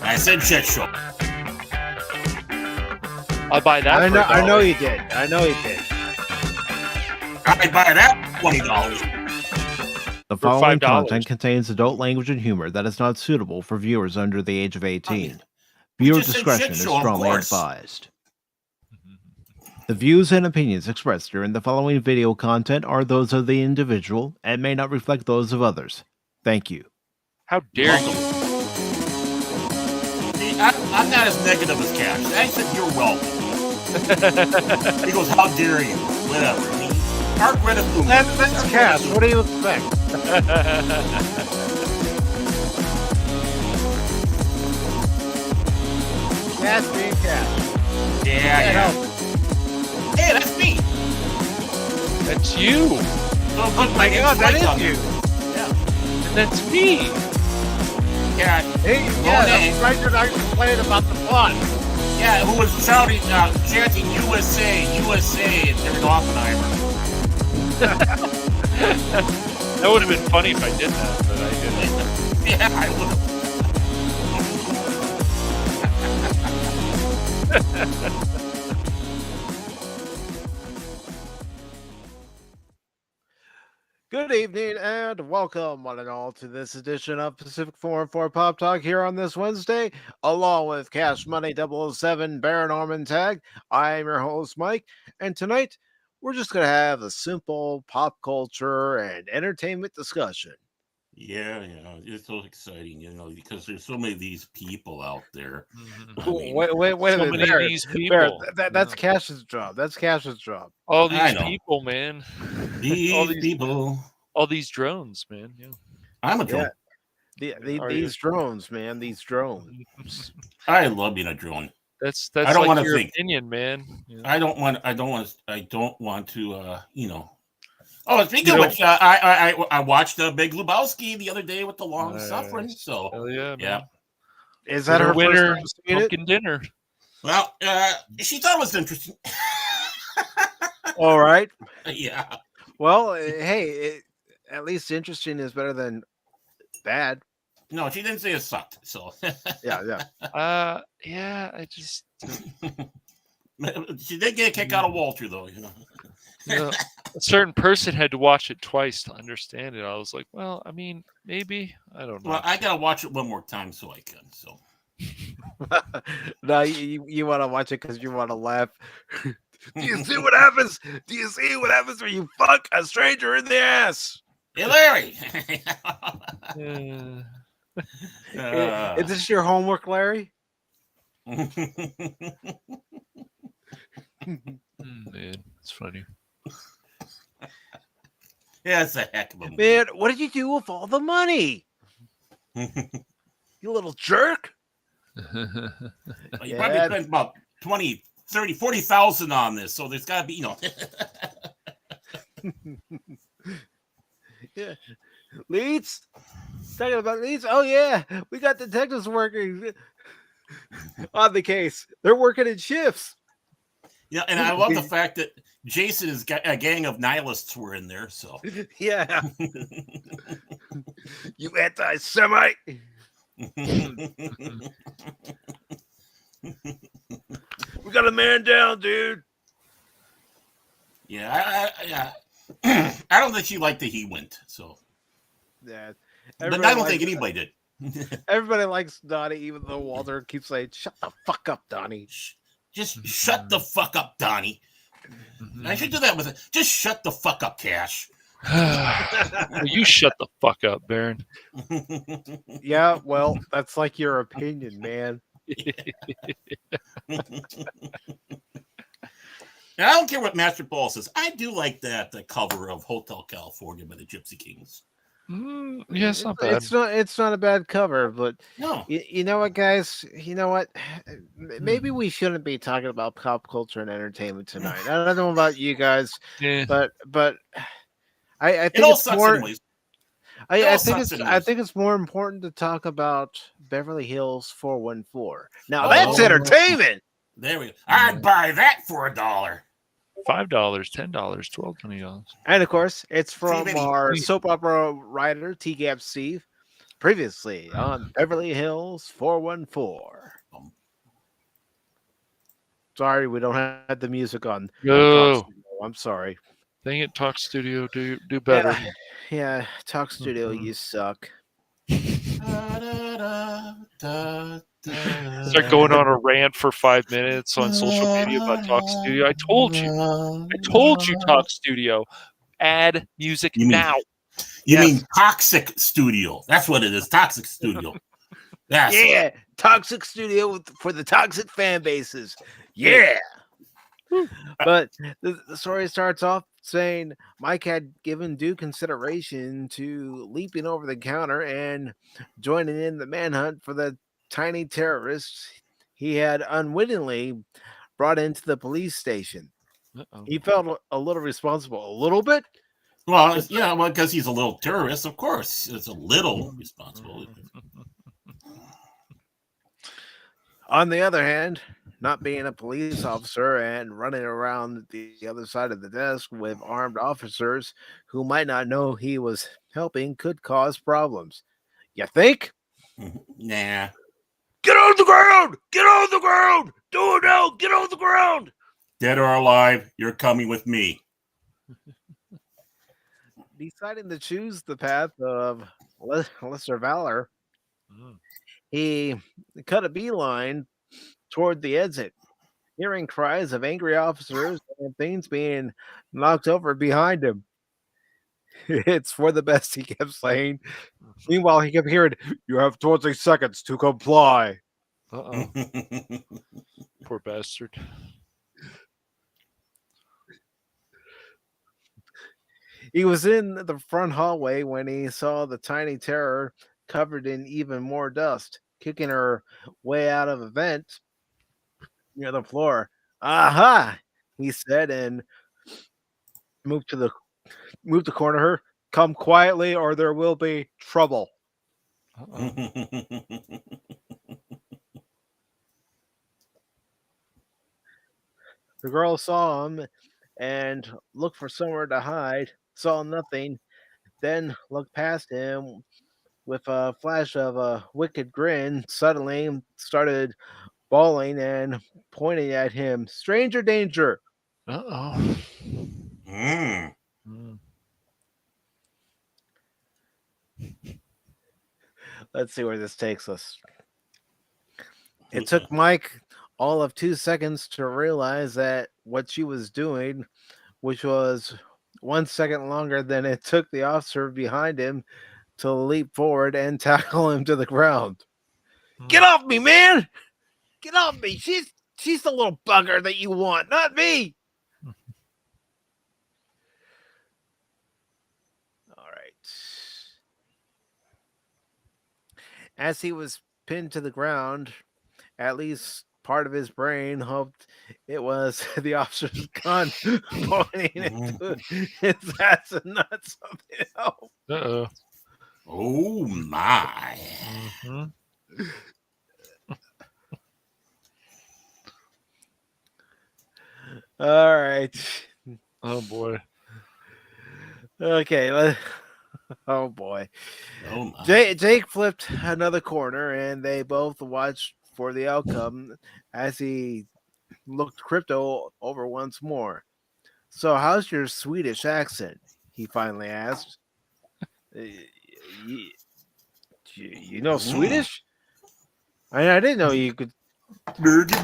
I said shit show. I'll buy that. I know you did. I know you did. I'd buy that $20. The For following $5. content contains adult language and humor that is not suitable for viewers under the age of 18. I mean, Viewer just said discretion shit is show, of strongly course. advised. The views and opinions expressed during the following video content are those of the individual and may not reflect those of others. Thank you. How dare you? See, I'm not as negative as Cash. I said you're welcome. He goes, how dare you? Whatever. I mean, our Greta Thunberg. That's Cash. What do you expect? Cash being Cash. Yeah. Hey, that's me. That's you. So put my God, that name's is on you. there. Yeah. And that's me. Yeah. Hey, yeah, that's right. You're not complaining about the fun. Yeah, who was shouting, chanting USA, USA, and during Oppenheimer. That would have been funny if I did that, but I didn't. Yeah, I would have. Good evening and welcome, one and all, to this edition of PACIFIC414 Pop Talk here on this Wednesday, along with Cash Money 007 Barom Orman Tagge. I'm your host, Mike, and tonight we're just going to have a simple pop culture and entertainment discussion. Yeah, it's so exciting, because there's so many of these people out there. I mean, Wait a So minute. many of Bear, these Bear, people. that's Cash's job. That's Cash's job. All I these know. people, man. these people. All these drones, man. Yeah. I'm a drone. These drones, man. These drones. I love being a drone. That's I don't like wanna your think. opinion, man. Yeah. I don't want to. Oh, speaking of which, I watched Big Lebowski the other day with the long suffering. So Hell yeah, man. yeah. Is that her winter first time seeing it? pumpkin dinner? Well, she thought it was interesting. All right. Yeah. Well, hey, at least interesting is better than bad. No, she didn't say it sucked. So Yeah. Yeah. I just she did get a kick out of Walter, though. a certain person had to watch it twice to understand it. I was like, well, I mean, maybe I don't know. Well, I gotta watch it one more time so I can. So No, you want to watch it because you want to laugh. Do you see what happens? Do you see what happens when you fuck a stranger in the ass? hey, Larry. Is this your homework, Larry? Man, it's funny. Yeah, it's a heck of a movie. Man, what did you do with all the money? You little jerk. You Yeah. probably spent about 20, 30, 40,000 on this, so there's got to be, Yeah. Leads? Talking about leads? Oh, yeah. We got detectives working on the case. They're working in shifts. Yeah, and I love the fact that Jason is a gang of nihilists were in there. So Yeah. You anti-Semite. We got a man down, dude. yeah, I don't think she liked that he went. So, Yeah. but I don't think anybody did. Everybody likes Donnie, even though Walter keeps saying, "Shut the fuck up, Donnie." Just shut the fuck up, Donnie. I should do that with it. Just shut the fuck up, Cash. Well, you shut the fuck up, Baron. Yeah, well, that's like your opinion, man. Now, I don't care what Master Paul says. I do like that the cover of Hotel California by the Gypsy Kings. Yeah, it's not bad. It's not a bad cover, but No. you know what, guys? You know what? Maybe we shouldn't be talking about pop culture and entertainment tonight. I don't know about you guys, Yeah. but I It think all it's sucks more. anyways. I think it's more important to talk about Beverly Hills 414. Now that's Oh. entertainment. There we go. I'd buy that for $1. $5, $10, $12, $20. And of course, it's from Vinny. our soap opera writer, T. Gap Steve. Previously on Beverly Hills 414. Sorry, we don't have the music on. No. I'm sorry. Dang it, Talk Studio, do better. Yeah, Talk Studio, you suck. Start going on a rant for 5 minutes on social media about Talk Studio. I told you, Talk Studio. Add music now. You mean Toxic Studio? That's what it is. Toxic Studio. Yeah, Toxic Studio for the toxic fan bases. Yeah. But the story starts off saying Mike had given due consideration to leaping over the counter and joining in the manhunt for the tiny terrorists he had unwittingly brought into the police station. Uh-oh. He felt a little responsible. A little bit? Well, yeah, because he's a little terrorist, of course. It's a little responsible. On the other hand, not being a police officer and running around the other side of the desk with armed officers who might not know he was helping could cause problems. You think? Nah. Get on the ground! Get on the ground! Do it now! Get on the ground! Dead or alive, you're coming with me. Deciding to choose the path of lesser valor, he cut a beeline toward the exit, hearing cries of angry officers and things being knocked over behind him. It's for the best, he kept saying. Meanwhile, he kept hearing, "You have 20 seconds to comply." Uh-oh. Poor bastard. He was in the front hallway when he saw the tiny terror covered in even more dust, kicking her way out of a vent near the floor. "Aha!" he said, and moved to corner her. "Come quietly, or there will be trouble." The girl saw him and looked for somewhere to hide, saw nothing, then looked past him with a flash of a wicked grin, suddenly started bawling and pointing at him. "Stranger danger!" Uh-oh. Let's see where this takes us. It took Mike all of 2 seconds to realize that what she was doing, which was 1 second longer than it took the officer behind him to leap forward and tackle him to the ground. "Get off me, man! Get off me! She's the little bugger that you want, not me!" All right. As he was pinned to the ground, at least part of his brain hoped it was the officer's gun pointing into his ass and not something else. Uh-oh. Oh, my. All right. Oh, boy. Okay. Oh, boy. Oh, my. Jake flipped another corner, and they both watched for the outcome as he looked Crypto over once more. "So, how's your Swedish accent?" he finally asked. You know Swedish? I didn't know you could. Burger,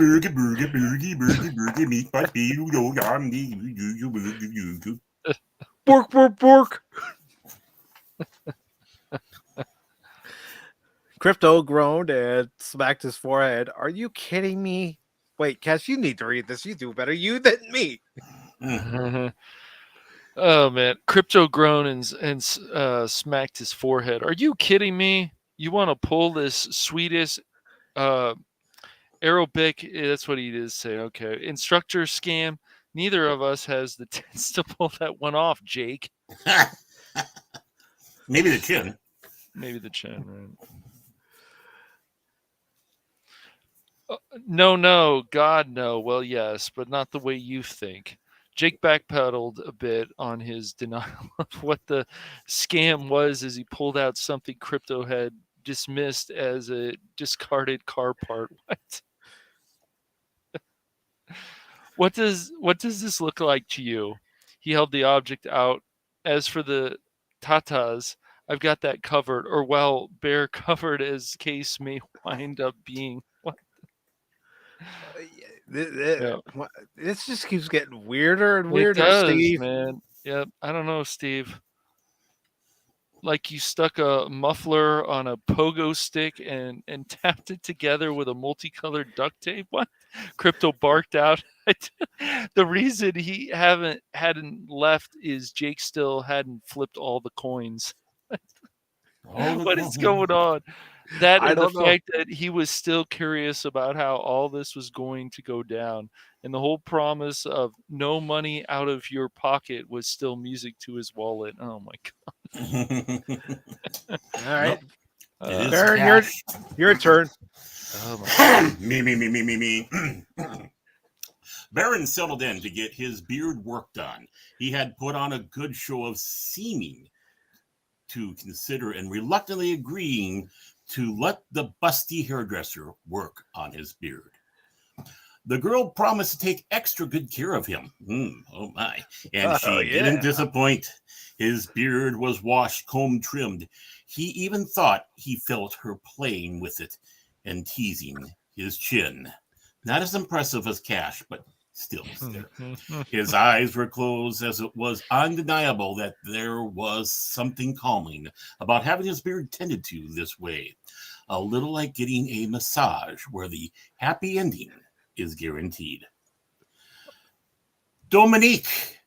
meat by Bork, bork, bork. Crypto groaned and smacked his forehead. "Are you kidding me?" Wait, Cash, you need to read this. You do better you than me. Oh, man. Crypto groaned and smacked his forehead. "Are you kidding me? You want to pull this Swedish aerobic?" That's what he did say. Okay. "Instructor scam. Neither of us has the tits to pull that one off, Jake." Maybe the chin. Maybe the chin, right? No, God, no. Well, yes, but not the way you think. Jake backpedaled a bit on his denial of what the scam was as he pulled out something Crypto had dismissed as a discarded car part. What does this look like to you? He held the object out. As for the tatas, I've got that covered, or well, bare covered as case may wind up being. What? Yeah. This just keeps getting weirder and It weirder, does, Steve. man. Yep. I don't know, Steve. Like you stuck a muffler on a pogo stick and tapped it together with a multicolored duct tape. What? Crypto barked out. The reason he hadn't left is Jake still hadn't flipped all the coins. What is going on? That I and the don't know. fact that he was still curious about how all this was going to go down, and the whole promise of no money out of your pocket was still music to his wallet. Oh my god! All right, It is Baron, cash. your turn. Oh my Me. Baron settled in to get his beard work done. He had put on a good show of seeming to consider and reluctantly agreeing to let the busty hairdresser work on his beard. The girl promised to take extra good care of him. Oh my. And she didn't disappoint. His beard was washed, combed, trimmed. He even thought he felt her playing with it and teasing his chin. Not as impressive as Cash, but still there. His eyes were closed, as it was undeniable that there was something calming about having his beard tended to this way. A little like getting a massage where the happy ending is guaranteed. Dominique!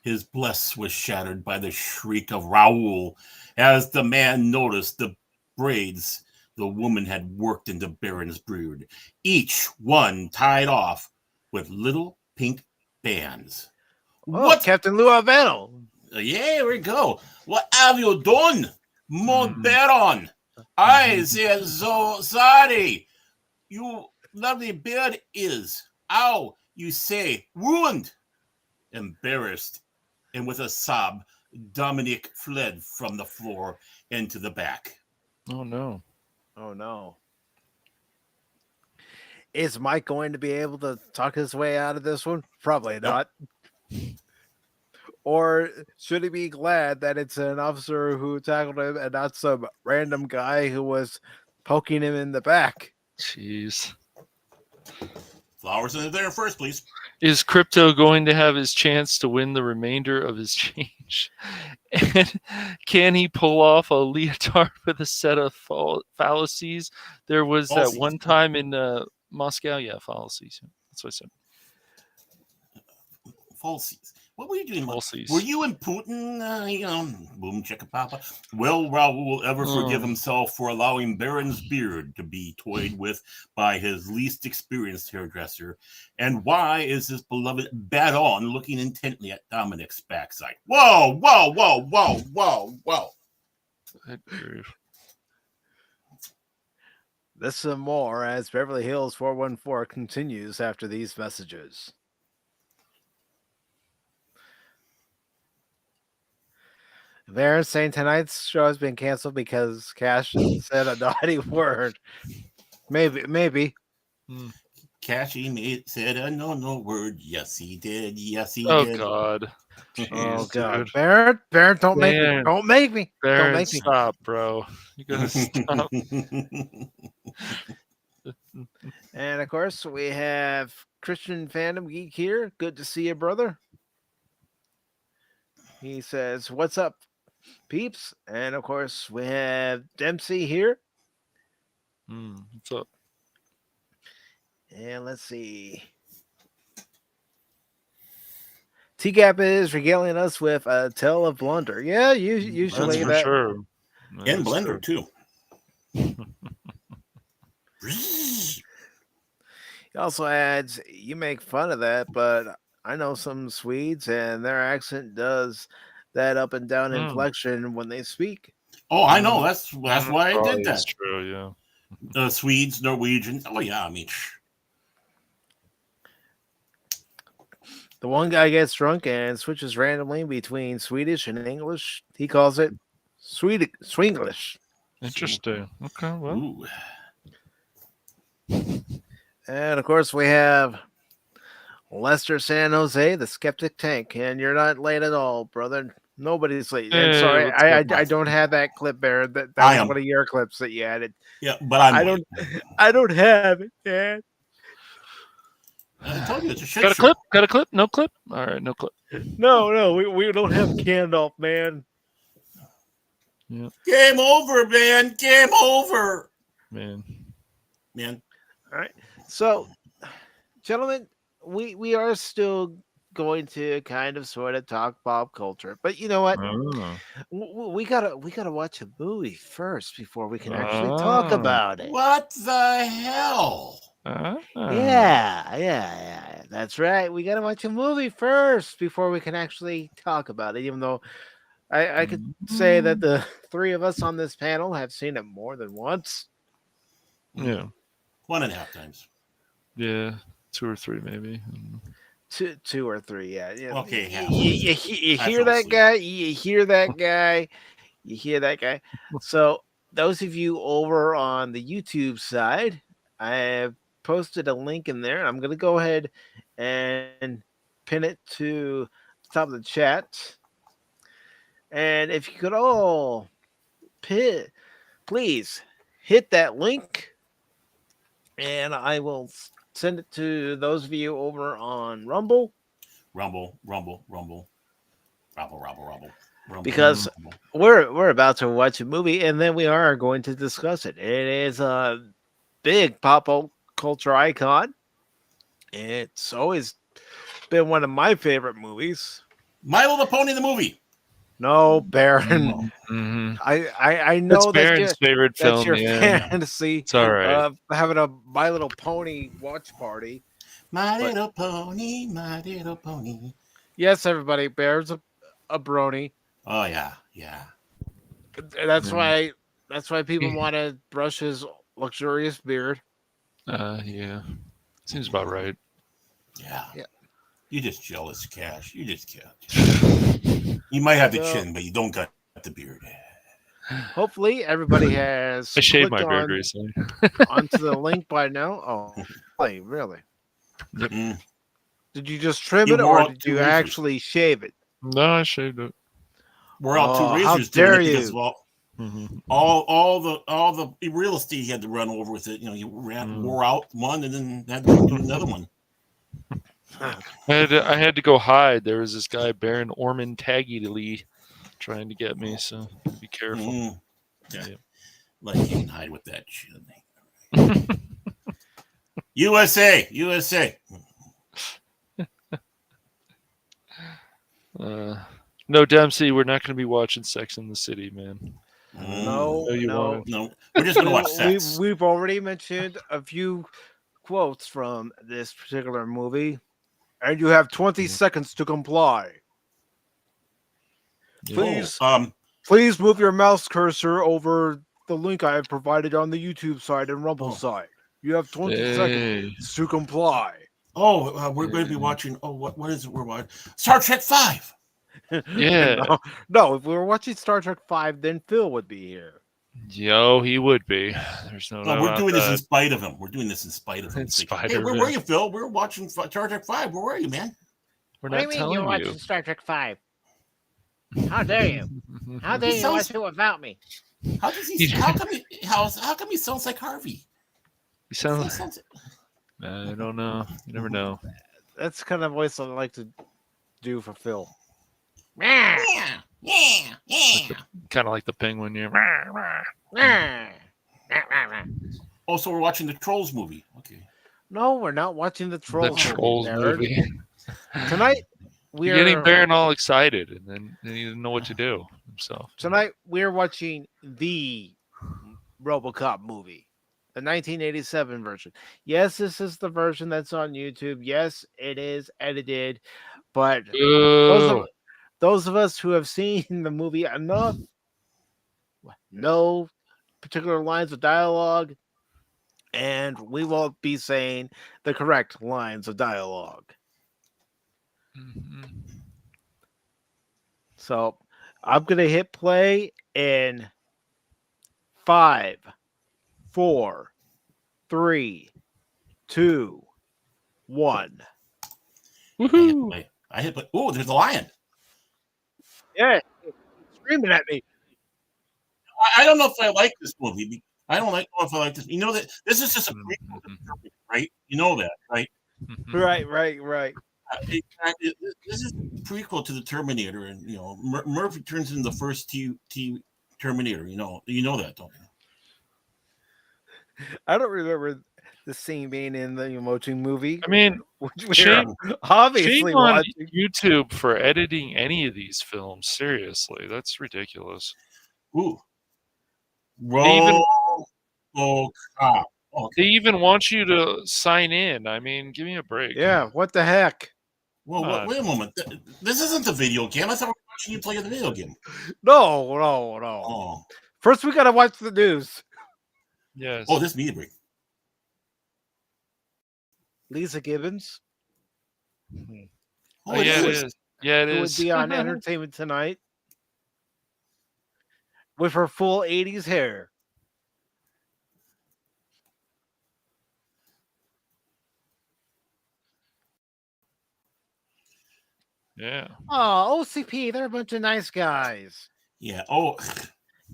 His bliss was shattered by the shriek of Raoul as the man noticed the braids the woman had worked into Baron's beard, each one tied off with little pink bands. What, Captain Luavano? Yeah, here we go. What have you done, mon Baron? I say so sorry. You lovely beard is, you say, ruined. Embarrassed, and with a sob, Dominic fled from the floor into the back. Oh no. Oh no. Is Mike going to be able to talk his way out of this one? Probably not. Or should he be glad that it's an officer who tackled him and not some random guy who was poking him in the back? Jeez. Flowers in there first, please. Is Crypto going to have his chance to win the remainder of his change? And can he pull off a leotard with a set of fallacies? There was that one time in Moscow. Yeah, fallacies. That's what I said. Falsies. What were you doing? Falsies. Were you and Putin, boom, chicka papa? Will Raoul ever forgive himself for allowing Baron's beard to be toyed with by his least experienced hairdresser? And why is his beloved Baron looking intently at Dominic's backside? Whoa. This and more as Beverly Hills 414 continues after these messages. Baron saying tonight's show has been canceled because Cash said a naughty word. Maybe. Cashy said a no word. Yes, he did. Did. Oh God. Oh God. Dude. Baron, don't make me. Don't make me. Baron, don't make me. Stop, bro. You gotta stop. And of course, we have Christian Phantom Geek here. Good to see you, brother. He says, "What's up, peeps?" And of course, we have Dempsey here. What's up? And let's see. T-Gap is regaling us with a tale of blunder. Yeah, usually That's for sure. And Blender, too. He also adds, you make fun of that, but I know some Swedes and their accent does that up and down inflection when they speak. Oh, I know. That's why I did that. That's true, yeah. Swedes, Norwegians. Oh, yeah, I mean... The one guy gets drunk and switches randomly between Swedish and English. He calls it Swedish. Interesting. Okay, well, Ooh. And of course, we have Lester San Jose, the Skeptic Tank, and you're not late at all, brother. Nobody's late. And Hey, sorry, what's up, I don't have that clip, Baron. That I was am. one of your clips that you added. Yeah, but I'm I late. I don't have it, man. I told you it's a shit got a show. clip? Got a clip? No clip? All right, no clip. No, we don't have Gandalf, man. Yeah, Game over, man. Game over. man. Man. All right. So, gentlemen, we are still going to kind of sort of talk pop culture, but you know what? Oh. We gotta watch a movie first before we can actually talk Oh. about it. What the hell? Yeah, that's right. We gotta watch a movie first before we can actually talk about it. Even though I could say that the three of us on this panel have seen it more than once. Yeah. 1.5 times. Yeah. 2 or 3 maybe. Two or three, yeah. Okay, half. You I hear fell that asleep. guy? You hear that guy? You hear that guy? So those of you over on the YouTube side, I have posted a link in there. I'm gonna go ahead and pin it to the top of the chat. And if you could all please hit that link, and I will send it to those of you over on Rumble. Rumble, rumble, rumble. Rumble, rumble, rumble. Rumble, Because rumble. we're about to watch a movie, and then we are going to discuss it. It is a big pop culture icon. It's always been one of my favorite movies. My Little Pony the movie. No, Baron. Mm-hmm. I That's know Baron's favorite that's film. your Yeah. fantasy It's all right. of having a My Little Pony watch party. My But- Little Pony, My Little Pony. Yes, everybody, Baron's a brony. Oh yeah, yeah. That's Yeah. why people want to brush his luxurious beard. Yeah. Seems about right. Yeah. Yeah. You just jealous, Cash. You just can't. You might have the So- chin, but you don't got the beard. Hopefully, everybody has I shaved my clicked beard recently. onto the link by now. Oh, really? Mm. Did you just trim You it, wore or out did 2 you razors. actually shave it? No, I shaved it. We're out 2 Oh, how razors doing dare it because you. of Mm-hmm. all the real estate he had to run over with it. You know, you wore out one and then had to do another one. I had to go hide. There was this guy, Baron Orman Tagge, trying to get me. So be careful. Mm. Yeah. Yeah. Like you can hide with that shit. USA, USA. No, Dempsey, we're not going to be watching Sex in the City, man. No, you no. won't. No, we're just gonna watch sex. We've already mentioned a few quotes from this particular movie, and you have 20 seconds to comply. Yeah. Please move your mouse cursor over the link I have provided on the YouTube side and Rumble side. You have 20 seconds to comply. We're going to be watching. Oh, what is it? We're watching Star Trek 5. Yeah. No, if we were watching Star Trek 5, then Phil would be here. Yo, he would be. There's no. No, we're doing this in spite of him. We're doing this in spite of him. In Like, spite hey, of where him. were you, Phil? We were watching Star Trek 5. Where were you, man? We're What do not you mean telling you're you. watching Star Trek 5? How dare you? How dare you watch it without me? How does he? How come he sounds like Harvey? He sounds. I don't know. You never know. That's the kind of voice I like to do for Phil. Yeah. Kind of like the penguin. Yeah. Oh, so we're watching the Trolls movie. Okay. No, we're not watching the The Trolls, Trolls movie. Tonight You're getting Baron all excited, and then he didn't know what to do himself. Tonight we're watching the RoboCop movie, the 1987 version. Yes, this is the version that's on YouTube. Yes, it is edited, but those of us who have seen the movie enough know particular lines of dialogue, and we won't be saying the correct lines of dialogue. Mm-hmm. So I'm going to hit play in 5, 4, 3, 2, 1. Woohoo! I hit, but oh, there's a lion. Yeah, screaming at me. I don't know if I like this movie. I don't know if I like this. You know that this is just a prequel, to the Terminator, right? You know that, right? Right. This is a prequel to the Terminator, and you know Murphy turns into the first T Terminator. You know that, don't you? I don't remember the scene being in the emoting movie. I mean, Which we shame obviously on watching. YouTube for editing any of these films. Seriously, that's ridiculous. Ooh, even- RoboCop. They even want you to sign in. I mean, give me a break. Yeah, what the heck? Well, wait a moment. This isn't the video game. I thought we were watching you play the video game. No. Oh, First, we gotta watch the news. Yes. oh, this media break. Lisa Gibbons, Oh, yeah, it is. Yeah, it who would is. be on Entertainment Tonight with her full 80s hair. Yeah. Oh, OCP, they're a bunch of nice guys. Yeah. Oh,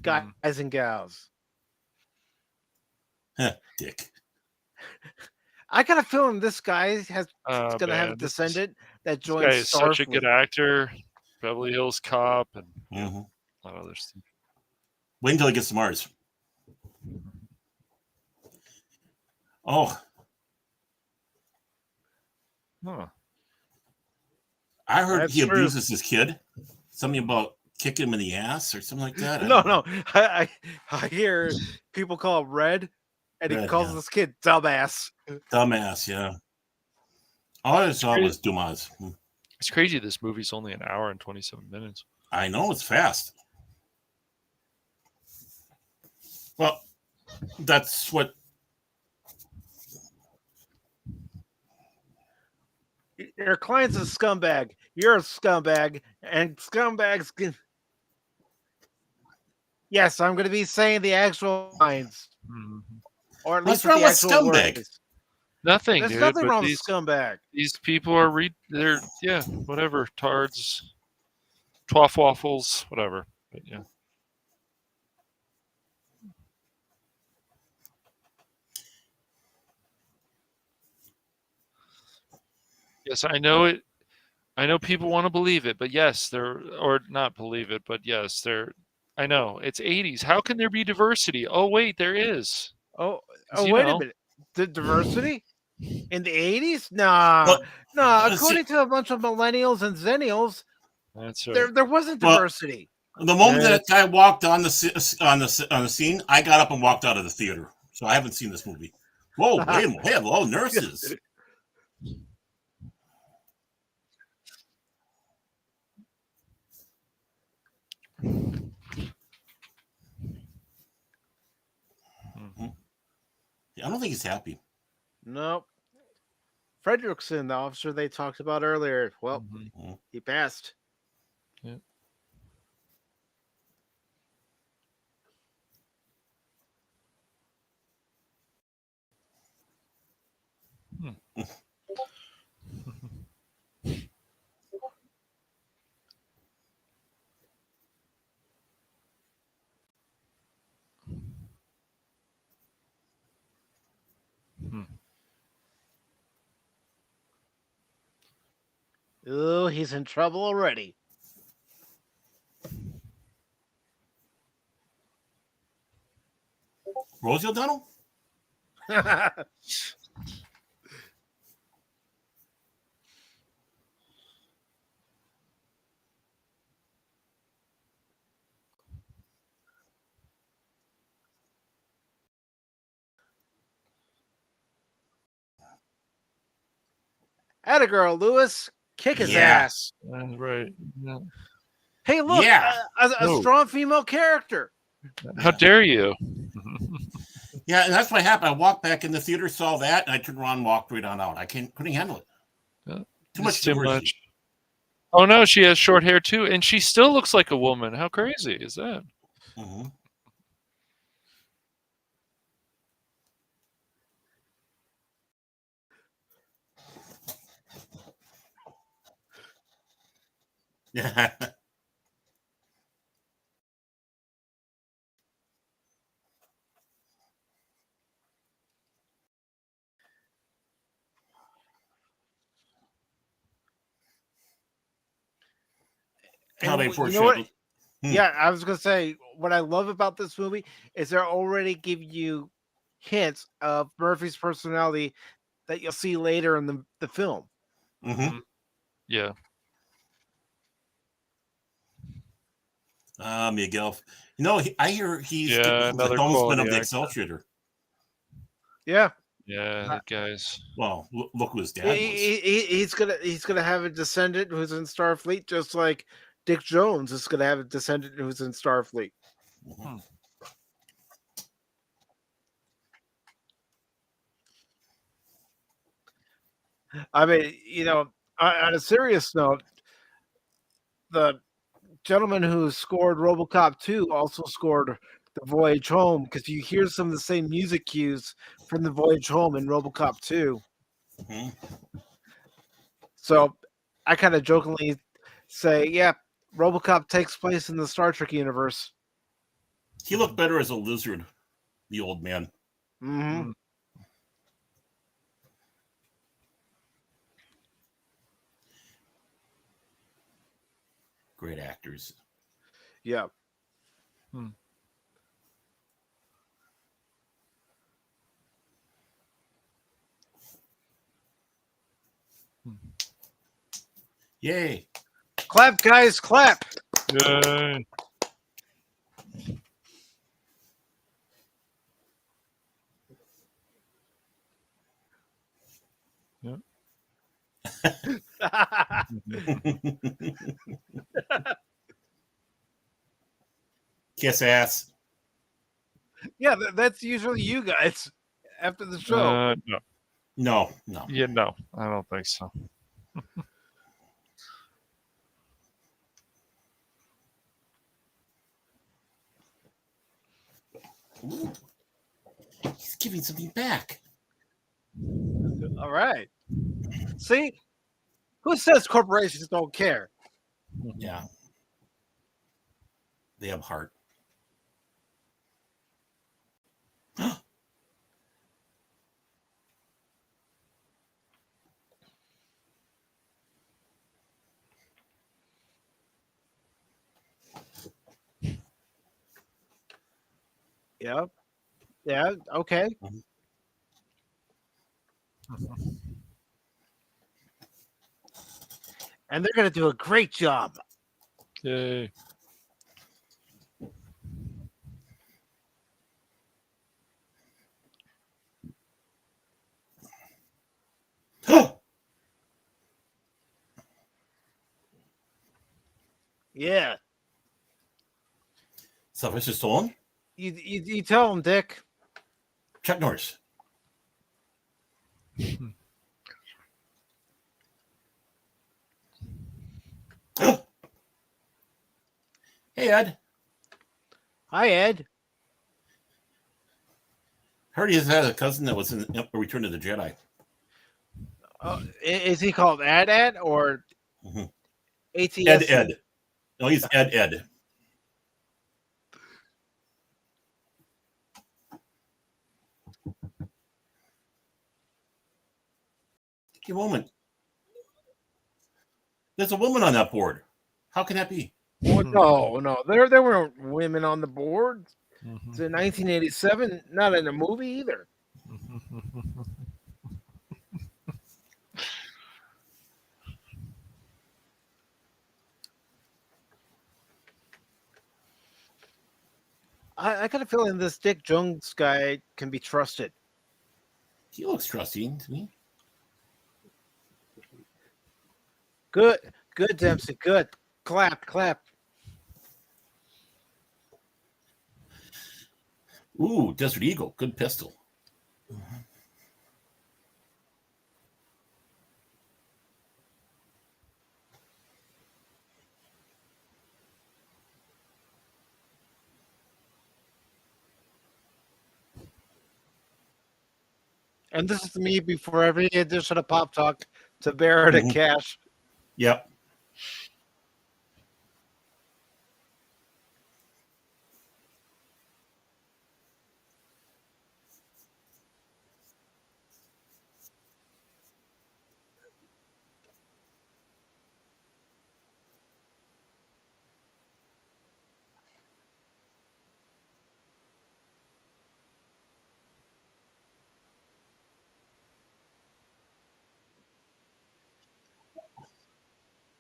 Guys and gals. Dick. I got a feeling this guy is Oh, going to have a man, descendant that This joins guy is such a good Starfleet. actor. Beverly Hills Cop and Mm-hmm. a lot of other stuff. Wait until he gets to Mars. Oh, Huh. I heard That's he true. abuses his kid. Something about kicking him in the ass or something like that. No. I hear people call him Red, and he Red, calls yeah. this kid dumbass. Dumbass, yeah. All I saw was Dumas. It's crazy. This movie's only an hour and 27 minutes. I know it's fast. Well, that's what. Your client's a scumbag. You're a scumbag, and scumbags can. Yes, I'm going to be saying the actual lines, or at What's least wrong the with actual scumbag? words. Nothing, There's dude. nothing but wrong these, with scumbag. These people are they're whatever, tards, twaff waffles, whatever. But yeah. Yes, I know it. I know people want to believe it, but yes, or not believe it, but yes, I know it's 80s. How can there be diversity? Oh wait, there is. Oh, 'Cause, you wait a know. minute. The diversity in the 80s? Nah. According to a bunch of millennials and zennials, That's right. there wasn't Well, diversity. The moment that guy walked on the scene, I got up and walked out of the theater. So I haven't seen this movie. Whoa, wait a minute. Hello, nurses. I don't think he's happy. Nope. Fredrickson, the officer they talked about earlier, well, he passed. Yeah. Oh, he's in trouble already. Rosie O'Donnell? Atta girl, Lewis. Kick his ass. Right. Yeah. Hey, look, a strong female character. How dare you? Yeah, and that's what happened. I walked back in the theater, saw that, and I turned around and walked right on out. I couldn't handle it. Too much diversity. Oh no, she has short hair too, and she still looks like a woman. How crazy is that? How they you know foreshadow. what? Yeah, I was gonna say what I love about this movie is they're already giving you hints of Murphy's personality that you'll see later in the film. Mm-hmm. Yeah. Miguel. You know, I hear he's Yeah, the another helmsman quality of the actor. Excelsior. Yeah, Yeah, the guys. Well, look who his dad was. he's gonna have a descendant who's in Starfleet, just like Dick Jones is gonna have a descendant who's in Starfleet. Mhm. I mean, you know, on a serious note, the gentleman who scored RoboCop 2 also scored The Voyage Home because you hear some of the same music cues from The Voyage Home in RoboCop 2. Mhm. So I kind of jokingly say, yeah, RoboCop takes place in the Star Trek universe. He looked better as a lizard, the old man. Mm-hmm. Great actors. Yeah. Yay. Clap, guys, clap. Yay. Yeah. Kiss ass. Yeah, that's usually you guys after the show. No. No. Yeah, no. I don't think so. Ooh. He's giving something back. All right. See, who says corporations don't care? Yeah. They have heart. Yeah. Yeah. Okay. And they're going to do a great job. Yay. Yeah. Sylvester Stallone? You tell them, Dick. Chuck Norris. Hey, Ed. Hi, Ed. Heard he has had a cousin that was in Return of the Jedi. Is he called Ed or Mhm. ATS? Ed. No, he's Ed. Take a moment. There's a woman on that board. How can that be? Oh, no. There weren't women on the board. It's in Mhm. 1987, not in a movie either. I got a feeling this Dick Jones guy can be trusted. He looks trusting to me. Good, Dempsey. Good. Clap. Ooh, Desert Eagle. Good pistol. And this is me before every edition of Pop Talk to bear it a Mhm. cash. Yep.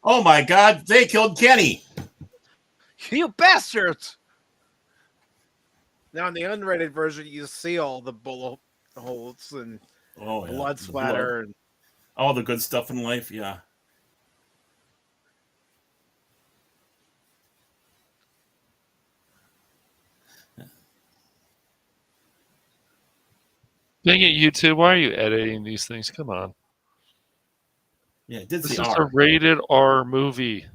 Oh my God, they killed Kenny. You bastards! Now in the unrated version, you see all the bullet holes and Oh, yeah. blood The splatter. blood. All the good stuff in life, yeah. Dang it, YouTube! Why are you editing these things? Come on. Yeah, it did This say is R. a rated R movie.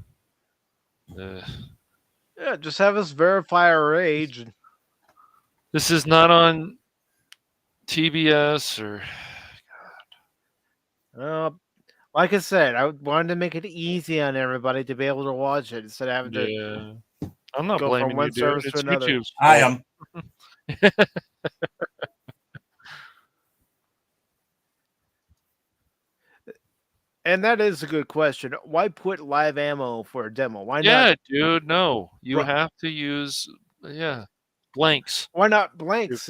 Yeah, just have us verify our age. This is not on TBS or. Like I said, I wanted to make it easy on everybody to be able to watch it instead of having to Yeah. I'm not go from blaming you, one dude. service to It's another. YouTube's I fault. am. And that is a good question. Why put live ammo for a demo? Why Yeah, not? dude. No, you Bro- have to use blanks. Why not blanks?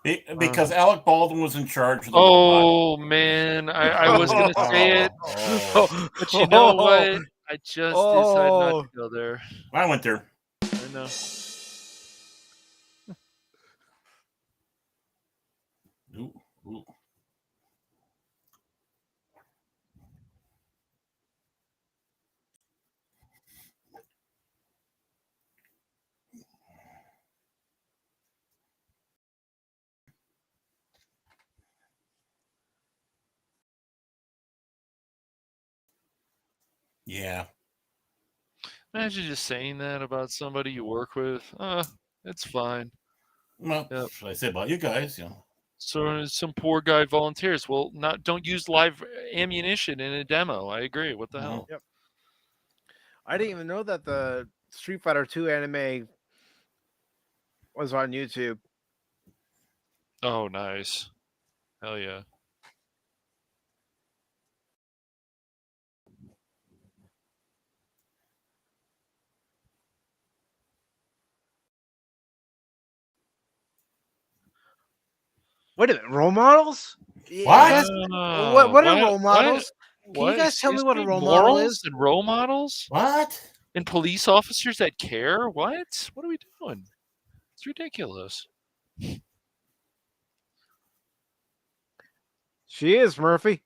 Because Alec Baldwin was in charge of the robot. Oh man, I was gonna say it, but you know what? I just decided not to go there. I went there. I know. Ooh, ooh. Yeah. Imagine just saying that about somebody you work with. It's fine. Well, Yep. should I say about you guys? So some poor guy volunteers. Well, don't use live ammunition in a demo. I agree. What the hell? Yep. I didn't even know that the Street Fighter 2 anime was on YouTube. Oh, nice. Hell yeah. Wait a minute, role models? What? What are role models? Can you guys tell me Excuse what a me? role model Morals is? and role models? What? And police officers that care? What? What are we doing? It's ridiculous. She is, Murphy.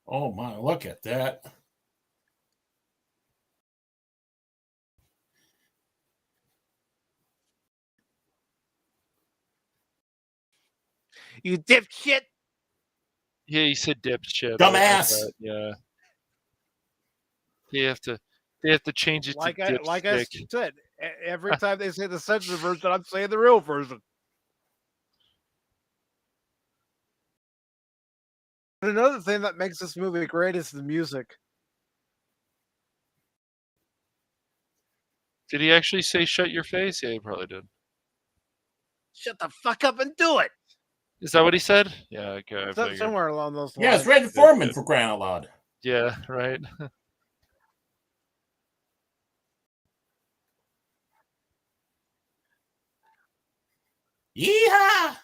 Oh my, look at that. You dipshit. Yeah, he said dipshit. Dumbass. Yeah. They have to change it Like to I dipstick. said, every time they say the censored version, I'm saying the real version. But another thing that makes this movie great is the music. Did he actually say shut your face? Yeah, he probably did. Shut the fuck up and do it. Is that what he said? Yeah, okay. I figured. Somewhere along those lines. Yeah, it's Red Foreman for crying out loud. Yeah, right. Yeehaw!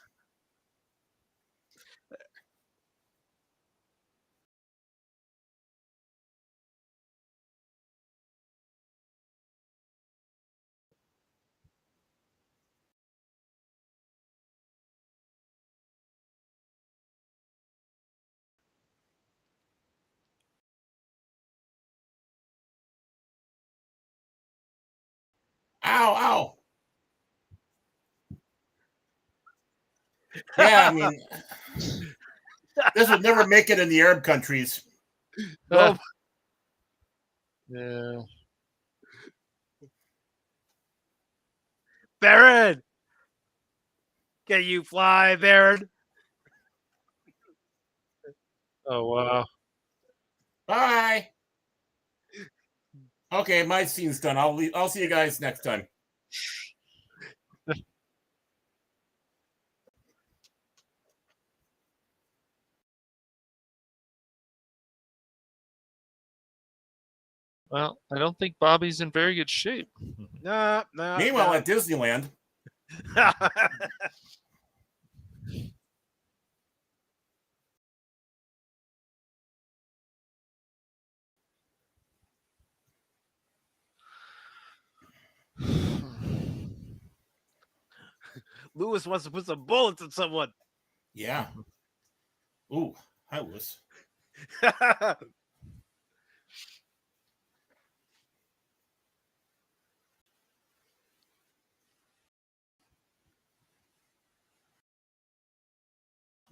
Ow, ow. Yeah, I mean, this would never make it in the Arab countries. Nope. Yeah. Baron! Can you fly, Baron? Oh wow. Bye. Okay, my scene's done. I'll see you guys next time. Well, I don't think Bobby's in very good shape. No. Meanwhile, at Disneyland. Lewis wants to put some bullets in someone. Yeah. Ooh, hi, Lewis.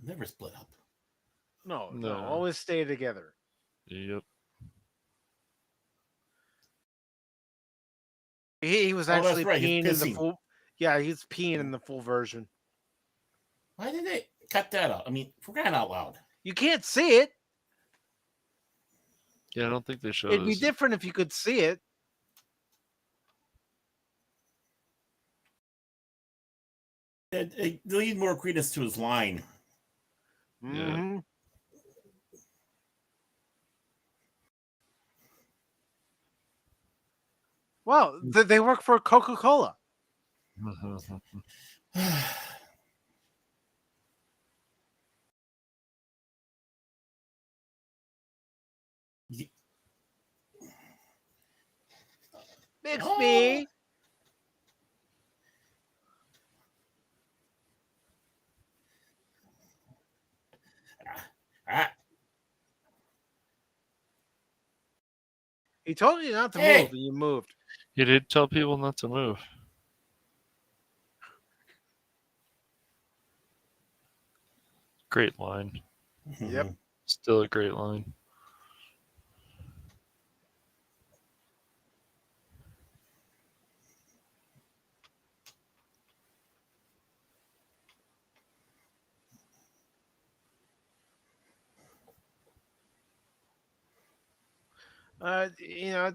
Never split up. No, No. always stay together. Yep. He was Oh, that's actually right, he's peeing in the pissing. full. Yeah, he's peeing in the full version. Why did they cut that out? I mean, for crying out loud. You can't see it. Yeah, I don't think they showed It'd be us. different if you could see it. They need more credence to his line. Yeah. Mhm. Well, they work for Coca-Cola. Bixby. Ah, He told you not to Hey! move, and you moved. He did tell people not to move. Great line. Yep. Still a great line.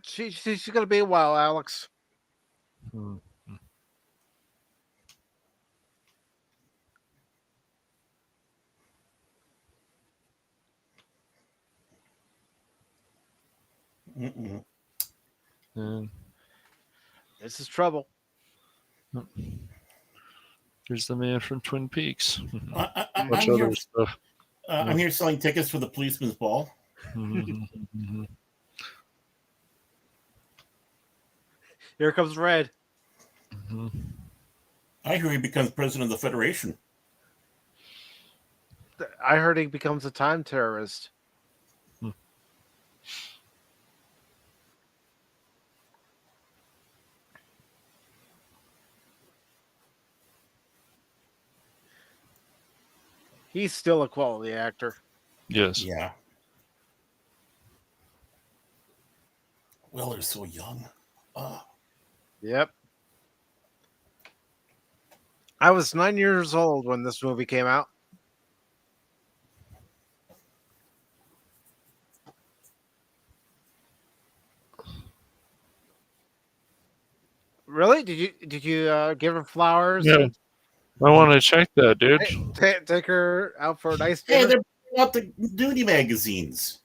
She's gonna be a while, Alex. Mm-mm. And This is trouble. here's the man from Twin Peaks. I'm Much here. other stuff. I'm here selling tickets for the policeman's ball. Here comes Red. I hear he becomes president of the Federation. I heard he becomes a time terrorist. He's still a quality actor. Yes. Yeah. Well, they're so young. Yep. I was 9 years old when this movie came out. Really? Did you give her flowers? Yeah. I want to check that, dude. Take her out for a nice Hey, dinner? they're bringing out the nudie magazines.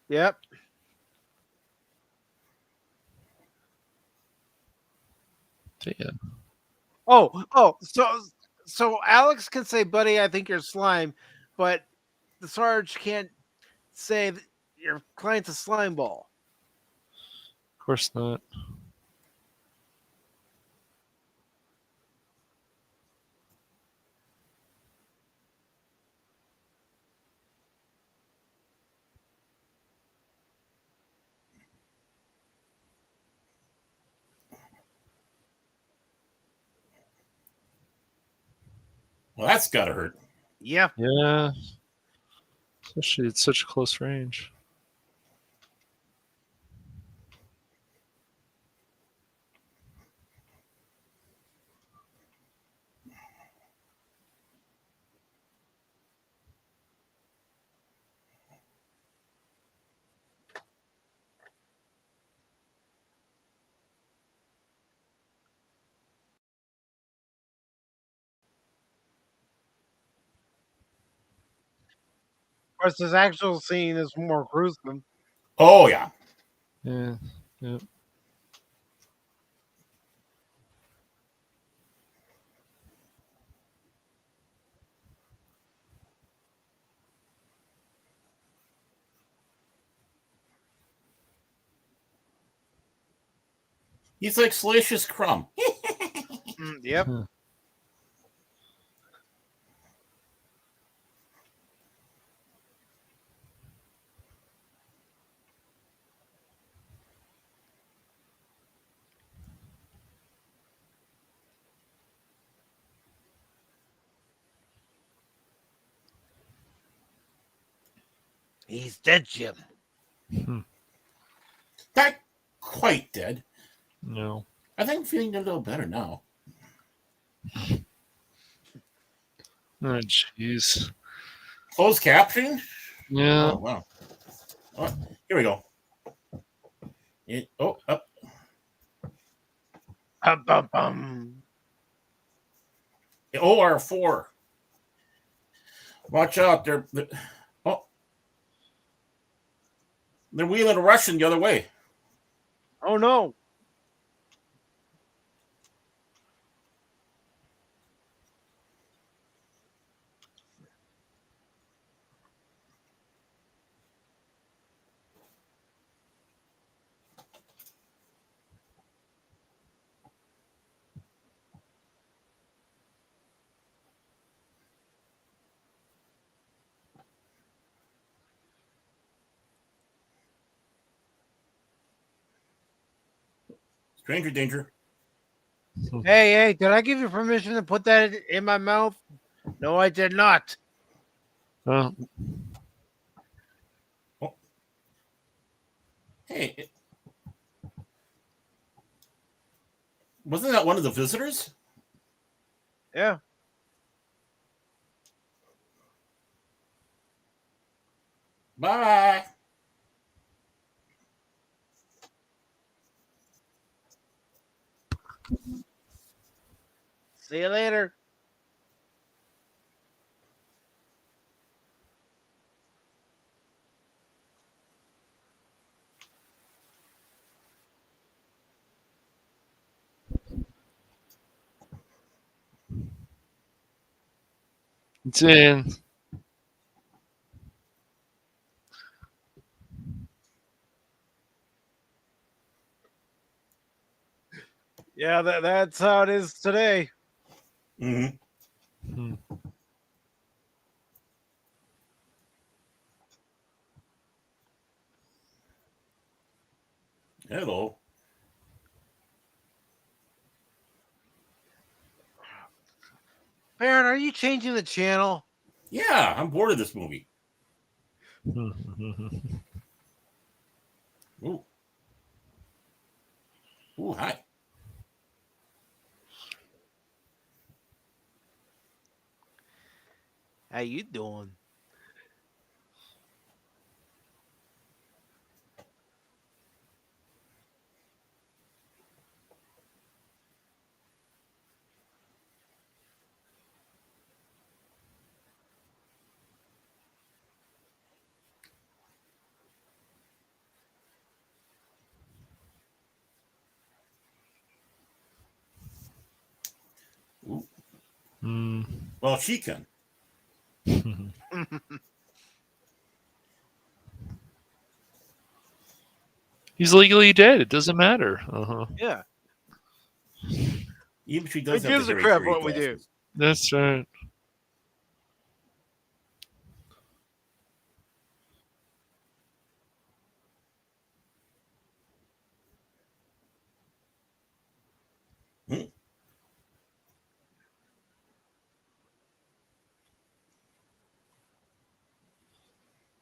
Yep. Damn. So Alex can say, "Buddy, I think you're slime," but the Sarge can't say that your client's a slime ball. Of course not. Well, that's gotta hurt. Yeah. Yeah. Especially at such close range. Of course, his actual scene is more gruesome. Oh yeah. Yeah. Yep. He's like Salacious Crumb. Yep. He's dead, Jim. Not quite dead. No. I think I'm feeling a little better now. Oh, jeez. Closed caption? Yeah. Oh, wow. Oh, here we go. Up. Bum. OR4. Watch out. They're wheeling a Russian the other way. Oh no. Stranger danger. Hey, did I give you permission to put that in my mouth? No, I did not. Oh, Hey, wasn't that one of the visitors? Yeah. Bye. See you later. it's in. Yeah, that's how it is today. Mm-hmm. Hello. Baron, are you changing the channel? Yeah, I'm bored of this movie. Ooh. Ooh, hi. How you doing? Ooh. Hmm. Well, she can. He's legally dead. It doesn't matter. Yeah. Even if she Who does have the gives a Harry crap Carey what we do? glasses. That's right. Hmm.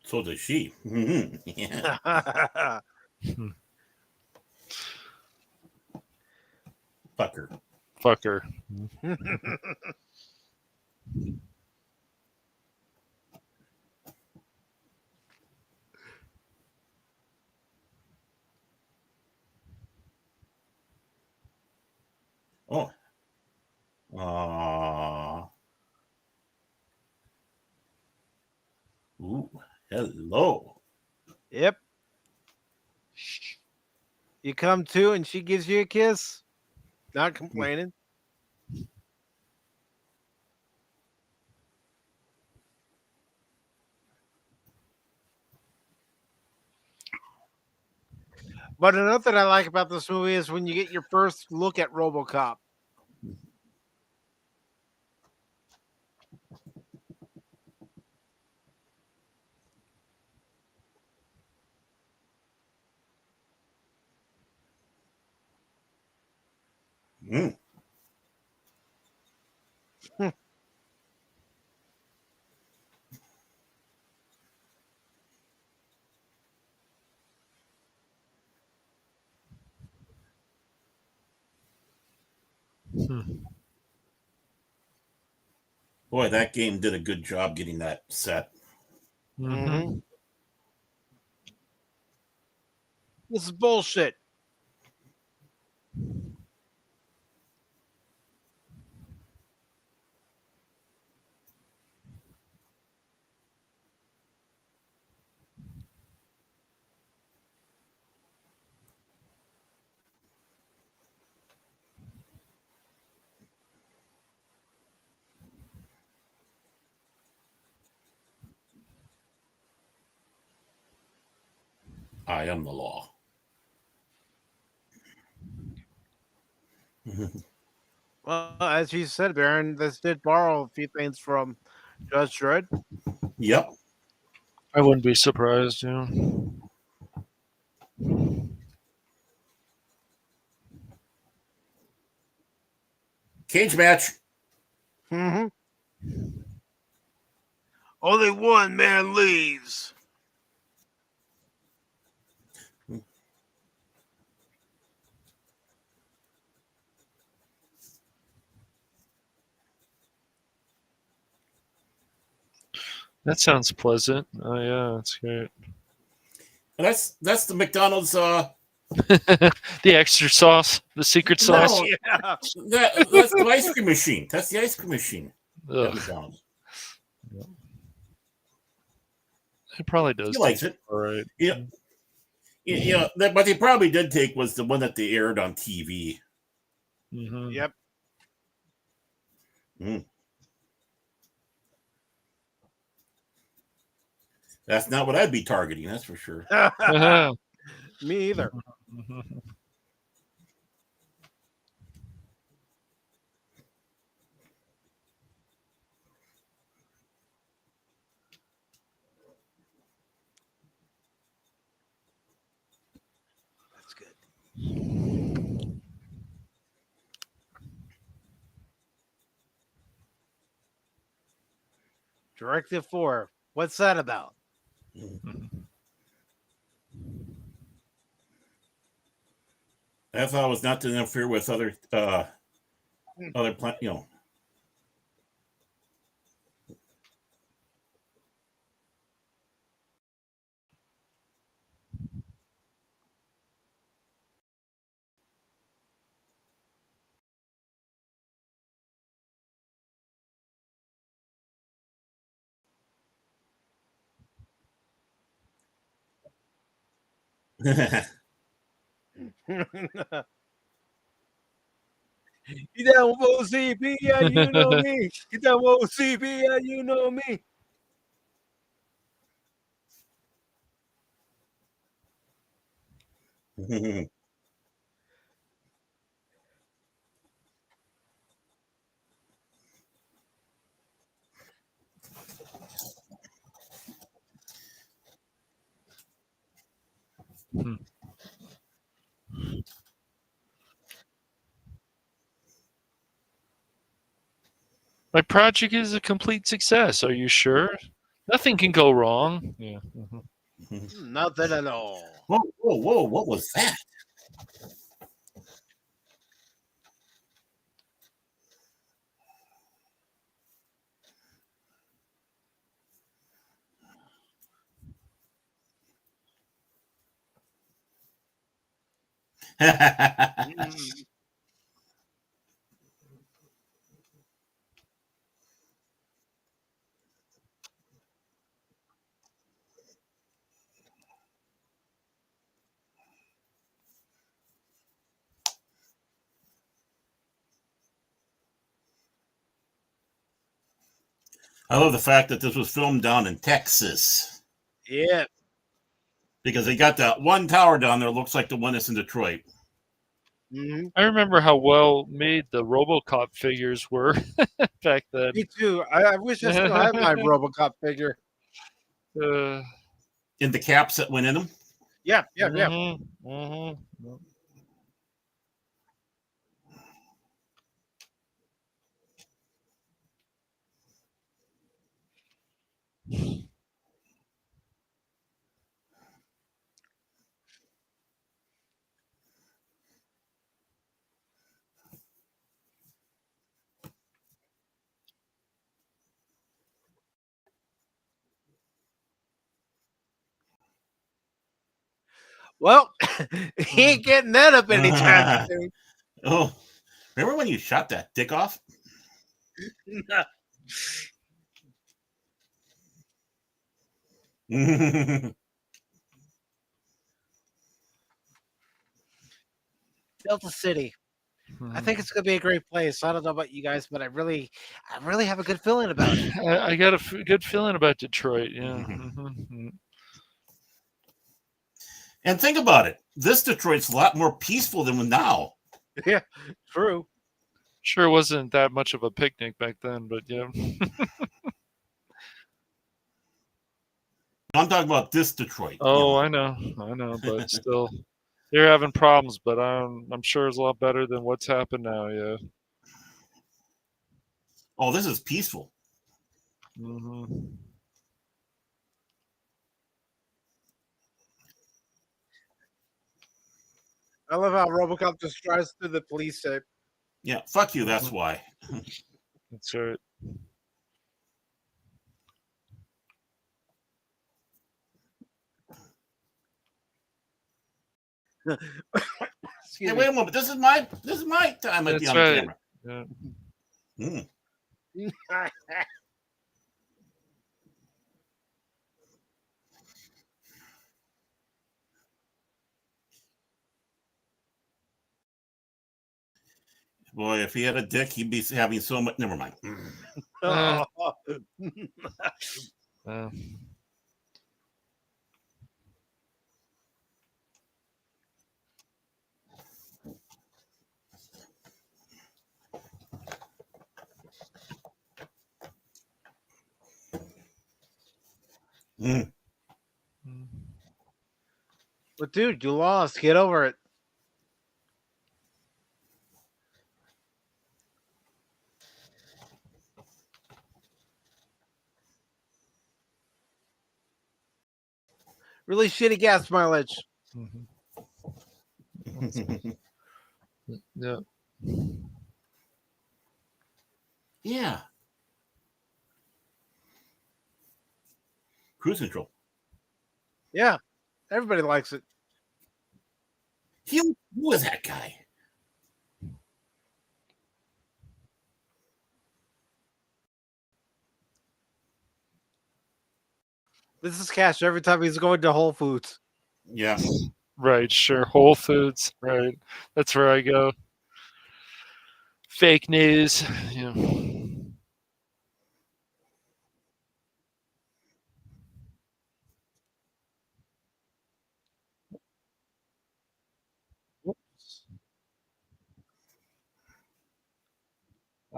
So does she. Yeah. Fucker. Fucker. Oh. Aww. Ooh. Hello. Yep. You come to and she gives you a kiss? Not complaining. But another thing I like about this movie is when you get your first look at RoboCop. Mm. Boy, that game did a good job getting that set. Mhm. This is bullshit. I am the law. Well, as you said, Baron, this did borrow a few things from Judge Dredd. Yep. I wouldn't be surprised. Yeah. Cage match. Mm-hmm. Only one man leaves. That sounds pleasant. Oh yeah, that's great. And that's the McDonald's. The extra sauce, the secret sauce. No, Yeah. that's the ice cream machine. That's the ice cream machine at Ugh, McDonald's. it probably does. He likes taste it. all right. Yeah. What they probably did take was the one that they aired on TV. Mhm. Yep. Mm. That's not what I'd be targeting, that's for sure. Me either. Mhm. That's good. Directive 4. What's that about? I thought it was not to interfere with other plant, You down with OCP? Yeah, you know me. You down with OCP? Yeah, you know me. My project is a complete success. Are you sure? Nothing can go wrong. Yeah. Nothing at all. Whoa, what was that? I love the fact that this was filmed down in Texas. Yeah. because they got that one tower down there. Looks like the one that's in Detroit. Mhm. I remember how well made the RoboCop figures were back then. Me too. I wish I still had my RoboCop figure. Uh, In the caps that went in them. Yeah. mhm. Well, he ain't getting that up anytime soon. Oh, remember when you shot that dick off? Delta City. I think it's gonna be a great place. I don't know about you guys, but I really have a good feeling about it. I got a good feeling about Detroit. Yeah. And think about it. This Detroit's a lot more peaceful than now. Yeah, true. Sure wasn't that much of a picnic back then, but yeah. I'm talking about this Detroit. Oh, I know, but still, they're having problems. But I'm sure it's a lot better than what's happened now. Yeah. Oh, this is peaceful. Mm-hmm. I love how RoboCop just drives through the police tape. Yeah, fuck you. That's why. That's right. Excuse Hey, me. wait a moment. This is my time at That's the right. camera. Yeah. Boy, if he had a dick, he'd be having so much. Never mind. Uh, Mm. But dude, you lost. Get over it. Really shitty gas mileage. yeah. Yeah. Cruise control. Yeah, everybody likes it. Who was that guy? This is cash every time he's going to Whole Foods. Yeah. Right. Sure. Whole Foods. Right. That's where I go. Fake news. Yeah.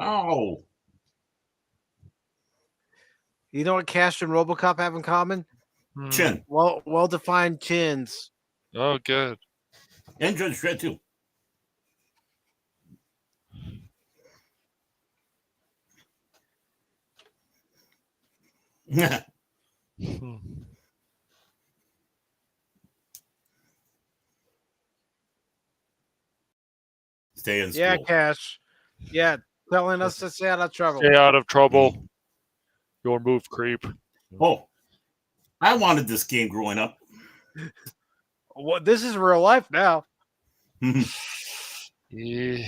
Oh. You know what Cash and RoboCop have in common? Chin. Well-defined chins. Oh, good. And Judge Dredd, too. Stay in school. Yeah, Cash. Yeah, telling us to stay out of trouble. Stay out of trouble. Your move, creep. Oh, I wanted this game growing up. What? This is real life now. Yeah.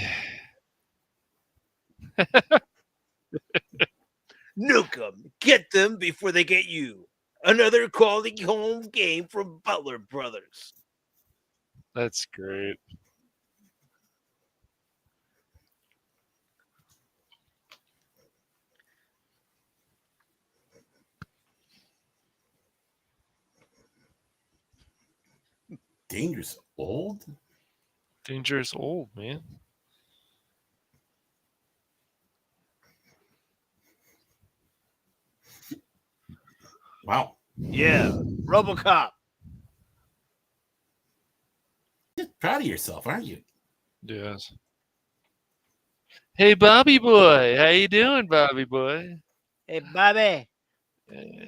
Nuke them. Get them before they get you. Another quality home game from Butler Brothers. That's great. Dangerous old? Dangerous old, man. Wow. Yeah, RoboCop. You're proud of yourself, aren't you? Yes. Hey, Bobby boy. How you doing, Bobby boy? Hey, Bobby.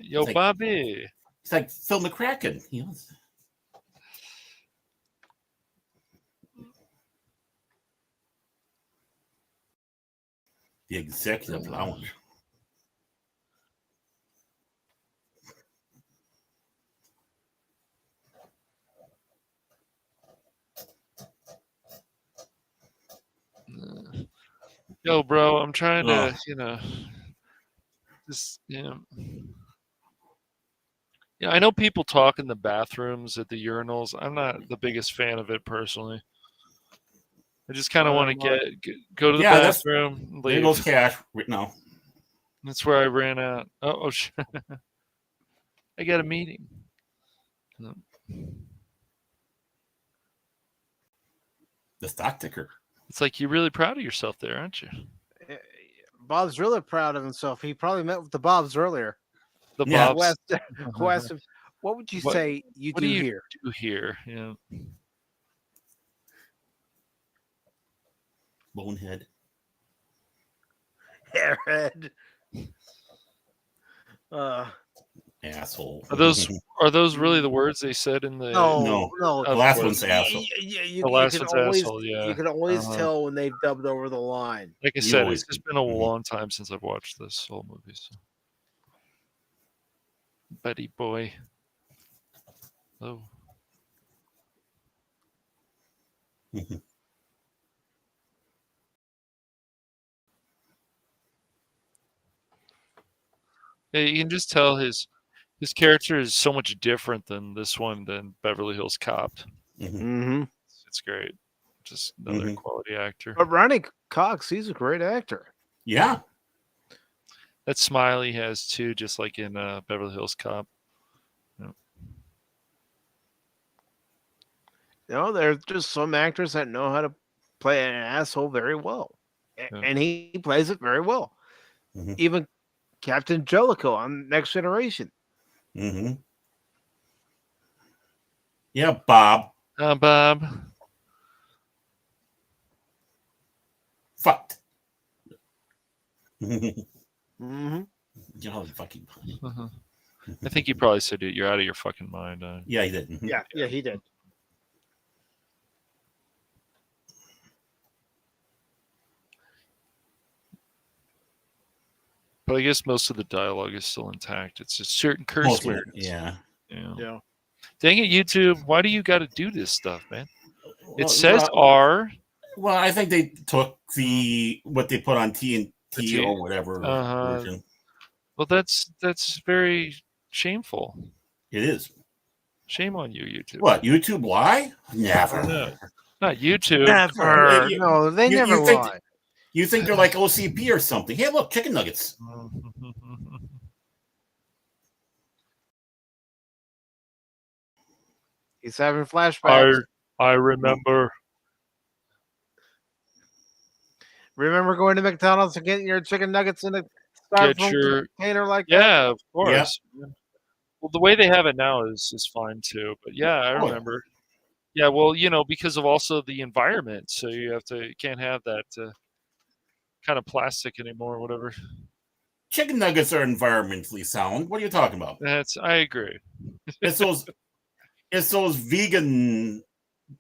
Yo, like- Bobby. It's like Phil McCracken. The executive lounge. Yo, bro, I'm trying to, Ugh. just, yeah, I know people talk in the bathrooms at the urinals. I'm not the biggest fan of it personally. I just kind of want to go to the bathroom and There leave. goes Cash right now. That's where I ran out. Oh shit. I got a meeting. The stock ticker. It's like you're really proud of yourself there, aren't you? Bob's really proud of himself. He probably met with the Bobs earlier. The Yeah. Bobs. Who asked him, what would you say you What do do you here? do here? Yeah. Bonehead. Hairhead. Asshole. Are those really the words they said in the? No. The Of last course. one's asshole. You The last can one's always, asshole, yeah. You can always Uh-huh. tell when they've dubbed over the line. Like I You said, always it's just do. been a Mhm. long time since I've watched this whole movie. So. Buddy boy. Oh. Yeah, you can just tell his character is so much different than this one than Beverly Hills Cop. Mm-hmm. It's great. Just another quality actor. But Ronnie Cox, he's a great actor. Yeah. That smile he has too, just like in Beverly Hills Cop. There's just some actors that know how to play an asshole very well. And he plays it very well. Mhm. Even Captain Jellicoe on Next Generation. Mm-hmm. Yeah, Bob. Bob. Fucked. Mm-hmm. Oh, fucking. I think he probably said it. You're out of your fucking mind. Yeah, he did. Mhm. Yeah, he did. But I guess most of the dialogue is still intact. It's just certain curse Most of it, words. yeah. Yeah. Dang it, YouTube! Why do you got to do this stuff, man? It Well, says R. Well, I think they took what they put on TNT T- or whatever version. Well, that's very shameful. It is. Shame on you, YouTube. What, YouTube lie? Never. No, not YouTube. Never. You- No, they you never think- lie. You think they're like OCP or something? Hey, look, chicken nuggets. He's having flashbacks. I remember. Remember going to McDonald's and getting your chicken nuggets in a Get styrofoam your container like that? yeah, of course. Well, the way they have it now is fine too. But yeah, I Oh, yeah. remember. Yeah, well, because of also the environment, so you can't have that kind of plastic anymore, whatever. Chicken nuggets are environmentally sound. What are you talking about? I agree. It's those vegan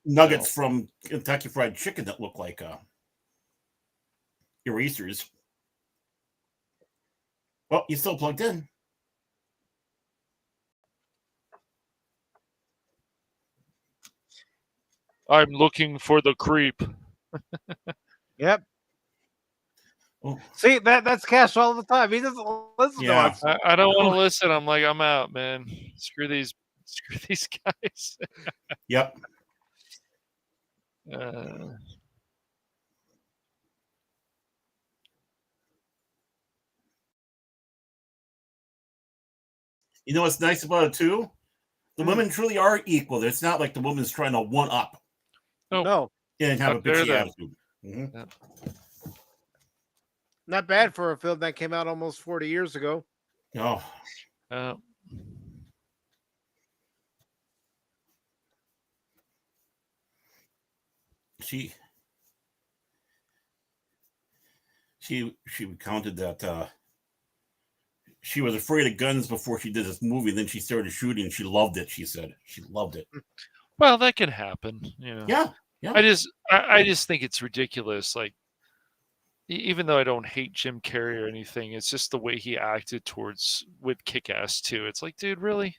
nuggets from Kentucky Fried Chicken that look like erasers. Well, you still plugged in. I'm looking for the creep. Yep. Oh. See, that's Cash all the time. He doesn't listen to us. I don't want to listen. I'm like, I'm out, man. Screw these guys. Yep. You know what's nice about it too? The women truly are equal. It's not like the woman's trying to one up No, and have a Not better bitchy than- attitude. Mhm. not bad for a film that came out almost 40 years ago. Oh, Uh, she recounted that she was afraid of guns before she did this movie. Then she started shooting, and she loved it. She said she loved it. well, that can happen. You know. Yeah. I just think it's ridiculous. Like, even though I don't hate Jim Carrey or anything, it's just the way he acted towards with Kick-Ass 2. It's like, dude, really?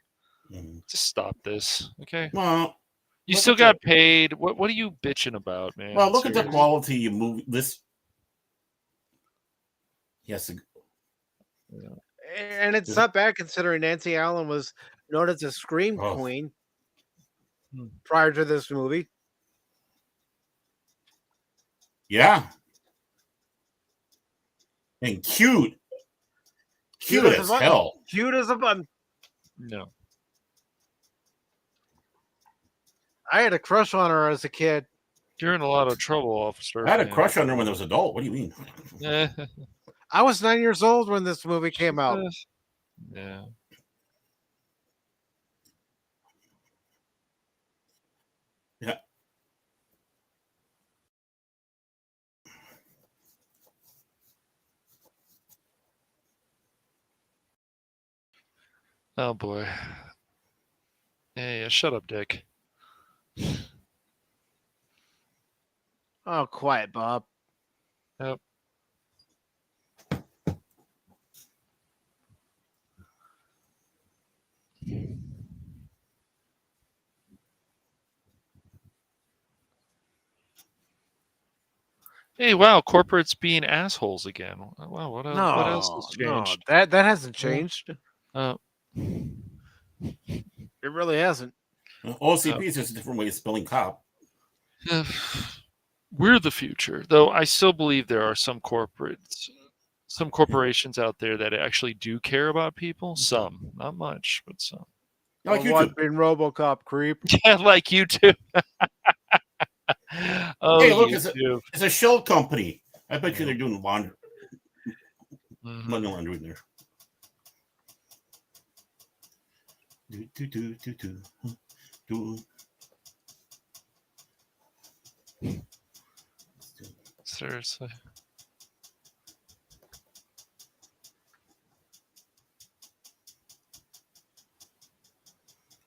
Mhm. Just stop this, okay? Well, You look still at got paid. What are you bitching about, man? well, look at the Seriously. quality of movie. This. Yes. And it's not bad considering Nancy Allen was known as a scream Oh. queen Hmm. prior to this movie. Yeah. And cute. Cute as a as button. hell. Cute as a button. No. I had a crush on her as a kid. You're in a lot of trouble, officer. I had a man. crush on her when I was an adult. What do you mean? Eh, I was 9 years old when this movie came out. yeah. Yeah. Oh boy. Yeah, shut up, Dick. Oh, quiet, Bob. Yep. Hey, wow, corporates being assholes again. Wow, what else has No, changed? that hasn't changed. Uh, It really hasn't. OCP is just a different way of spelling cop. we're the future, though. I still believe there are some corporations out there that actually do care about people. Some, not much, but some. Like I'm YouTube. watching RoboCop creep. Yeah, like you too. Oh, Hey, look, YouTube. it's a shell company. I bet you they're doing laundry, Mhm. money laundry in there. Do. Seriously.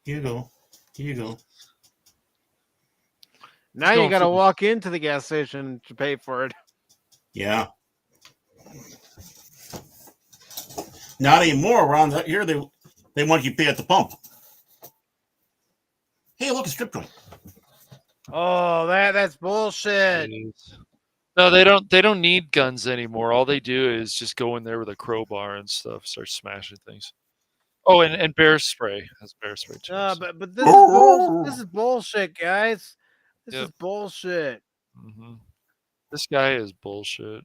Here you go. Here you go. Now you going got to for the- walk into the gas station to pay for it. Yeah. Not anymore. Around here, they want you to pay at the pump. Hey, look, a strip joint. Oh, that's bullshit. Jeez. No, they don't need guns anymore. All they do is just go in there with a crowbar and stuff, start smashing things. Oh, and bear spray. Has bear spray too. No, so- but this is bullshit, guys. This Yep. is bullshit. Mhm. This guy is bullshit.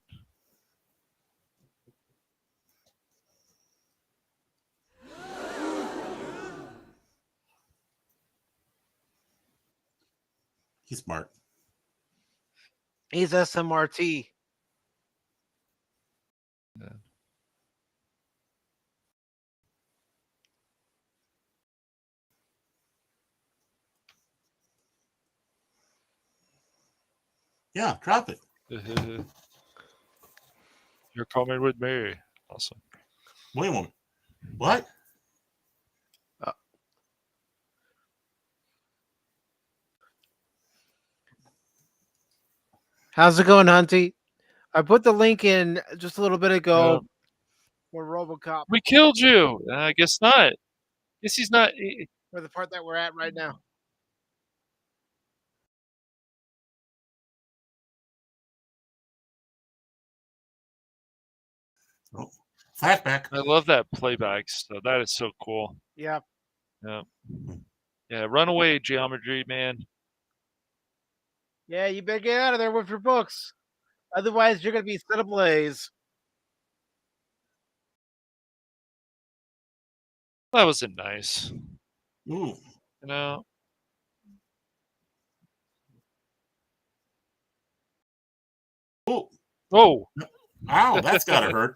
He's smart. He's SMRT. Yeah, drop it. You're coming with me. Awesome. Wait a moment. What? How's it going, Hunty? I put the link in just a little bit ago for RoboCop We killed you. I guess not. Guess he's not. for the part that we're at right now. Flashback. I love that playback stuff. That is so cool. Yeah. Yeah. Yeah. Run away, geometry man. Yeah, you better get out of there with your books. Otherwise, you're going to be set ablaze. That wasn't nice. Ooh. You know. Oh, Oh. ow, that's gotta hurt.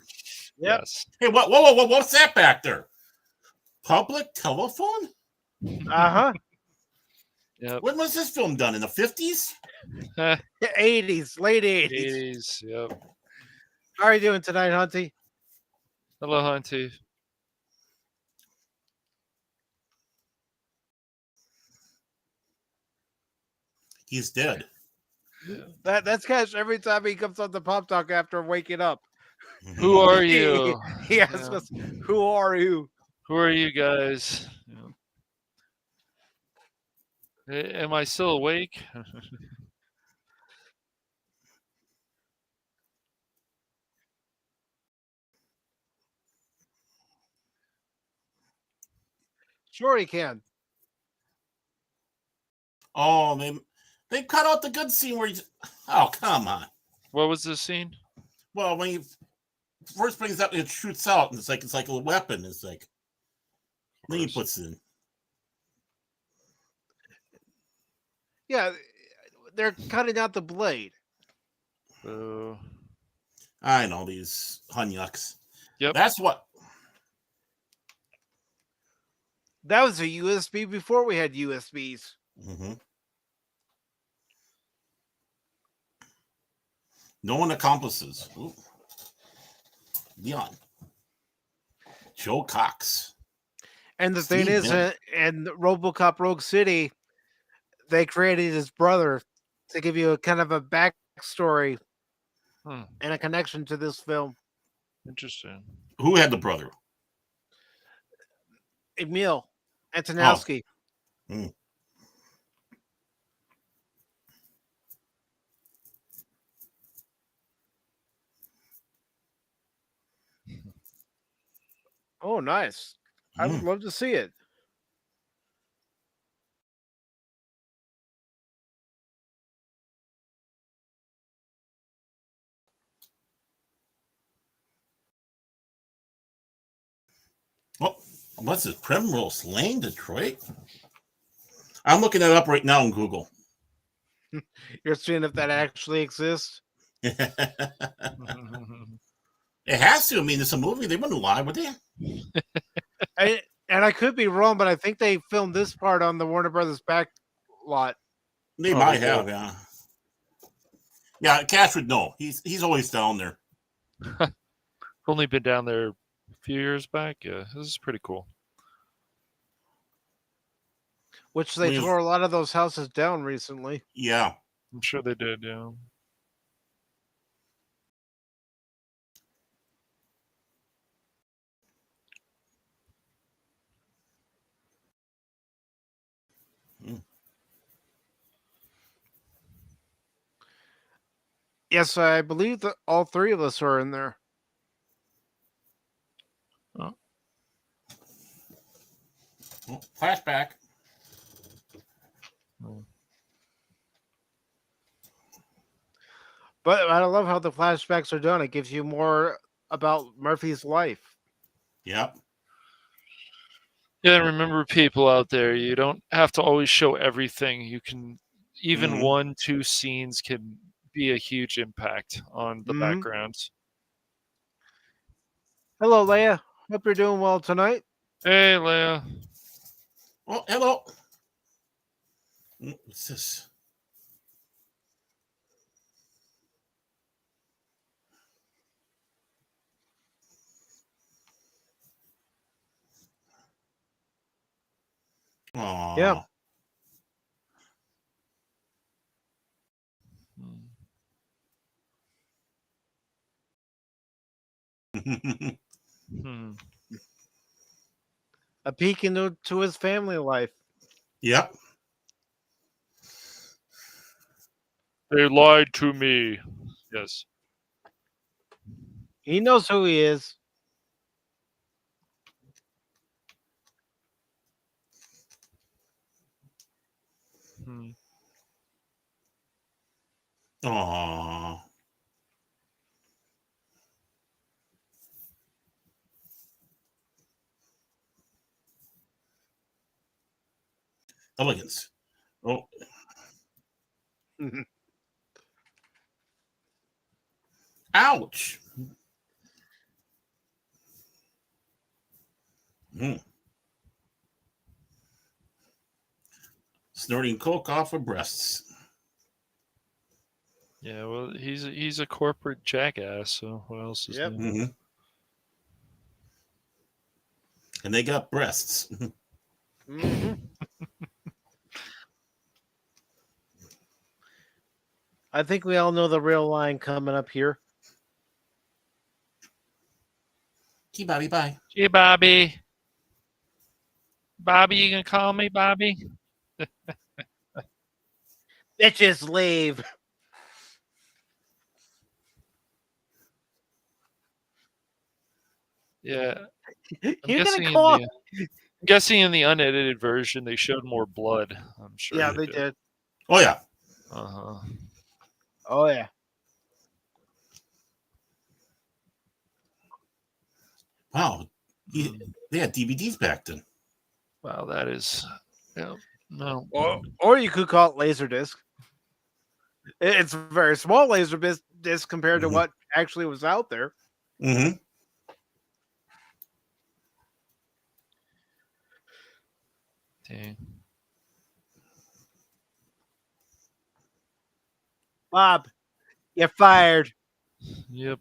Yep. Yes. Hey, what's that back there? Public telephone? Uh-huh. Yep. When was this film done? In the 50s? 80s, late 80s. 80s. Yep. How are you doing tonight, Hunty? Hello, Hunty. He's dead. That's Cash every time he comes on the Pop Talk after waking up. Who are you? He asks us, "Who are you?" Who are you guys? Am I still awake? Sure, he can. Oh, they cut out the good scene where he's. Oh, come on. What was the scene? Well, when he first brings up, it shoots out, and it's like a weapon. It's like then he puts it in. Yeah, they're cutting out the blade. Oh. I know these hunyucks. Yep. That's what. That was a USB before we had USBs. Mm-hmm. No one accomplices. Ooh. Leon. Joe Cox. And the thing Steve is, Bennett. in RoboCop Rogue City, they created his brother to give you a kind of a backstory and a connection to this film. Interesting. Who had the brother? Emil Antonowski. Mm. Oh, nice. I would love to see it. Oh, what's this? Primrose Lane, Detroit? I'm looking it up right now on Google. You're seeing if that actually exists. It has to. I mean, it's a movie. They wouldn't lie, would they? And I could be wrong, but I think they filmed this part on the Warner Brothers back lot. They might have, yeah. Yeah, Cash would know. He's always down there. Only been down there a few years back. Yeah, this is pretty cool. Which they tore a lot of those houses down recently. Yeah. I'm sure they did, yeah. Yes, I believe that all three of us are in there. Oh. Flashback. But I love how the flashbacks are done. It gives you more about Murphy's life. Yep. Yeah, remember, people out there, you don't have to always show everything. You can, even 1-2 scenes can be a huge impact on the background. Hello, Leia. Hope you're doing well tonight. Hey, Leia. Oh, hello. What's this? Aww. Yeah. A peek into his family life. Yep. They lied to me. Yes. He knows who he is. Aww. elegance. Oh, ouch. Mm. Snorting coke off of breasts. Yeah, well, he's a corporate jackass. So what else is Yep. new? Mm-hmm. And they got breasts. Mm-hmm. I think we all know the real line coming up here. Gee, Bobby, bye. Hey, Bobby. Bobby, you gonna call me Bobby? Bitches leave. Yeah, You're gonna call? I'm guessing in the unedited version they showed more blood. I'm sure. Yeah, they did. Oh, yeah. Uh huh. Oh yeah. Wow. They had DVDs back then. Wow, that is. Yeah, no. Or you could call it Laserdisc. It's a very small Laserdisc compared to Mhm. what actually was out there. Mm-hmm. Dang. Bob, you're fired. Yep.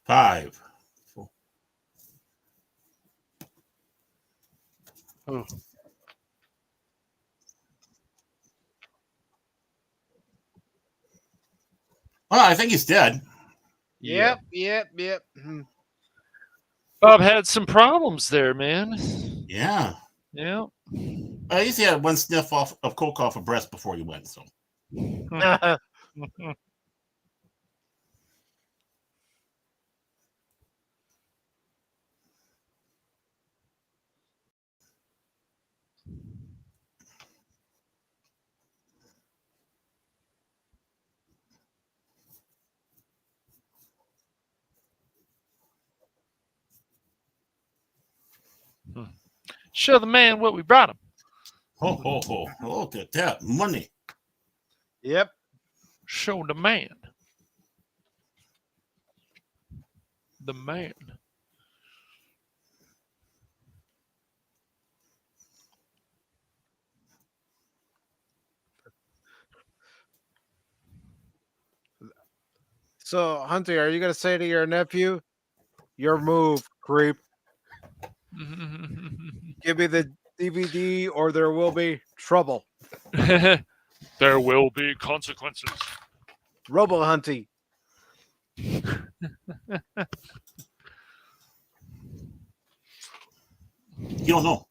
Five. Oh. Well, I think he's dead. Yeah. Yep. Bob had some problems there, man. Yeah. Yeah. I used to have one sniff of coke off a breast before he went. So Show the man what we brought him. ho ho ho! Look at that money. Yep. Show the man. The man. So, Hunter, are you gonna say to your nephew, "Your move, creep. Give me the DVD, or there will be trouble." There will be consequences. Robo Hunty. You don't know.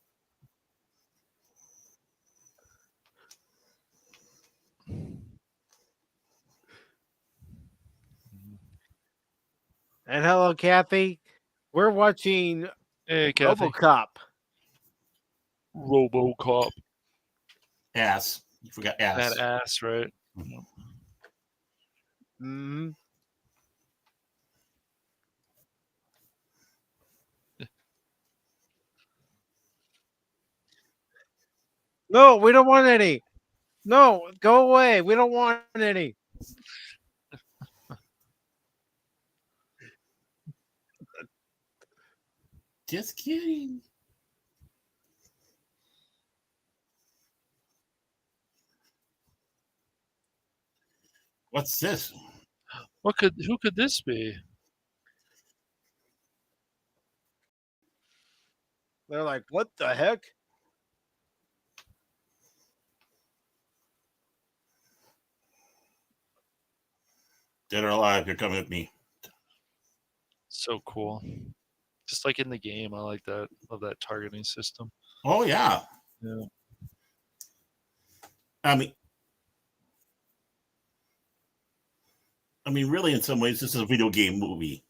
And hello, Kathy. We're watching Hey, Kathy. RoboCop. RoboCop. Ass. You forgot ass. That ass, right? Mm-hmm. No, we don't want any. No, go away. We don't want any. Just kidding. What's this? Who could this be? They're like, what the heck? Dead or alive, you're coming with me. So cool. Just like in the game, I like that. Love that targeting system. Oh yeah. Yeah. I mean, really, in some ways, this is a video game movie.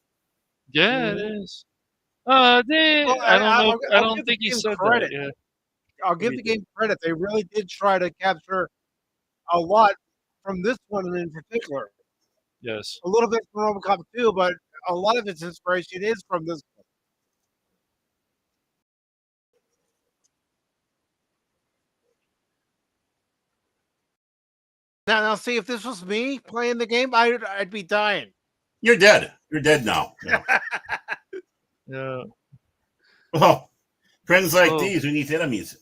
Yeah, it is. They, Well, I don't know. I I'll don't give the think he game said credit. that. Yeah. I'll give We the game credit. They really did try to capture a lot from this one in particular. Yes. A little bit from RoboCop 2, but a lot of its inspiration is from this one. Now, see, if this was me playing the game, I'd be dying. You're dead. You're dead now. Yeah. Yeah. Well, friends like Oh. these who need enemies.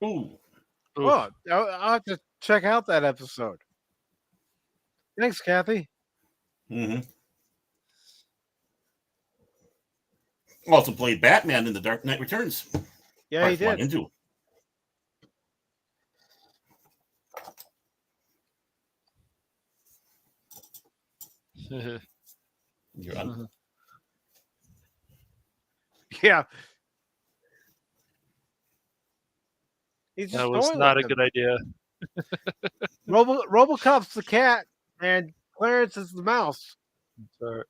Ooh. Oh, I'll have to check out that episode. Thanks, Kathy. Mm-hmm. Also played Batman in The Dark Knight Returns. Yeah, he Part 1 did. and 2. You're on. Yeah. He's just That was toying not a with him. good idea. RoboCop's the cat, and Clarence is the mouse. Sorry.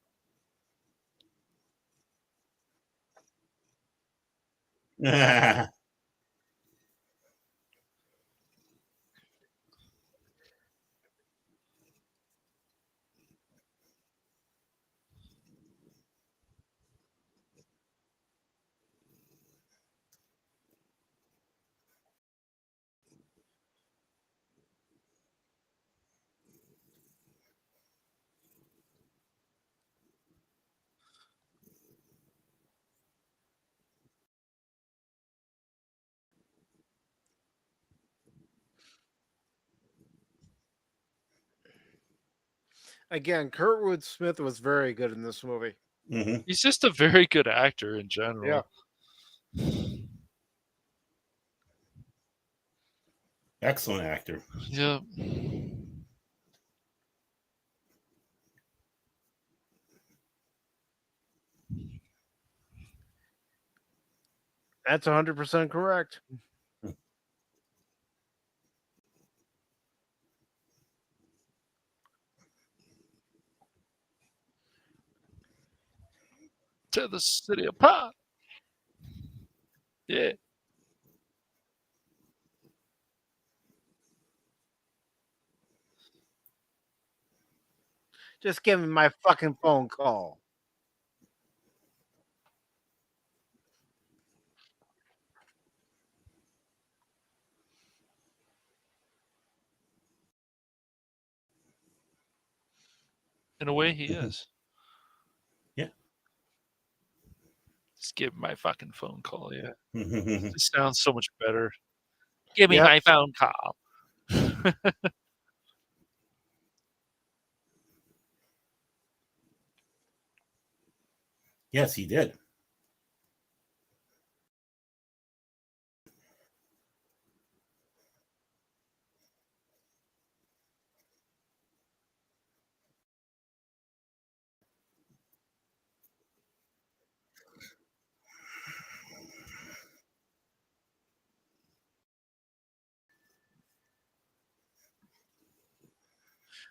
Again, Kurtwood Smith was very good in this movie. Mm-hmm. He's just a very good actor in general. Excellent actor. Yeah. That's 100% correct. To the city of pot. Yeah. Just give me my fucking phone call. In a way, he is. Yeah. Just give my fucking phone call. Yeah. Mm-hmm. It sounds so much better. Give me Yep. my phone call. Yes, he did.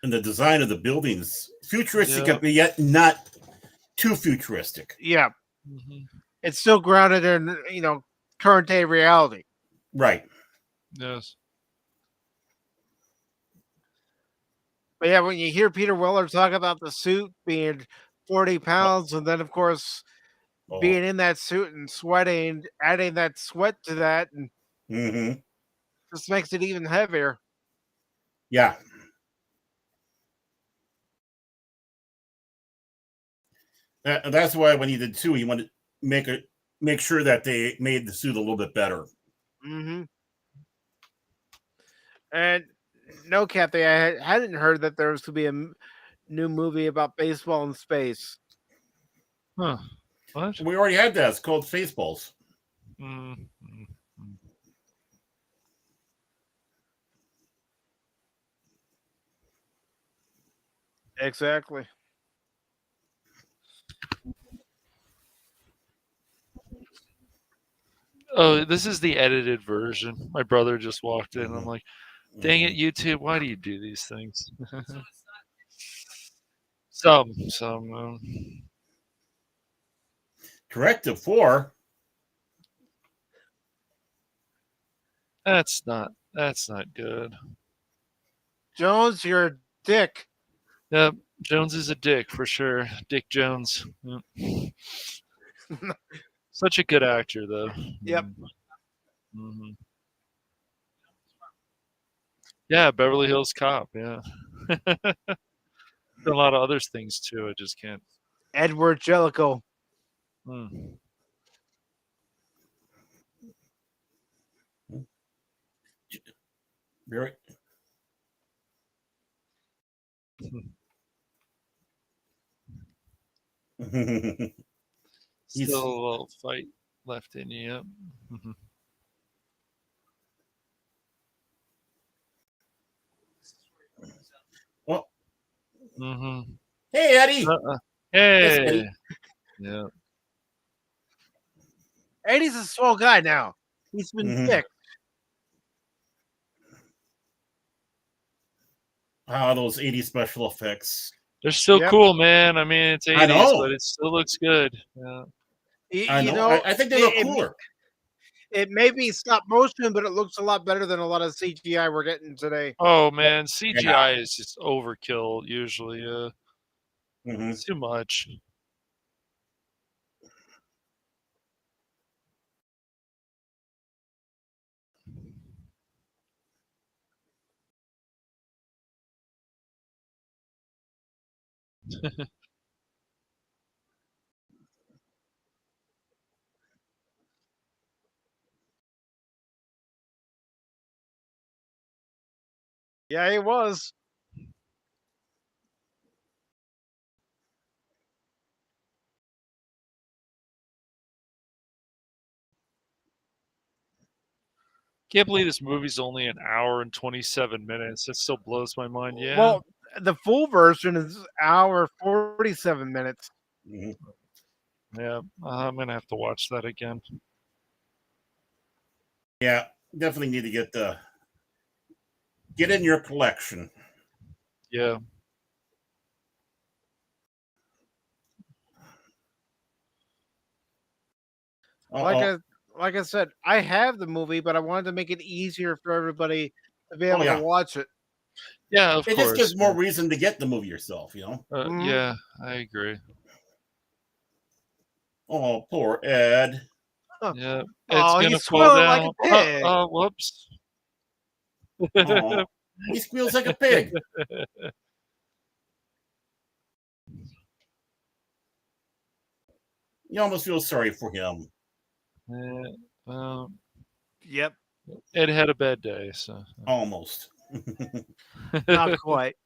And the design of the buildings, futuristic, Yeah. but yet not too futuristic. Yeah. Mhm. It's still grounded in, current day reality. Right. Yes. But yeah, when you hear Peter Weller talk about the suit being 40 pounds, and then, of course, Oh. being in that suit and sweating, adding that sweat to that, and Mm-hmm. just makes it even heavier. Yeah. That's why when he did 2, he wanted to make sure that they made the suit a little bit better. Mm-hmm. And no, Kathy, I hadn't heard that there was to be a new movie about baseball in space. Huh. What? We already had that. It's called Spaceballs. Mm-hmm. Exactly. Oh, this is the edited version. My brother just walked in. I'm like, dang it, YouTube, why do you do these things? Some. Corrective 4. That's not good. Jones, you're a dick. Yep, Jones is a dick for sure. Dick Jones. Yep. Such a good actor, though. Yep. Mm-hmm. Yeah, Beverly Hills Cop. Yeah. A lot of other things too. I just can't. Edward Jellicoe. Hmm. Very. Still a little fight left in you. Yep. Mm-hmm. Well, Mm-hmm. hey, Eddie. Hey. Eddie. Yeah. Eddie's a swell guy now. He's been picked. Those 80s special effects. They're still cool, man. I mean, it's 80s, I know. but it still looks good. Yeah. I know. I think they look cooler. It may be stop motion, but it looks a lot better than a lot of CGI we're getting today. Oh man, CGI is just overkill usually. It's too much. Yeah, he was. Can't believe this movie's only an hour and 27 minutes. That still blows my mind. Yeah. Well, the full version is hour 47 minutes. Yeah, I'm gonna have to watch that again. Yeah, definitely need to get in your collection. Yeah. Like I said, I have the movie, but I wanted to make it easier for everybody to be able to watch it. Yeah, of course. It just gives more reason to get the movie yourself, you know? Yeah, I agree. Oh, poor Ed. Yeah, it's gonna fall down. Like a pig. Whoops. He squeals like a pig. You almost feel sorry for him. Yep. Ed had a bad day, so almost. Not quite.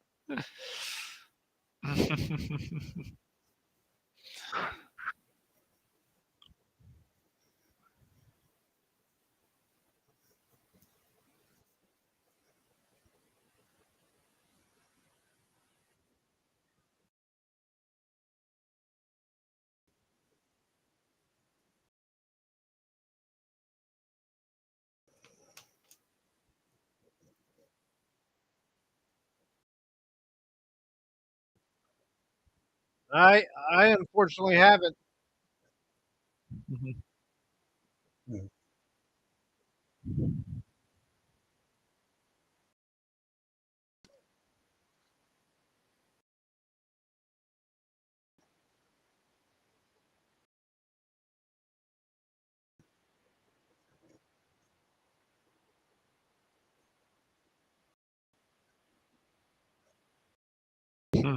I unfortunately haven't.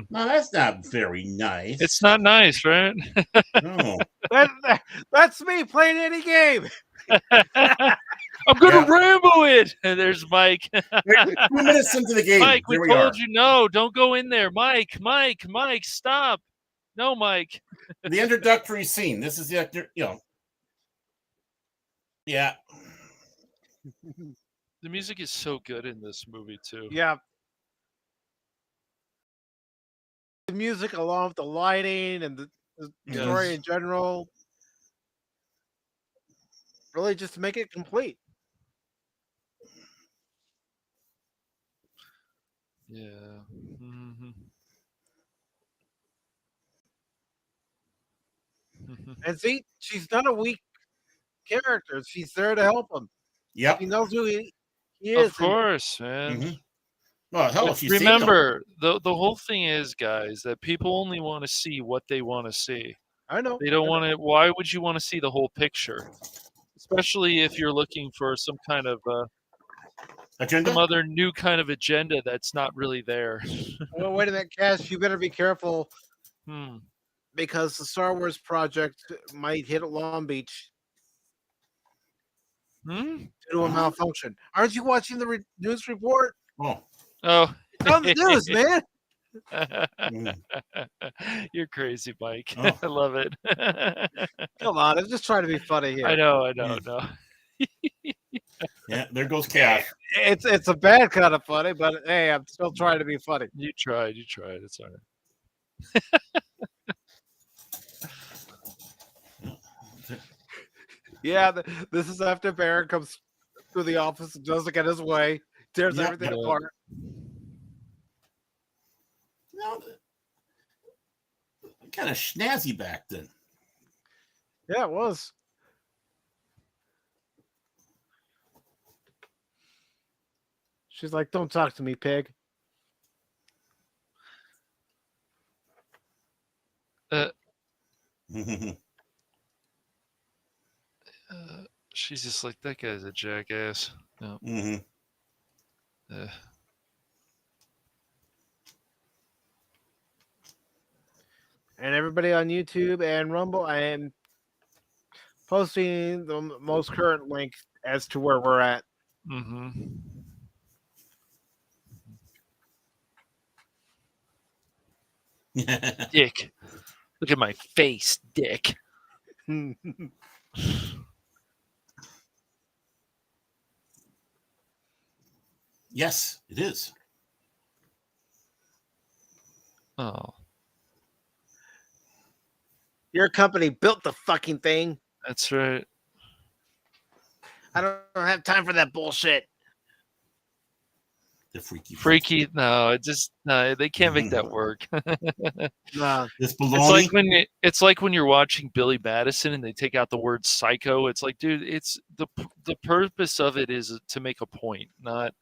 No, that's not very nice. It's not nice, right? No. That's me playing any game. I'm gonna Rambo it. And there's Mike. 2 minutes into the game. Mike, we There told you no. Don't go in there. Mike, stop. No, Mike. The introductory scene. This is the, yeah. The music is so good in this movie too. Yeah. The music along with the lighting and the story in general. Really just to make it complete. Yeah. Mm-hmm. And see, she's not a weak character. She's there to help him. Yep. She knows who he is. Of course, man. Mhm. Well, hell, But she saved him. remember, the whole thing is, guys, that people only want to see what they want to see. I know. They don't want to. Why would you want to see the whole picture? Especially if you're looking for some kind of Agenda? some other new kind of agenda that's not really there. Well, wait a minute, Cash. You better be careful Hmm. because the Star Wars project might hit Long Beach Hmm? due to a malfunction. Aren't you watching the news report? Oh. Oh. It's on the news, man. Mm. You're crazy, Mike. Oh. I love it. Come on, I'm just trying to be funny here. I know. No. Yeah, there goes Cash. It's a bad kind of funny, but hey, I'm still trying to be funny. You tried. It's all right. Yeah, this is after Baron comes through the office and doesn't get his way, tears Yep, everything yep. apart. No, kind of snazzy back then. Yeah, it was. She's like, "Don't talk to me, pig." She's just like, that guy's a jackass. No. Mhm. And everybody on YouTube and Rumble, I am posting the most current link as to where we're at. Mm-hmm. Dick. Look at my face, Dick. Yes, it is. Oh, Your company built the fucking thing. that's right. I don't have time for that bullshit. The freaky. Freaky. No, they can't make that work. Nah. This It's baloney. like when you're watching Billy Madison and they take out the word psycho. It's like, dude, it's the purpose of it is to make a point, not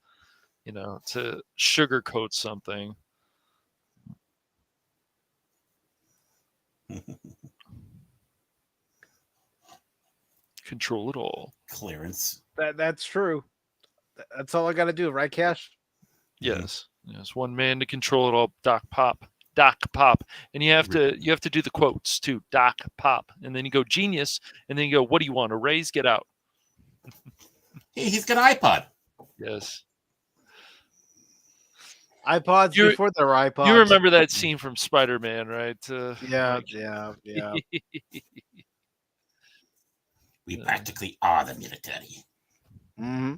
to sugarcoat something. Control it all. Clearance. That's true. That's all I got to do, right, Cash? Yes. Yes. One man to control it all. Doc Pop. And you have to do the quotes too. Doc Pop. And then you go genius. And then you go, what do you want? A raise? Get out. Hey, he's got an iPod. Yes. iPods before there were iPods. You remember that scene from Spider-Man, right? Yeah. We practically are the military. Mm-hmm.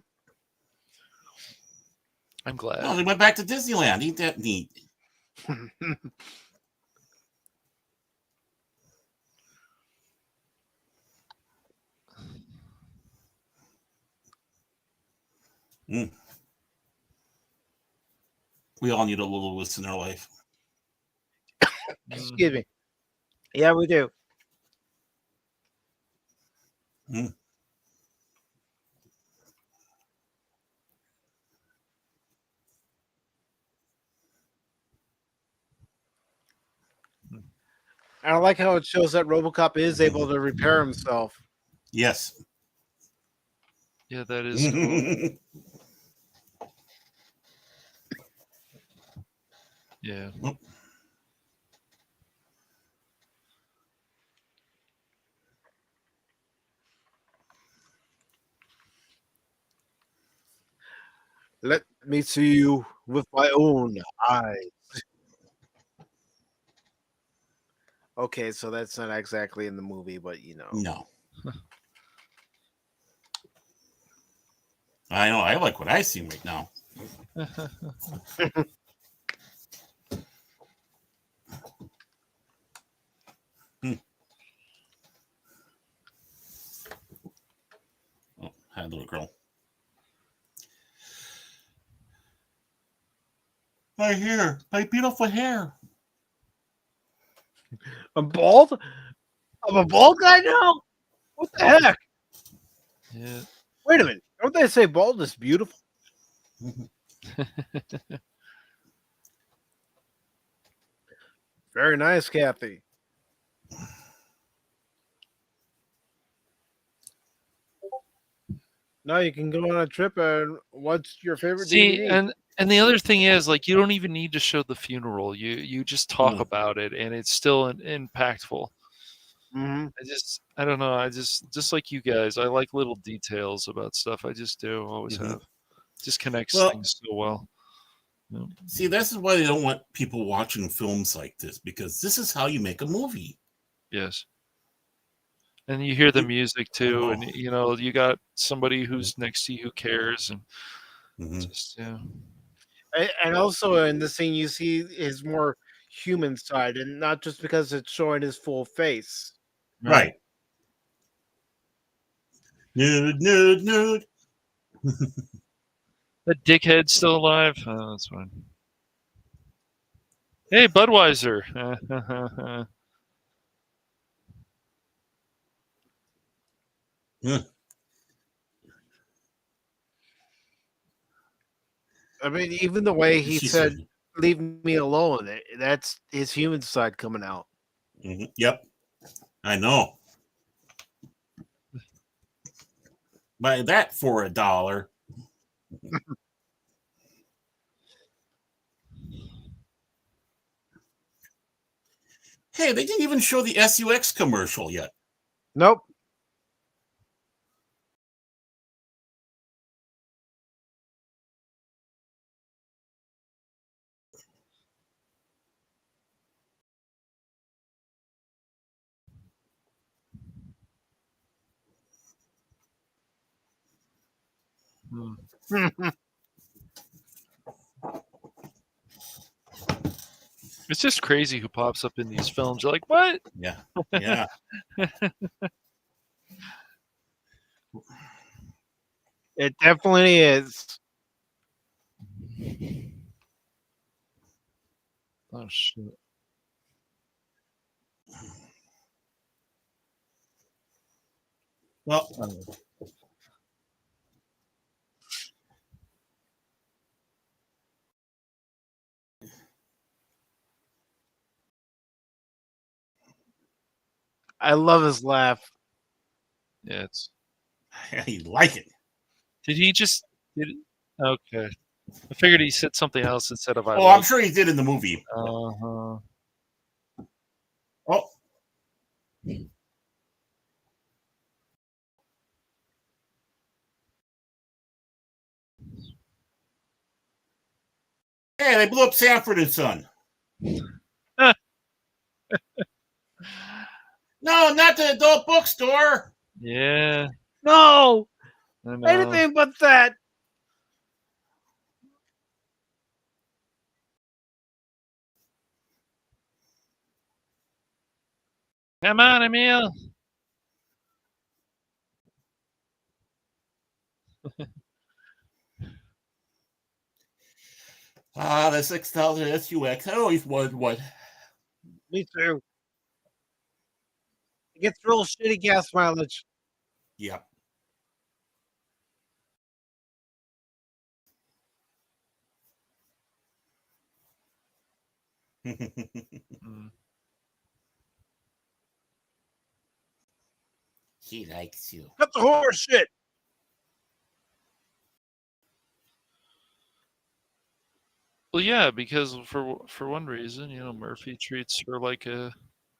I'm glad. Oh, they went back to Disneyland. Ain't that neat? We all need a little Lewis in our life. Excuse me. Yeah, we do. I like how it shows that RoboCop is able to repair himself. Yes. Yeah, that is cool. Yeah. Let me see you with my own eyes. Okay, so that's not exactly in the movie, but No. I know. I like what I see right now. Oh, hi, little girl. My hair, my beautiful hair. I'm bald? I'm a bald guy now? What the heck? Yeah. Wait a minute. Don't they say bald is beautiful? Very nice, Kathy. Now you can go on a trip and what's your favorite See, DVD? and the other thing is, like, you don't even need to show the funeral. You just talk Mm. about it, and it's still impactful. Mm-hmm. I don't know. I just like you guys. I like little details about stuff. I just do. Always Mhm. have. Just connects Well- things so well. Yeah. See, this is why they don't want people watching films like this, because this is how you make a movie. Yes. And you hear the You- music too, and Oh. you know you got somebody who's next to you who cares, and Mhm. just yeah. And also in the scene, you see his more human side, and not just because it's showing his full face. Right. Nude, nude, nude. The dickhead's still alive. Oh, that's fine. Hey, Budweiser. I mean, even the way he She said, said, "Leave me alone," that's his human side coming out. mhm, yep, I know. Buy that for $1. Hey, they didn't even show the SUX commercial yet. Nope. It's just crazy who pops up in these films. You're like, what? Yeah, yeah. It definitely is. Oh shit. Well, I love his laugh. Yeah, it's. you like it. Did he just? Did okay. I figured he said something else instead of I. Oh, I'm sure he did in the movie. Uh-huh. Oh, hey, they blew up Sanford and Son. No, not the adult bookstore. Yeah. No, I know. anything but that. Come on, Emil. Ah, the 6,000 SUX. I always wondered what. Me too. It gets real shitty gas mileage. Yep. Mm. He likes you. Cut the horse shit. Well, yeah, because for one reason, you know, Murphy treats her like a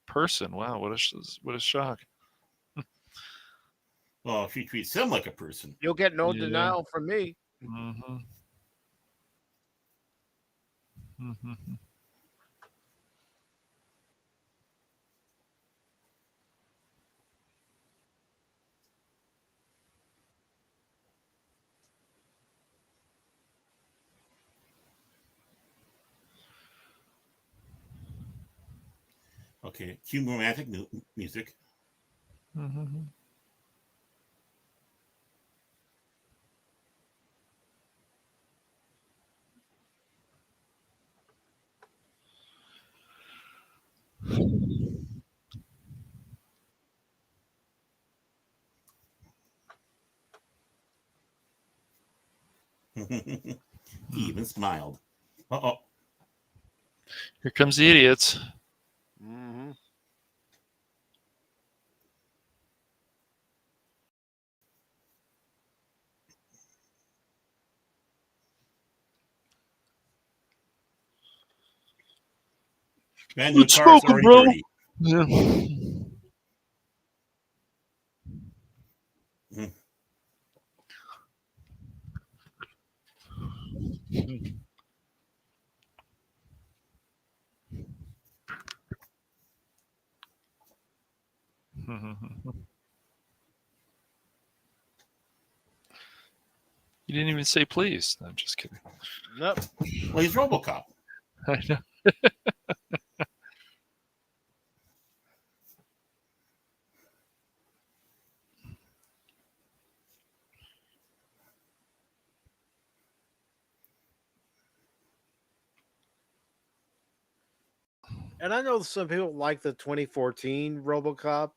person. Wow, what a shock. Well, she treats him like a person. You'll get no Yeah. denial from me. Mm-hmm. Mm-hmm. Okay, cue romantic music. Mm-hmm. He even smiled. Uh-oh. Here comes the idiots. Mm-hmm. Man, your It's car's smoking, already bro. dirty. Yeah. You didn't even say please. No, I'm just kidding. Nope. Well, he's RoboCop. I know. And I know some people like the 2014 RoboCop,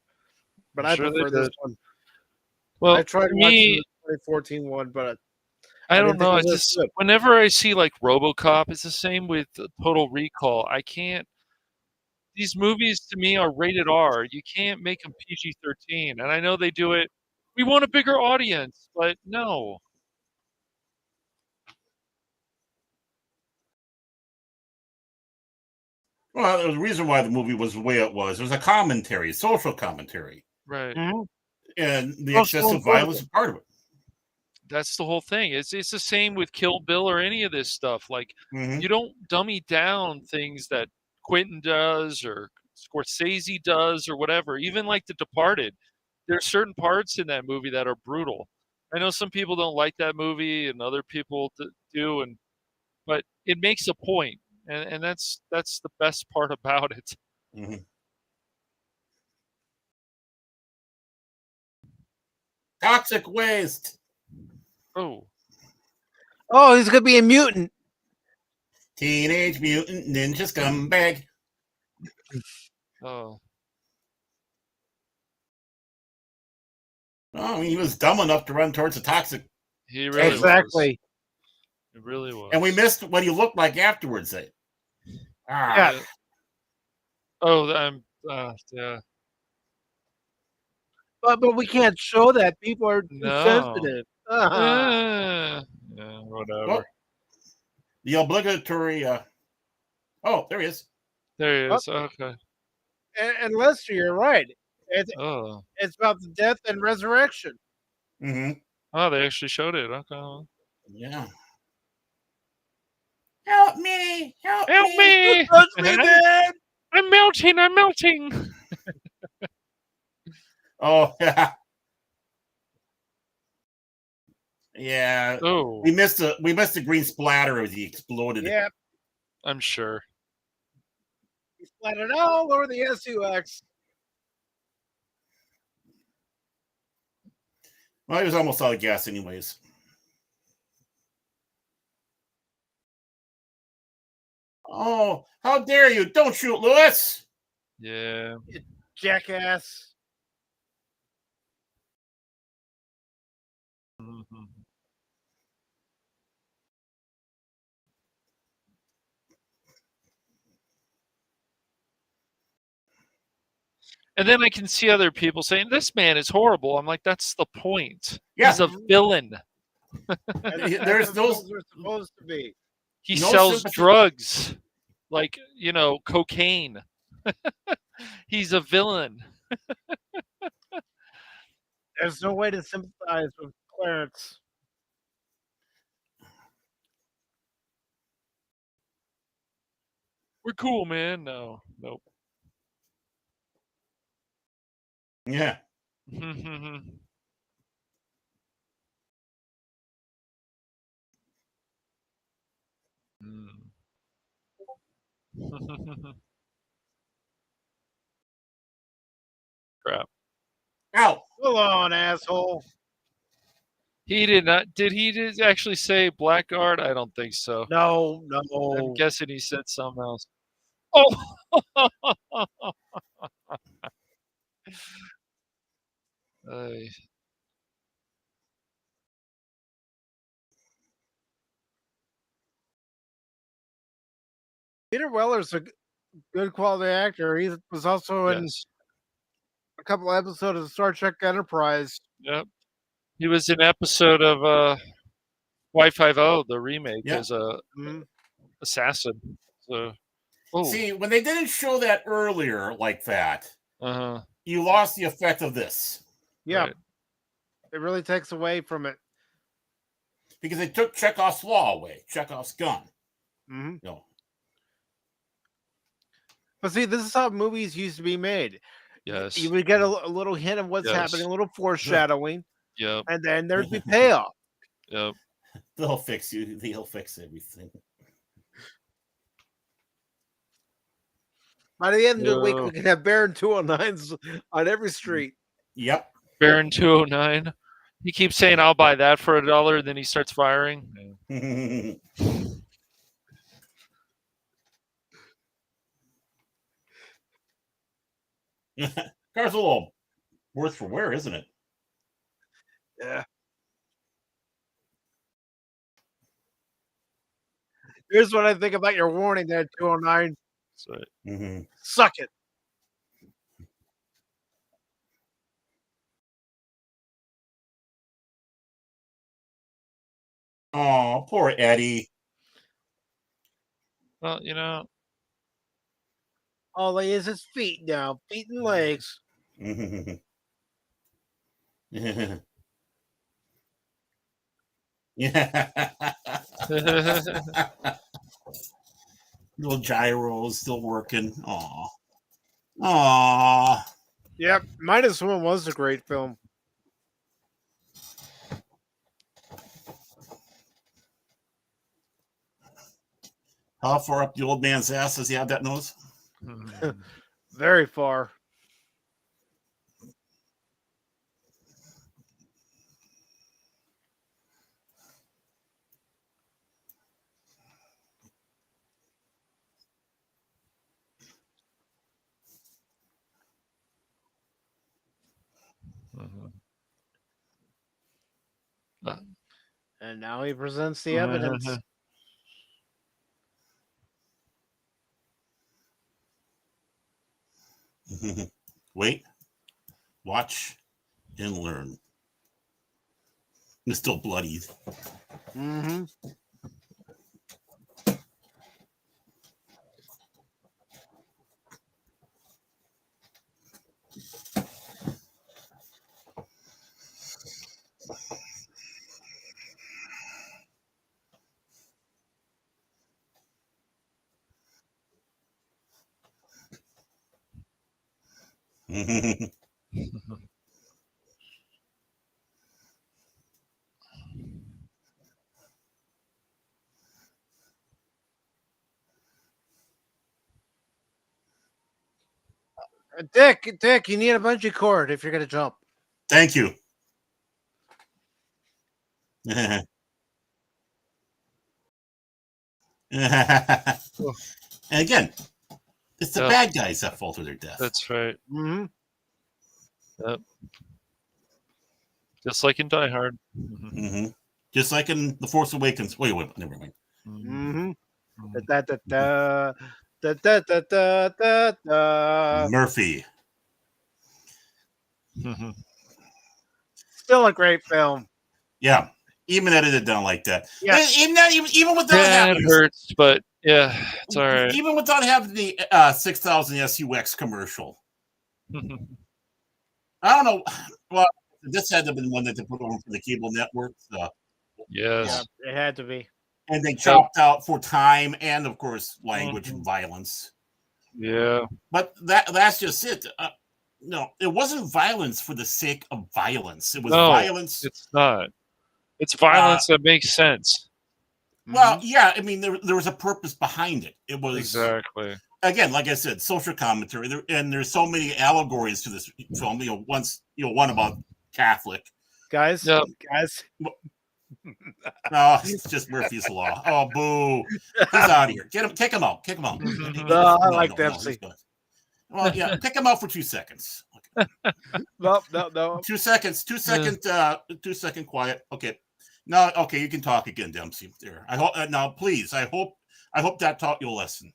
but I'm I sure they prefer this did. one. Well, I tried to watching me, the 2014 one, but I I don't didn't think know. it I was as just good. whenever I see like RoboCop, it's the same with Total Recall. I can't. These movies to me are rated R. You can't make them PG-13, and I know they do it. We want a bigger audience, but no. Well, there was a reason why the movie was the way it was. It was a commentary, social commentary. Right. Mm-hmm. And the Social excessive and violence is part of it. That's the whole thing. It's the same with Kill Bill or any of this stuff. Like Mm-hmm. you don't dummy down things that Quentin does or Scorsese does or whatever. Even like The Departed, there's certain parts in that movie that are brutal. I know some people don't like that movie and other people do, but it makes a point, and that's the best part about it. Mm-hmm. Toxic waste. Oh, Oh, he's gonna be a mutant. Teenage Mutant Ninja Scumbag. oh, Oh, I mean, he was dumb enough to run towards the toxic. he really was. Exactly. It really was. And we missed what he looked like afterwards. Yeah. Oh, I'm. Yeah. But we can't show that. People are too No. sensitive. Yeah, whatever. Well, the obligatory. Oh, there he is. There he is. Okay. And Lester, you're right. Oh. It's about the death and resurrection. Mm-hmm. Oh, they actually showed it. Okay. Yeah. Help me! Help Help me! Touch me, man! I'm melting. I'm melting. Oh, yeah. Yeah. Oh, We missed the green splatter as he exploded. Yeah, I'm sure. he splattered all over the SUX. Well, he was almost out of gas anyways. Oh, how dare you! Don't shoot, Lewis! Yeah. Jackass. Mhm. And then I can see other people saying, this man is horrible. I'm like, that's the point. Yeah. He's a villain. There's those. Those are supposed to be. He No sells sympathy. drugs, like, cocaine. He's a villain. There's no way to sympathize with Clarence. We're cool, man. No. Nope. Yeah. Crap. Ow! Go on, asshole. He did not. Did he actually say Blackguard? I don't think so. No. I'm guessing he said something else. Oh! Ay. Peter Weller's a good quality actor. He was also in Yes. a couple episodes of Star Trek Enterprise. Yep. He was in an episode of Y50, the remake, Yeah. as a Mhm. assassin. So, See, when they didn't show that earlier like that, uh-huh. you lost the effect of this Yeah, Right. it really takes away from it. because they took Chekhov's law away, Chekhov's gun. Hmm. No. But see, this is how movies used to be made. Yes. You would get a little hint of what's Yes. happening, a little foreshadowing, Yep. and then there'd be payoff. Yep. They'll fix you. They'll fix everything. By the end of the week, Yeah. we can have Baron 209s on every street. Yep. Baron 209. He keeps saying, "I'll buy that for $1," then he starts firing. Car's a little worse for wear, isn't it? Yeah. Here's what I think about your warning there, 209. So, Mm-hmm. Suck it. Oh, poor Eddie. well, All he is his feet now, feet and legs. Yeah. Little gyros still working. Aw. Aw. Yep, -1 was a great film. How far up the old man's ass does he have that nose? Very far. And now he presents the evidence. Wait, watch, and learn. It's still bloodied. Mm-hmm. Dick, you need a bungee cord if you're gonna jump. Thank you. And again, it's the Yep. bad guys that fall to their death. That's right. Mm-hmm. Yep. Just like in Die Hard. Mm-hmm. Just like in The Force Awakens. Wait, never mind. Mm-hmm. Da, da, da, da, da, da, da, da, da. Murphy. Still a great film. Yeah. Even edited down like that. Yeah. Even without Yeah, having it hurts, but yeah, it's all right. Even without having the 6000 SUX commercial. I don't know. Well, this had to have been one that they put on for the cable network. Yes. Yeah, it had to be. And they chopped out for time and, of course, language and violence. Yeah. But that's just it. No, it wasn't violence for the sake of violence. It was violence. It's not. It's violence that makes sense. Well, yeah. I mean, there was a purpose behind it. It was Exactly. Again, like I said, social commentary, and there's so many allegories to this film. One about Catholic. Guys. Yep. No, it's just Murphy's Law. Oh, boo! He's out of here. Get him. Kick him out. Kick him out. No, I like Dempsey. Well, yeah, pick him out for 2 seconds. Okay. No. 2 seconds. 2 second. 2 second quiet. Okay. No. Okay, you can talk again, Dempsey. There. I hope. Now, please. I hope that taught you a lesson.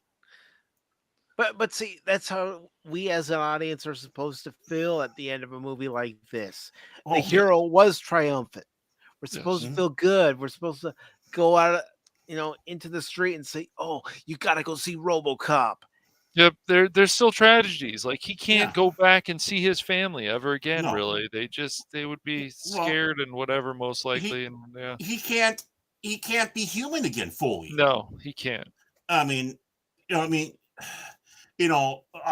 But see, that's how we as an audience are supposed to feel at the end of a movie like this. The Oh, hero was triumphant. We're supposed Yes. to feel good. We're supposed to go out, into the street and say, "Oh, you got to go see RoboCop." Yep, there's still tragedies. Like he can't Yeah. go back and see his family ever again. No. Really, they would be Well, scared and whatever, most likely. And yeah, he can't be human again fully. no, he can't. I mean,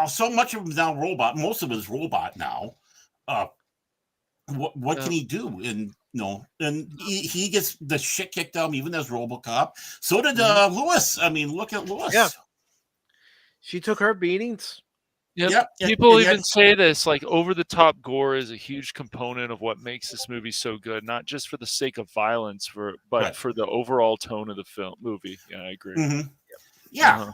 so much of him now robot. Most of it is robot now. What Yeah. can he do? And and he gets the shit kicked out of him, even as RoboCop. So did Lewis. I mean, look at Lewis. Yeah. She took her beatings. Yep. Yep, and- People and even yet- say this, like over the top gore is a huge component of what makes this movie so good, not just for the sake of violence, but Right. for the overall tone of the movie. Yeah, I agree. Mhm. Yeah, Uh-huh.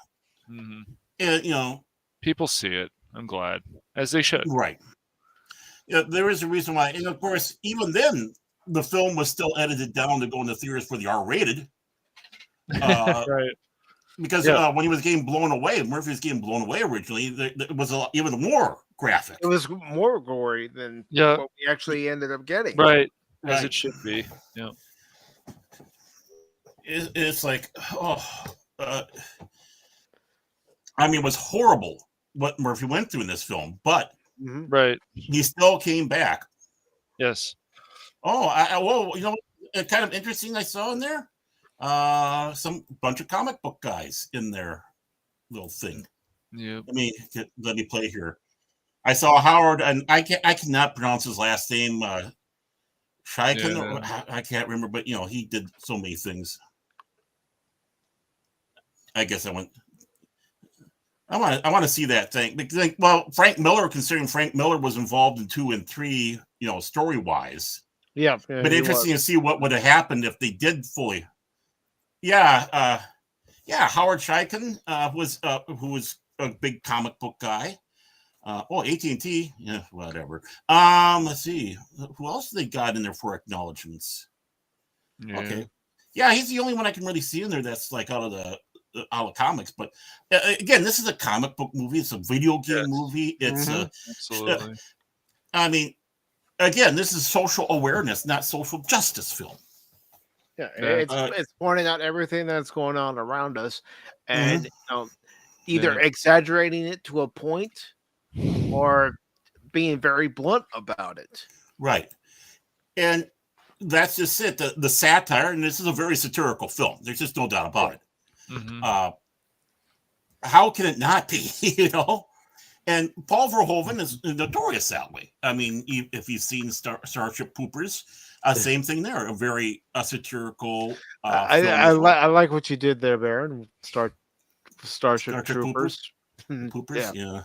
Mhm. and, People see it. I'm glad, as they should. right. Yeah, there is a reason why, and of course, even then, the film was still edited down to go into theaters for the R-rated. Right. Because Yeah. when he was getting blown away, Murphy was getting blown away originally. It was even more graphic. It was more gory than Yeah. what we actually ended up getting. Right. As Right. it should be. Yeah. It's like, it was horrible what Murphy went through in this film, but Mhm. Right. he still came back. Yes. Oh, kind of interesting I saw in there, some bunch of comic book guys in their little thing. Yeah. Let me play here. I saw Howard, and I cannot pronounce his last name. Scheiken, or I can't remember, but he did so many things. I guess I want to see that thing because, Frank Miller, considering Frank Miller was involved in 2 and 3, story wise. Yeah, But interesting to see what would have happened if they did fully. Yeah, Howard Scheiken who was a big comic book guy. AT&T, yeah, whatever. Let's see, who else they got in there for acknowledgments? Yeah. Okay, yeah, he's the only one I can really see in there that's like out of comics. But again, this is a comic book movie. It's a video game movie. It's Absolutely. Again, this is social awareness, not social justice film. Yeah, Yeah. it's pointing out everything that's going on around us, and either Yeah. exaggerating it to a point or being very blunt about it. Right. And that's just it. The satire, and this is a very satirical film. There's just no doubt about it. Mhm. How can it not be? And Paul Verhoeven is notorious that way. I mean, if you've seen Starship Troopers, same thing there. A very satirical. I like what you did there, Baron. Starship Troopers. Poopers, yeah.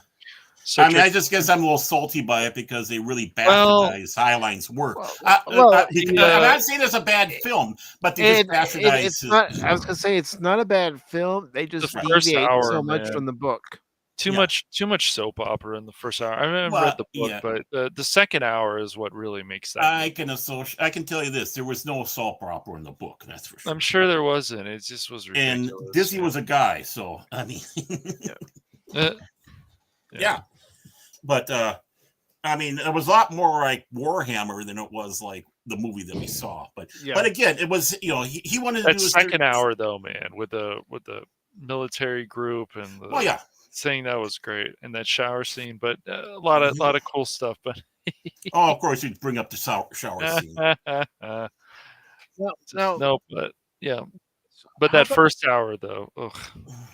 So I just guess I'm a little salty by it because they really bastardize Highline's work. I'm not saying it's a bad film, but they just bastardize. It's not. I was gonna say it's not a bad film. They just The first deviate hour, so much man. from the book. too much soap opera in the first hour. I haven't read the book, but the second hour is what really makes that. I can tell you this: there was no soap opera in the book. That's for sure. I'm sure there wasn't. It just was ridiculous. And Disney was a guy, so I mean, yeah. But it was a lot more like Warhammer than it was like the movie that we saw. But again, it was he wanted to that do second hour though, man, with the military group and the thing that was great, and that shower scene. But a lot of cool stuff. But of course, you'd bring up the shower scene. No, but yeah. But that first hour though,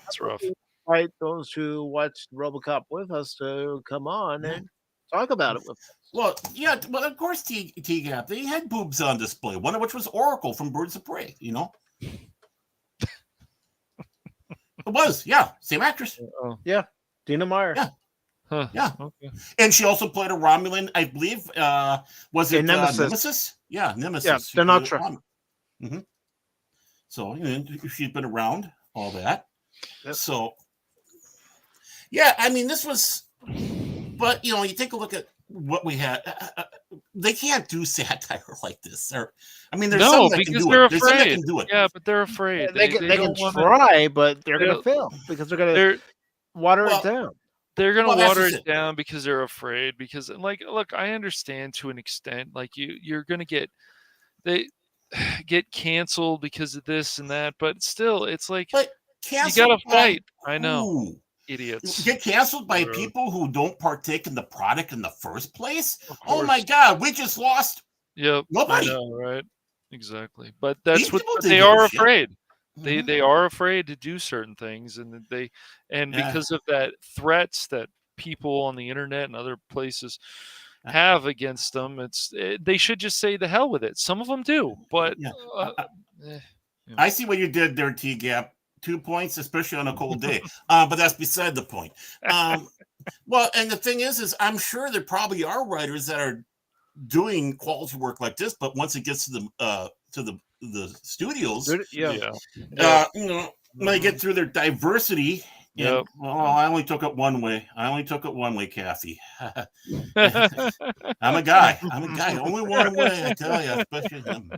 it's rough. Invite those who watched RoboCop with us to come on and talk about it with us. Well, yeah, well, of course, T-Gap, they had boobs on display, one of which was Oracle from Birds of Prey, It was, yeah, same actress. Yeah, Dina Meyer. Yeah. Huh. Yeah. Okay. And she also played a Romulan, I believe, was it Nemesis? Yeah, Nemesis. Yeah, Denatra. Mm-hmm. So, she's been around, all that. Yep. So, yeah, this was, but, you take a look at what we had. They can't do satire like this. There's some that can do they're it. There's some that afraid. can do it. Yeah, but they're afraid. They can try, but they're going to fail because they're going to. water Well, it down. They're gonna Well, that's water just it down because they're afraid. Because, like, look, I understand to an extent. Like, you're gonna they get canceled because of this and that, but still, it's like But you gotta canceled by fight. I know, who? idiots. Get canceled by Whatever. people who don't partake in the product in the first place? Of Oh my course. God, we just lost Yep. I nobody. know, right? Exactly. But These that's what people but didn't they give a are shit. afraid. Mhm. They are afraid to do certain things, and Yeah. because of that threats that people on the internet and other places Uh, have against them, they should just say the hell with it. Some of them do, but Yeah. eh, I see what you did there, T Gap. 2 points, especially on a cold day. But that's beside the point. Well, and the thing is I'm sure there probably are writers that are doing quality work like this, but once it gets to the studios, Yeah. yeah. you know, when they get through their diversity, and Yep. well, I only took it one way. Kathy. I'm a guy. Only one way, I tell you, especially him.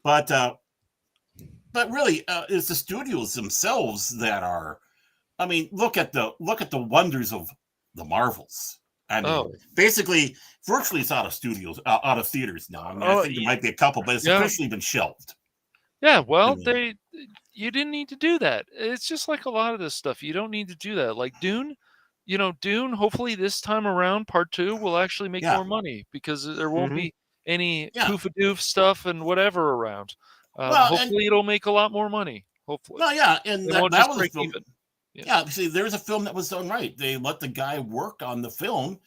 But really, it's the studios themselves that are. I mean, look at the wonders of the Marvels. I mean, Oh. basically, virtually it's out of studios, out of theaters now. I mean, I think there might be a couple, but it's Yeah. officially been shelved. Yeah, well, I mean, you didn't need to do that. It's just like a lot of this stuff. You don't need to do that. Like Dune, Dune, hopefully this time around, part 2 will actually make Yeah. more money because there won't Mhm. be any Yeah. poof-a-doof stuff and whatever around. Well, and- hopefully it'll make a lot more money. Hopefully. no, yeah, and It that won't just was a break film. even. Yeah, see, there's a film that was done right. They let the guy work on the film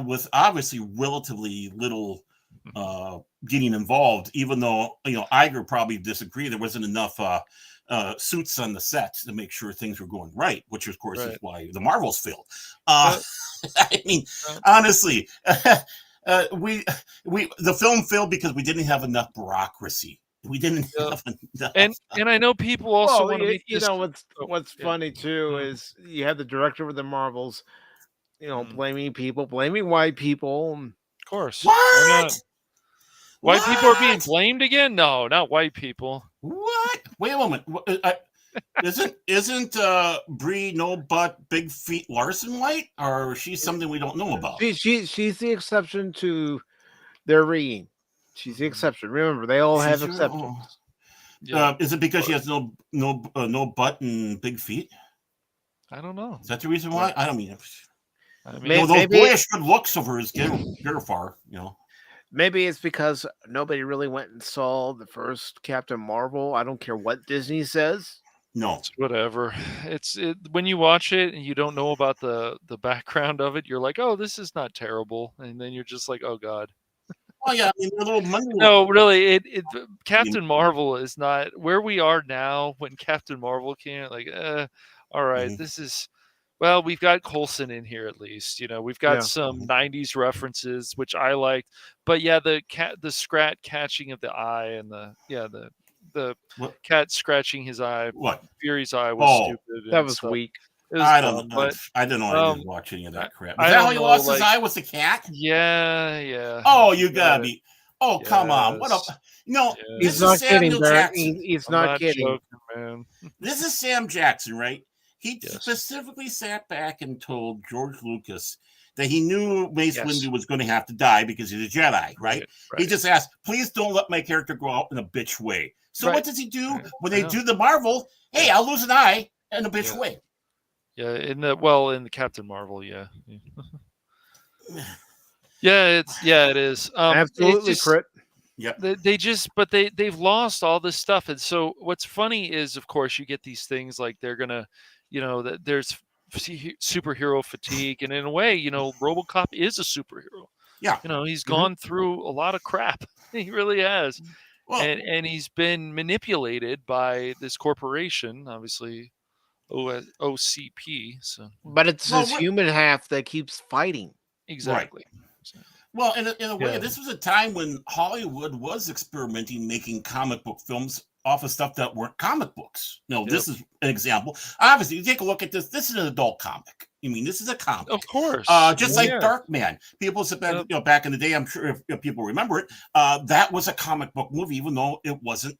with obviously relatively little getting involved, even though Iger probably disagreed. There wasn't enough suits on the set to make sure things were going right, which of course is Right. why the Marvels failed. But- I mean, honestly, the film failed because we didn't have enough bureaucracy. We didn't have enough. And I know people also Well, want to make you this. know what's yeah. funny too Mhm. is you have the director of the Marvels, Mhm. blaming white people. Of course. Why What? not? White people are being What? blamed again? No, not white people. What? Wait a moment. Isn't Brie No Butt Big Feet Larson white, or is she something we don't know about? She's the exception to their rigging. She's the exception. Remember, they all have She's- exceptions. Yeah. Is it because she has no butt and big feet? I don't know. Is that the reason why? I don't mean. I mean, Maybe- Those boyish good looks of hers get her far. Maybe it's because nobody really went and saw the first Captain Marvel. I don't care what Disney says. No. it's whatever. When you watch it and you don't know about the background of it, you're like, oh, this is not terrible, and then you're just like, oh god. Oh yeah, I mean, the little money. No, really, Captain Marvel is not where we are now. When Captain Marvel came, like, all right, Mhm. this is. Well, we've got Coulson in here at least. We've got Yeah. some '90s references, which I liked. But yeah, the scrat catching of the eye and the What? cat scratching his eye, What? Fury's eye was Oh, stupid. That and was stuff. weak. It was I dumb, don't know. but I don't know. I didn't watch any of that crap. I Is that how don't he know, lost his like- eye? Was the cat? yeah. Oh, you gotta be. Oh, come on. What Yes. up? No, Yes. this He's is not kidding, Samuel Barrett. Jackson. He's I'm not kidding. joking, man. This is Sam Jackson, right? He Yes. specifically sat back and told George Lucas that he knew Mace Yes. Windu was going to have to die because he's a Jedi, right? He just asked, please don't let my character go out in a bitch way. So Right. what does he do Right. when I they know. do the Marvel? Hey, I'll lose an eye in a bitch Yeah. way. Yeah, in the Captain Marvel, yeah. Yeah, it is. Absolutely, it's just- Crit. Yep. they've lost all this stuff, and so what's funny is, of course, you get these things like they're gonna, that there's superhero fatigue, and in a way, RoboCop is a superhero. Yeah. He's gone through a lot of crap. He really has, Well, and he's been manipulated by this corporation, obviously, OCP. So But it's Well, his what- human half that keeps fighting. exactly. well, in a way, Yeah. this was a time when Hollywood was experimenting, making comic book films off of stuff that weren't comic books. This is an example. Obviously, you take a look at this. This is an adult comic. I mean, this is a comic. Of course. Just like Yeah. Darkman. People said back, back in the day, I'm sure if people remember it, that was a comic book movie, even though it wasn't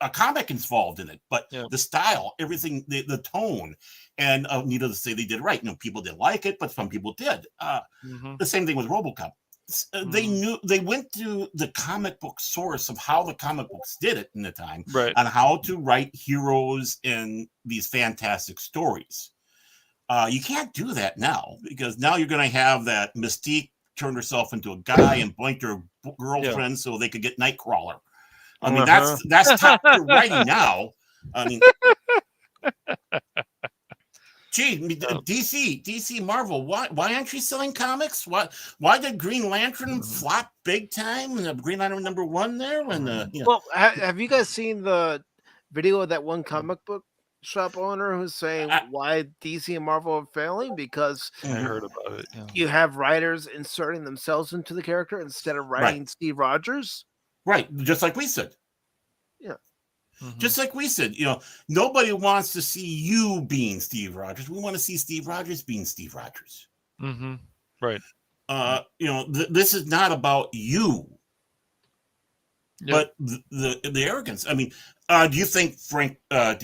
a comic involved in it, but Yeah. the style, everything, the tone, and needless to say, they did right. People didn't like it, but some people did. The same thing with RoboCop. They went to the comic book source of how the comic books did it in the time, Right. on how to write heroes in these fantastic stories. You can't do that now, because now you're going to have that Mystique turned herself into a guy and blanked her girlfriend so they could get Nightcrawler. I mean, that's top tier writing now. I mean, gee, DC, Marvel, why aren't you selling comics? Why did Green Lantern flop big time? And Green Lantern #1 there, when Well, have you guys seen the video of that one comic book shop owner who's saying why DC and Marvel are failing? Because I heard about it. Yeah. you have writers inserting themselves into the character instead of writing Steve Rogers. Right, just like we said. Yeah. Just like we said, nobody wants to see you being Steve Rogers. We want to see Steve Rogers being Steve Rogers. Right. This is not about you, Yep. but the arrogance. I mean, do you think Frank? I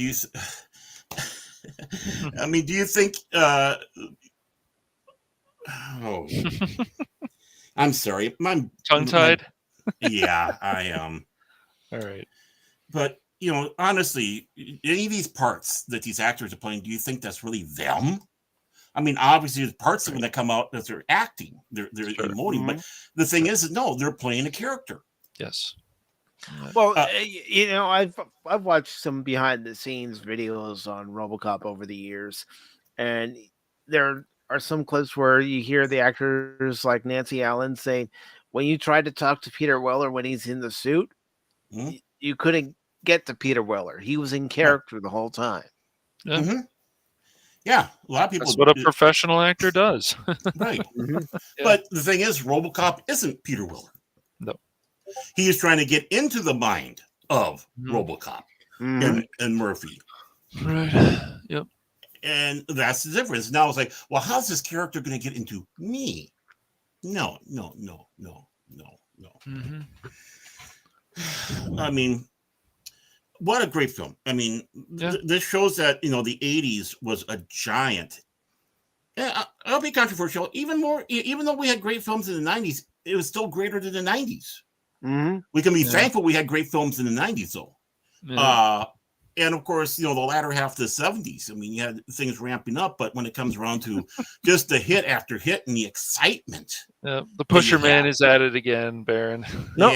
mean, do you think? I'm sorry, my Tongue-tied. Yeah, I am. All right. But honestly, any of these parts that these actors are playing, do you think that's really them? I mean, obviously, there's parts of them that come out that they're acting, they're emoting. But the thing is, no, they're playing a character. Yes. Well, I've watched some behind the scenes videos on RoboCop over the years, and there are some clips where you hear the actors like Nancy Allen saying, when you tried to talk to Peter Weller when he's in the suit, you couldn't get to Peter Weller. He was in character the whole time. Yeah. Yeah, a lot of people. That's what a professional actor does. Right. But the thing is, RoboCop isn't Peter Weller. No. He is trying to get into the mind of RoboCop and Murphy. Right. Yep. And that's the difference. Now it's like, well, how's this character going to get into me? No. I mean, what a great film. I mean, this shows that, the 80s was a giant. Yeah, I'll be controversial. Even though we had great films in the 90s, it was still greater than the 90s. We can be thankful we had great films in the 90s, though. And of course, the latter half of the 70s. I mean, you had things ramping up, but when it comes around to just the hit after hit and the excitement. The Pusher Man is at it again, Baron. No,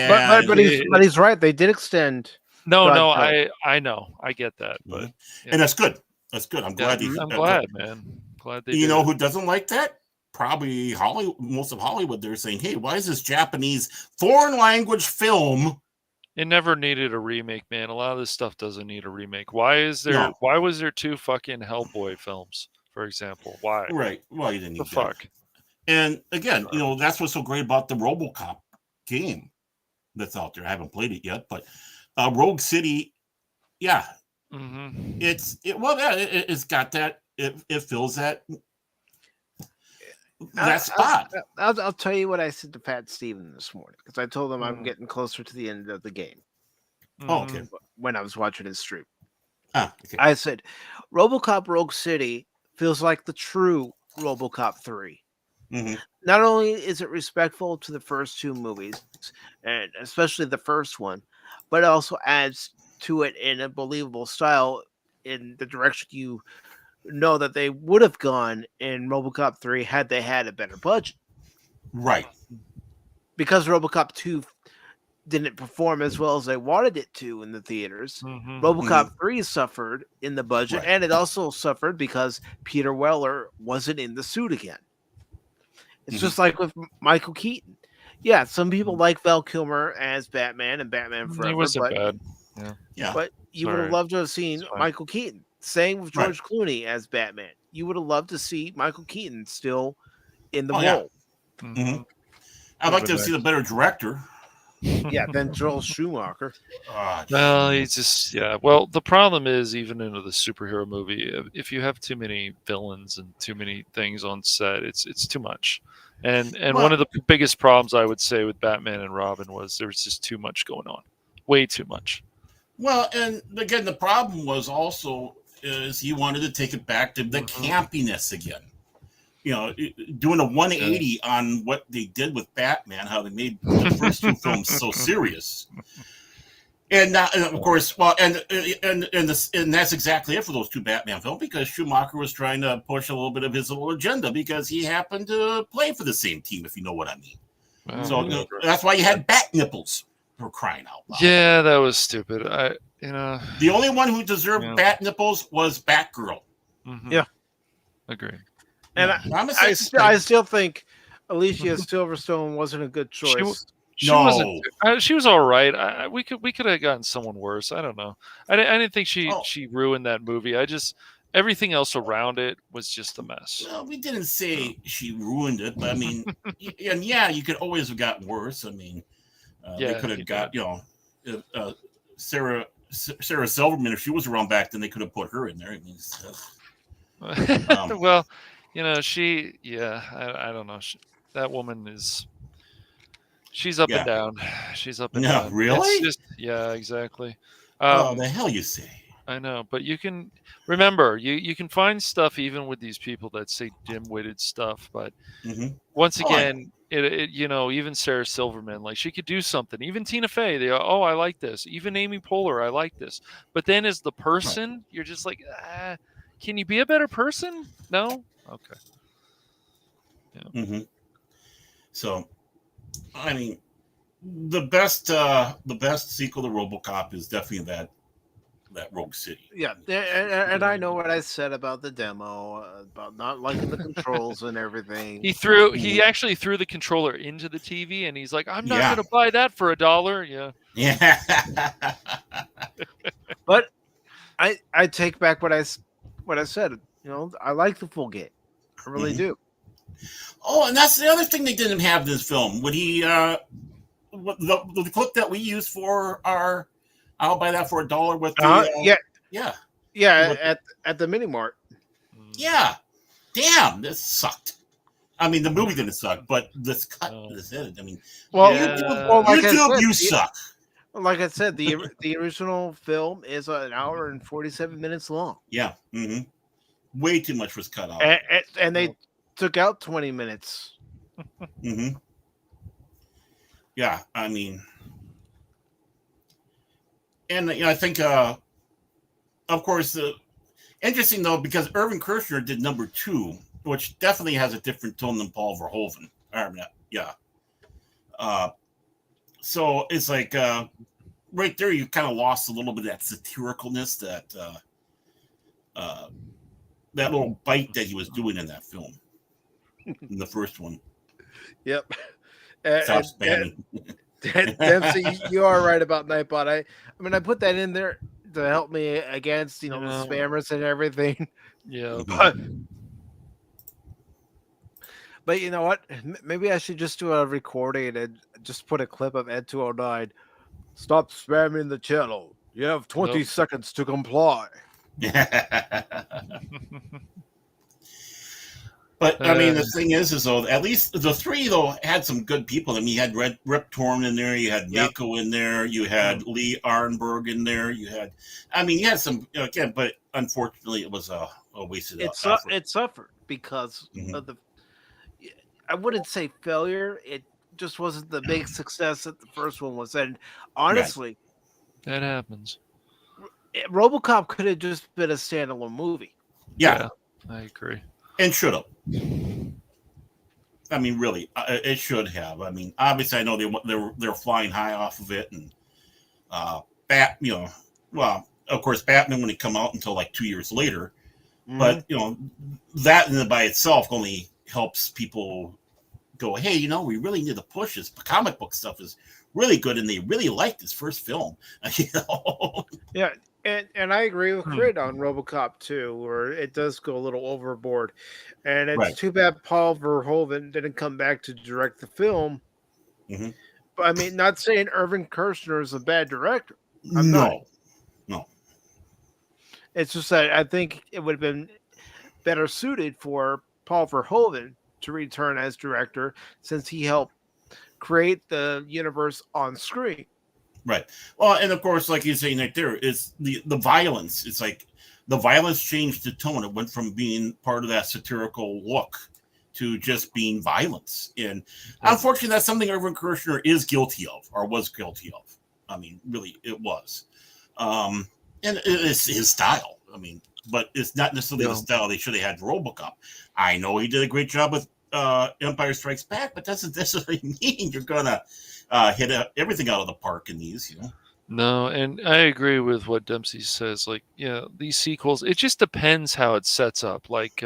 but he's right. They did extend. No, I know. I get that. But and that's good. That's good. I'm glad. I'm glad, man. Glad they did who doesn't like that? Probably Hollywood. Most of Hollywood. They're saying, hey, why is this Japanese foreign language film? It never needed a remake, man. A lot of this stuff doesn't need a remake. Why was there 2 fucking Hellboy films, for example? Why? Right. Well, you didn't need the fuck. And again, that's what's so great about the RoboCop game that's out there. I haven't played it yet, but Rogue City, it's got that. It fills that spot. I'll tell you what I said to Pat Steven this morning, because I told him I'm getting closer to the end of the game. Oh, okay. When I was watching his stream. Okay. I said, RoboCop Rogue City feels like the true RoboCop 3. Not only is it respectful to the first 2 movies, and especially the first one, but it also adds to it in a believable style in the direction you know that they would have gone in RoboCop 3 had they had a better budget. Right. Because RoboCop 2 didn't perform as well as they wanted it to in the theaters. RoboCop 3 suffered in the budget, and it also suffered because Peter Weller wasn't in the suit again. It's just like with Michael Keaton. Yeah, some people like Val Kilmer as Batman and Batman Forever. He wasn't bad. Yeah. But you would have loved to have seen Michael Keaton. Same with George Clooney as Batman. You would have loved to see Michael Keaton still in the role. I'd like to see the better director. Than Joel Schumacher. Well, he's just Well, the problem is, even into the superhero movie, if you have too many villains and too many things on set, it's too much. And one of the biggest problems I would say with Batman and Robin was there was just too much going on, way too much. Well, and again, the problem was also is he wanted to take it back to the campiness again. You know, doing a 180 on what they did with Batman, how they made the first two films so serious. And of course, well, and that's exactly it for those two Batman films, because Schumacher was trying to push a little bit of his little agenda because he happened to play for the same team, if you know what I mean. Wow. So that's why you had bat nipples, for crying out loud. Yeah, that was stupid. The only one who deserved bat nipples was Batgirl. Mm-hmm. Yeah. Agreed. And I still think Alicia Silverstone wasn't a good choice. She wasn't. She was all right. We could have gotten someone worse. I don't know. I didn't think she ruined that movie. Everything else around it was just a mess. Well, we didn't say she ruined it, but I mean, and yeah, you could always have gotten worse. I mean, they could have got Sarah Silverman, if she was around back then, they could have put her in there. I mean, well, I don't know. That woman is. She's up and down. She's up and down. Really? Yeah, exactly. The hell you say? I know, but you can remember you can find stuff even with these people that say dim-witted stuff. But once again, it even Sarah Silverman, like, she could do something. Even Tina Fey, they go, oh, I like this. Even Amy Poehler, I like this. But then as the person, you're just like, can you be a better person? No. Okay. Yeah. So. I mean, the best sequel to RoboCop is definitely that Rogue City. Yeah, and I know what I said about the demo, about not liking the controls and everything. He actually threw the controller into the TV, and he's like, "I'm not going to buy that for $1." Yeah. But I take back what I said. You know, I like the full game. I really do. Oh, and that's the other thing they didn't have in this film. When he, the clip that we use for our, I'll buy that for $1 with the, at the mini mart. Yeah, damn, this sucked. I mean, the movie didn't suck, but this cut, this edit. I mean, YouTube, you suck. Like I said, the original film is an hour and 47 minutes long. Yeah, way too much was cut out, and they took out 20 minutes. Yeah, I mean, and I think, of course, interesting though, because Irvin Kershner did number 2, which definitely has a different tone than Paul Verhoeven. So it's like right there, you kind of lost a little bit of that satiricalness, that little bite that he was doing in that film. In the first one. Yep. Dempsey, you are right about Nightbot. I mean, I put that in there to help me against, the spammers and everything. Yeah. But you know what? Maybe I should just do a recording and just put a clip of Ed 209. Stop spamming the channel. You have 20 seconds to comply. But I mean, the thing is though, at least the 3 though had some good people. I mean, you had Rip Torn in there, you had Mako in there, you had Lee Arenberg in there, you had some again, but unfortunately, it was a wasted effort. It suffered because of the. I wouldn't say failure. It just wasn't the big success that the first one was, and honestly, that happens. RoboCop could have just been a standalone movie. Yeah, I agree. And should have. I mean, really, it should have. I mean, obviously, I know they're flying high off of it, and well, of course, Batman wouldn't come out until like 2 years later, but that by itself only helps people go, hey, we really need to push this. Comic book stuff is really good, and they really like this first film. Yeah. And I agree with Crit on RoboCop 2, where it does go a little overboard. And it's too bad Paul Verhoeven didn't come back to direct the film. But I mean, not saying Irvin Kershner is a bad director. No. It's just that I think it would have been better suited for Paul Verhoeven to return as director, since he helped create the universe on screen. Right. Well, and of course, like you're saying right there, it's the violence. It's like the violence changed the tone. It went from being part of that satirical look to just being violence. And unfortunately, that's something Irvin Kershner is guilty of, or was guilty of. I mean, really, it was. And it's his style. I mean, but it's not necessarily the style they should have had for RoboCop. I know he did a great job with Empire Strikes Back, but doesn't necessarily mean you're gonna hit everything out of the park in these, you know. No, and I agree with what Dempsey says. Like, these sequels, it just depends how it sets up. Like,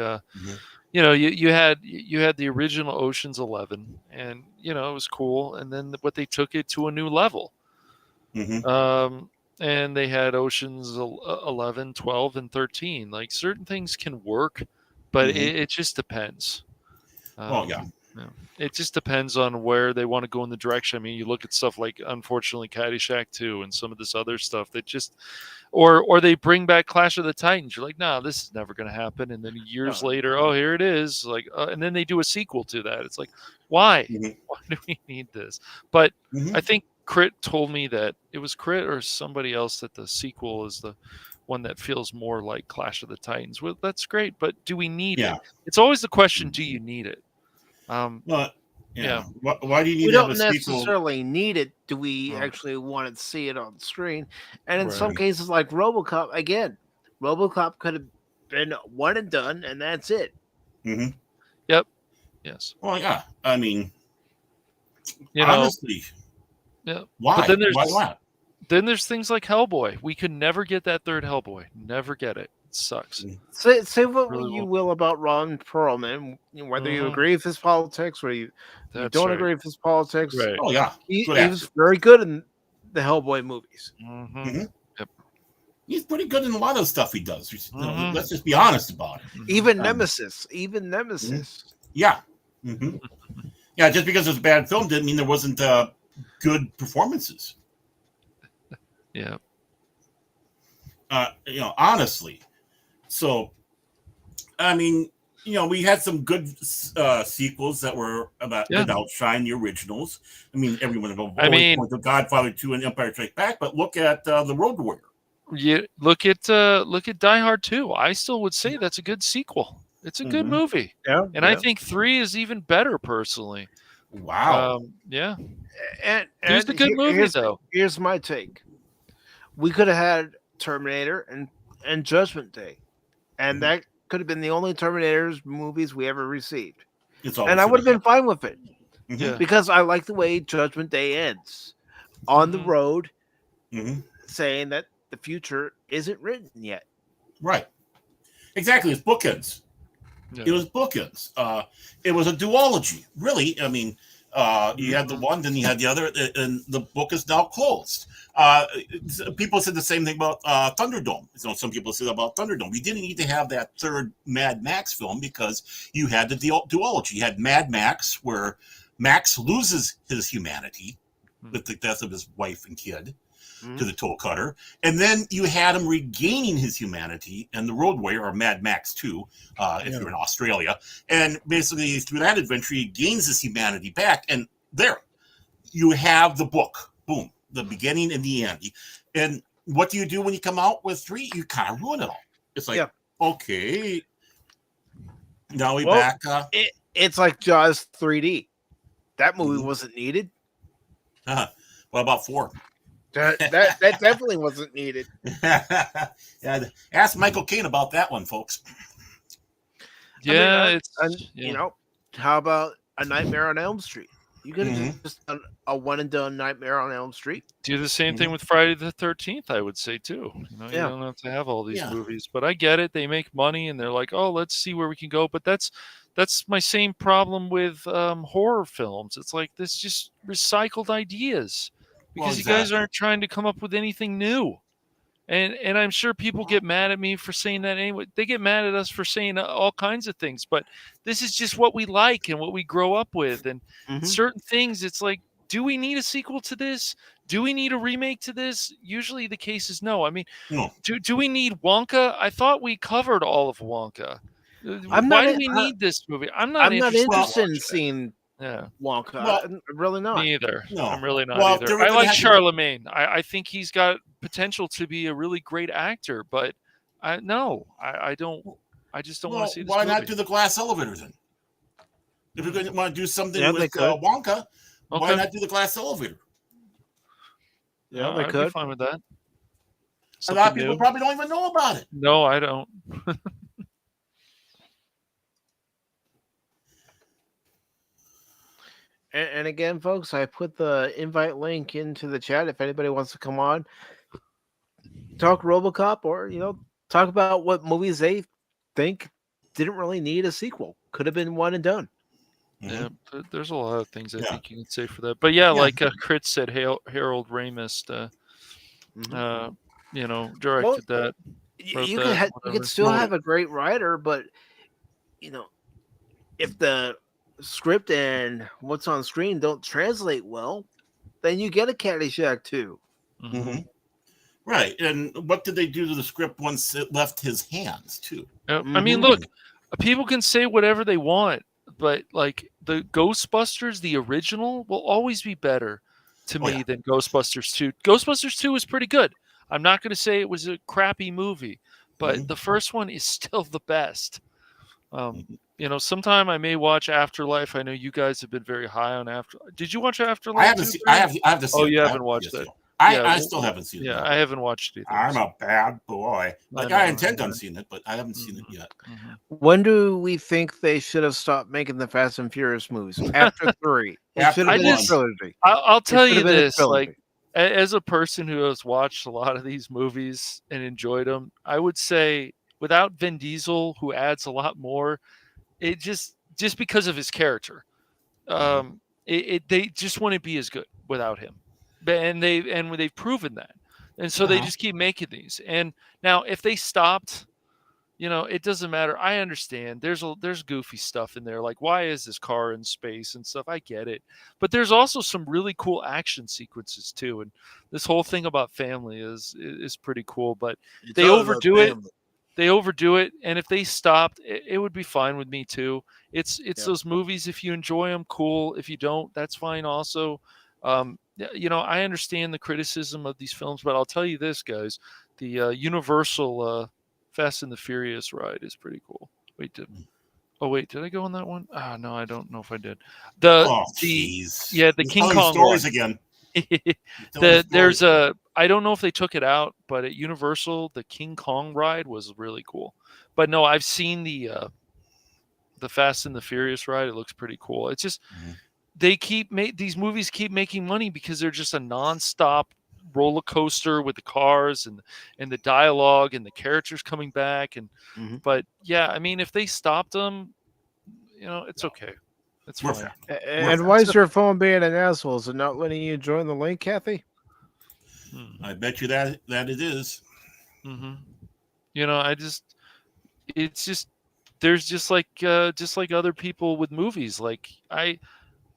you had the original Ocean's 11, and it was cool, and then what they took it to a new level. And they had Ocean's 11, 12, and 13. Like, certain things can work, but it just depends. It just depends on where they want to go in the direction. I mean, you look at stuff like, unfortunately, Caddyshack 2 and some of this other stuff that just, or they bring back Clash of the Titans. You're like, nah, this is never going to happen. And then years later, oh, here it is. Like, and then they do a sequel to that. It's like, why? Why do we need this? But I think Crit told me that it was Crit or somebody else that the sequel is the one that feels more like Clash of the Titans. Well, that's great, but do we need it? It's always the question: do you need it? Why do you need? We to have don't a necessarily need it. Do we actually want to see it on the screen? And in some cases, like RoboCop, again, RoboCop could have been one and done, and that's it. Yep. Yes. Well, yeah. I mean, honestly, why? But then there's, why not? Then there's things like Hellboy. We could never get that third Hellboy. Never get it. It sucks. Say what you will about Ron Perlman, whether you agree with his politics or you don't agree with his politics. Right. Oh yeah, he was very good in the Hellboy movies. Yep. He's pretty good in a lot of stuff he does. Let's just be honest about it. Even Nemesis. Yeah. Yeah, just because it's a bad film didn't mean there wasn't good performances. Yeah. Honestly. So, I mean, we had some good sequels that were that outshine the originals. I mean, everyone of them. The Godfather 2 and Empire Strikes Back, but look at the Road Warrior. Yeah, look at Die Hard 2. I still would say that's a good sequel. It's a good movie. Yeah, and I think 3 is even better personally. Wow. Yeah. And it's a good movie though. Here's my take. We could have had Terminator and Judgment Day, and that could have been the only Terminators movies we ever received. And I would have been fine with it because I like the way Judgment Day ends on the road, saying that the future isn't written yet. Right. Exactly. It's bookends. Yeah. It was bookends. It was a duology. Really, I mean, you had the one, then you had the other, and the book is now closed. People said the same thing about Thunderdome. Some people said about Thunderdome. We didn't need to have that third Mad Max film because you had the duology. You had Mad Max, where Max loses his humanity with the death of his wife and kid to the toll cutter, and then you had him regaining his humanity in the Road Warrior, or Mad Max 2, if you're in Australia. And basically, through that adventure, he gains his humanity back, and there, you have the book. Boom. The beginning and the end. And what do you do when you come out with 3? You kind of ruin it all. It's like, okay, now we back. It's like Jaws 3D. That movie wasn't needed. What about 4? That definitely wasn't needed. Ask Michael Caine about that one, folks. Yeah, how about A Nightmare on Elm Street? You could have just done a one and done Nightmare on Elm Street. Do the same thing with Friday the 13th, I would say too. You don't have to have all these movies, but I get it. They make money and they're like, oh, let's see where we can go. But that's my same problem with horror films. It's like this just recycled ideas because you guys aren't trying to come up with anything new. And I'm sure people get mad at me for saying that anyway. They get mad at us for saying all kinds of things, but this is just what we like and what we grow up with. And certain things, it's like, do we need a sequel to this? Do we need a remake to this? Usually the case is no. I mean, do we need Wonka? I thought we covered all of Wonka. Why do we need this movie? I'm not interested in seeing Yeah. Wonka. Well, Really not. Me either. No. I'm really not Well, either. they were I gonna like have to- Charlemagne. I think he's got potential to be a really great actor, but I don't. I just don't want Well, to see this why movie. not do the glass elevator then? If you're going to want to do something Yeah, they with could. Wonka, why Okay. not do the glass elevator? Yeah, they I'd could. be fine with that. A lot Something of people new. probably don't even know about it. No, I don't. And again, folks, I put the invite link into the chat if anybody wants to come on, talk RoboCop, or talk about what movies they think didn't really need a sequel. Could have been one and done. Yeah, there's a lot of things I Yeah. think you can say for that. But yeah, Yeah. like Crit said, Harold Ramis, directed that. wrote You that, could you whatever. could still Wrote have a great writer, but if the script and what's on screen don't translate well, then you get a Caddyshack too. Mm-hmm. Right. And what did they do to the script once it left his hands, too? I mean, look, people can say whatever they want, but like the Ghostbusters, the original, will always be better to me than Ghostbusters 2. Ghostbusters 2 is pretty good. I'm not going to say it was a crappy movie, but the first one is still the best. Sometime I may watch Afterlife. I know you guys have been very high on Afterlife. Did you watch Afterlife? I haven't seen. I have to see. Oh, it. you I haven't watched it. I still haven't seen it. Yeah, I haven't watched it either. I'm a bad boy. I I know, intend I on know. seeing it, but I haven't seen it yet. When do we think they should have stopped making the Fast and Furious movies? After 3. It should have been a trilogy. I'll tell you should have been a this, trilogy. like, as a person who has watched a lot of these movies and enjoyed them, I would say without Vin Diesel, who adds a lot more, it just because of his character, they just wouldn't be as good without him, and they've proven that, and so they just keep making these. And now, if they stopped, it doesn't matter. I understand. There's goofy stuff in there, like why is this car in space and stuff. I get it, but there's also some really cool action sequences too. And this whole thing about family is pretty cool. But they overdo it. They overdo it, and if they stopped, it would be fine with me too. It's those movies. If you enjoy them, cool. If you don't, that's fine also. I understand the criticism of these films, but I'll tell you this, guys: the Universal Fast and the Furious ride is pretty cool. Did I go on that one? No, I don't know if I did. The King Kong stories one. again. I don't know if they took it out, but at Universal, the King Kong ride was really cool. But no, I've seen the Fast and the Furious ride. It looks pretty cool. It's just these movies keep making money because they're just a nonstop roller coaster with the cars and the dialogue and the characters coming back. But yeah, I mean, if they stopped them, it's okay. It's fine. And why is your phone being an asshole? Is it not letting you join the link, Kathy? I bet you that it is. It's just there's just like other people with movies. Like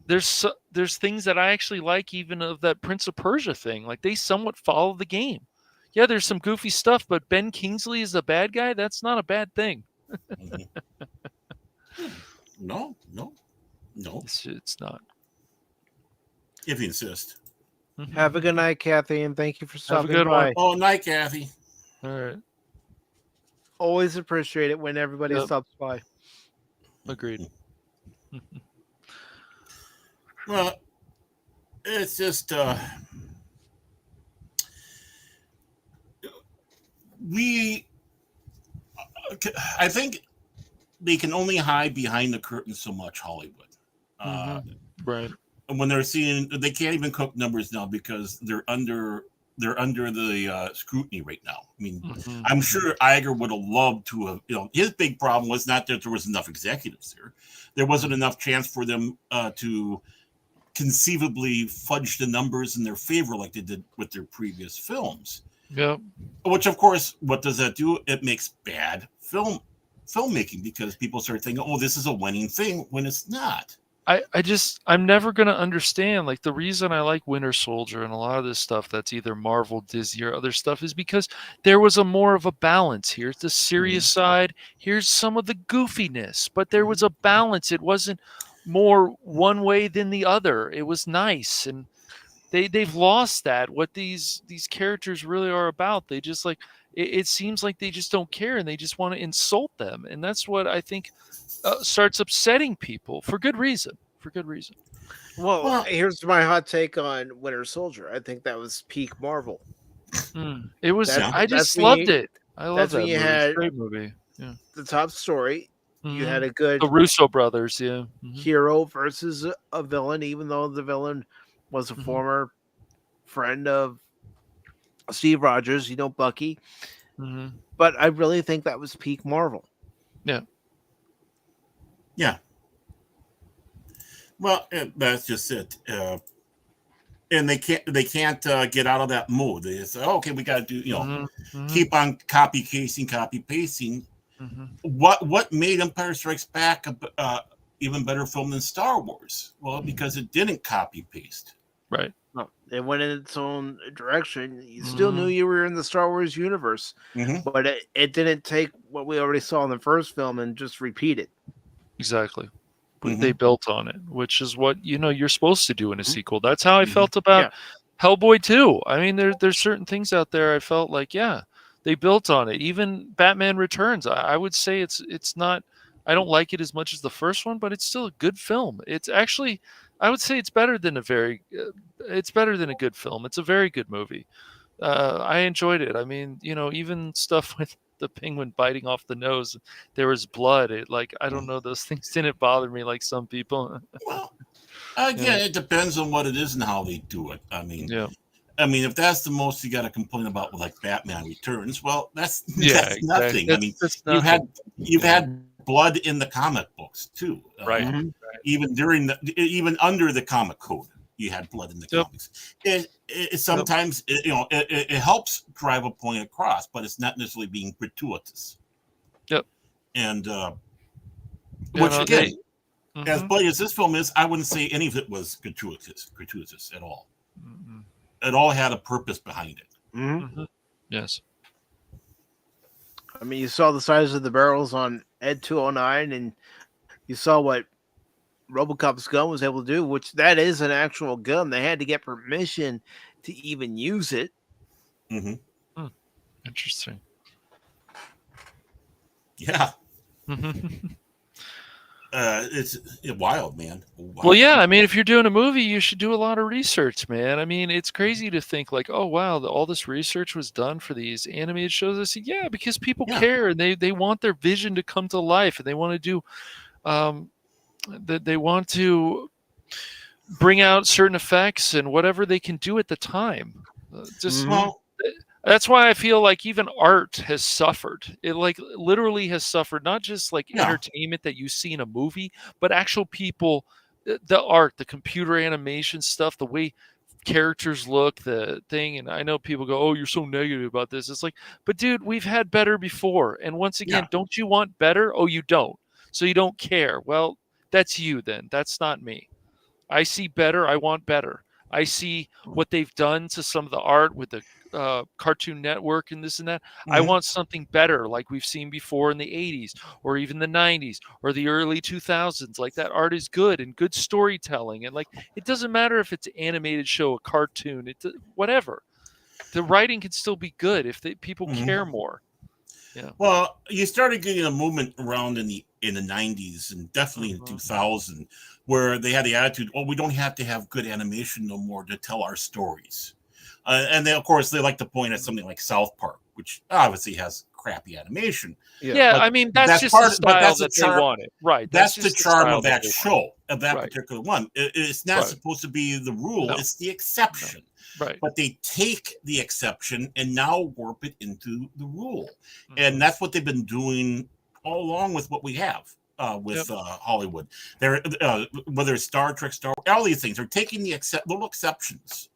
there's things that I actually like, even of that Prince of Persia thing. Like they somewhat follow the game. Yeah, there's some goofy stuff, but Ben Kingsley is the bad guy. That's not a bad thing. No. It's not. If you insist. Have a good night, Kathy, and thank you for stopping good by. one. Oh, night, Kathy. All right. Always appreciate it when everybody stops by. Agreed. Well, it's just I think they can only hide behind the curtain so much, Hollywood. Right. And when they can't even cook numbers now because they're under the scrutiny right now. I mean, I'm sure Iger would have loved to have, his big problem was not that there was enough executives there. There wasn't enough chance for them to conceivably fudge the numbers in their favor like they did with their previous films. Yeah. Which, of course, what does that do? It makes bad filmmaking because people start thinking, oh, this is a winning thing when it's not. I'm never going to understand, like, the reason I like Winter Soldier and a lot of this stuff that's either Marvel, Disney, or other stuff is because there was more of a balance. Here's the serious side. Here's some of the goofiness, but there was a balance. It wasn't more one way than the other. It was nice, and they've lost that. What these characters really are about. They just like it seems like they just don't care, and they just want to insult them, and that's what I think starts upsetting people for good reason. For good reason. Well, here's my hot take on Winter Soldier. I think that was peak Marvel. It was. That- I just that's when loved you- it. I love that's that when movie. you It's had a great movie. Yeah. The top story. You had Mhm. a good The Russo brothers. Yeah. hero versus a villain, even though the villain was a former friend of Steve Rogers, Bucky. But I really think that was peak Marvel. Yeah. Yeah. Well, that's just it. And they can't get out of that mode. They say, okay, we got to do, keep on copy pasting. What made Empire Strikes Back a even better film than Star Wars? Well, because it didn't copy paste. Right. No, it went in its own direction. You still knew you were in the Star Wars universe, but it didn't take what we already saw in the first film and just repeat it. Exactly. They built on it, which is what you're supposed to do in a sequel. That's how I felt about Hellboy 2. I mean, there's certain things out there I felt like, they built on it. Even Batman Returns, I would say it's not. I don't like it as much as the first one, but it's still a good film. It's actually, I would say, it's better than it's better than a good film. It's a very good movie. I enjoyed it. I mean, even stuff with the penguin biting off the nose, there was blood. I don't know, those things didn't bother me like some people. Well, again, it depends on what it is and how they do it. I mean, if that's the most you got to complain about with like Batman Returns, well, that's nothing. I mean, you've had blood in the comic books too, right? Even under the comic code, you had blood in the comics. It sometimes it helps drive a point across, but it's not necessarily being gratuitous. And again, as bloody as this film is, I wouldn't say any of it was gratuitous at all. It all had a purpose behind it. Yes. I mean, you saw the size of the barrels on Ed 209, and you saw what RoboCop's gun was able to do, which that is an actual gun. They had to get permission to even use it. Interesting. Yeah. It's wild, man. Wild. Well, yeah. I mean, if you're doing a movie, you should do a lot of research, man. I mean, it's crazy to think like, oh wow, all this research was done for these animated shows. I said, yeah, because people care and they want their vision to come to life, and they want to do, they want to bring out certain effects and whatever they can do at the time. That's why I feel like even art has suffered. It literally has suffered, not just entertainment that you see in a movie, but actual people, the art, the computer animation stuff, the way characters look, the thing. And I know people go, oh, you're so negative about this. It's like, but dude, we've had better before. And once again, don't you want better? Oh, you don't. So you don't care. Well, that's you then. That's not me. I see better. I want better. I see what they've done to some of the art with the Cartoon Network and this and that. I want something better like we've seen before in the 80s or even the 90s or the early 2000s. Like that art is good and good storytelling. And it doesn't matter if it's an animated show, a cartoon, whatever. The writing can still be good if people care more. Yeah. Well, you started getting a movement around in the 90s and definitely in 2000 where they had the attitude, we don't have to have good animation no more to tell our stories. And then, of course, they like to point at something like South Park, which obviously has crappy animation. Yeah, I mean, that's just the style that they wanted. Right. That's the charm of that show, of that particular one. It's not supposed to be the rule. It's the exception. Right. But they take the exception and now warp it into the rule. And that's what they've been doing all along with what we have with Hollywood. They're whether it's Star Trek, all these things, they're taking the little exceptions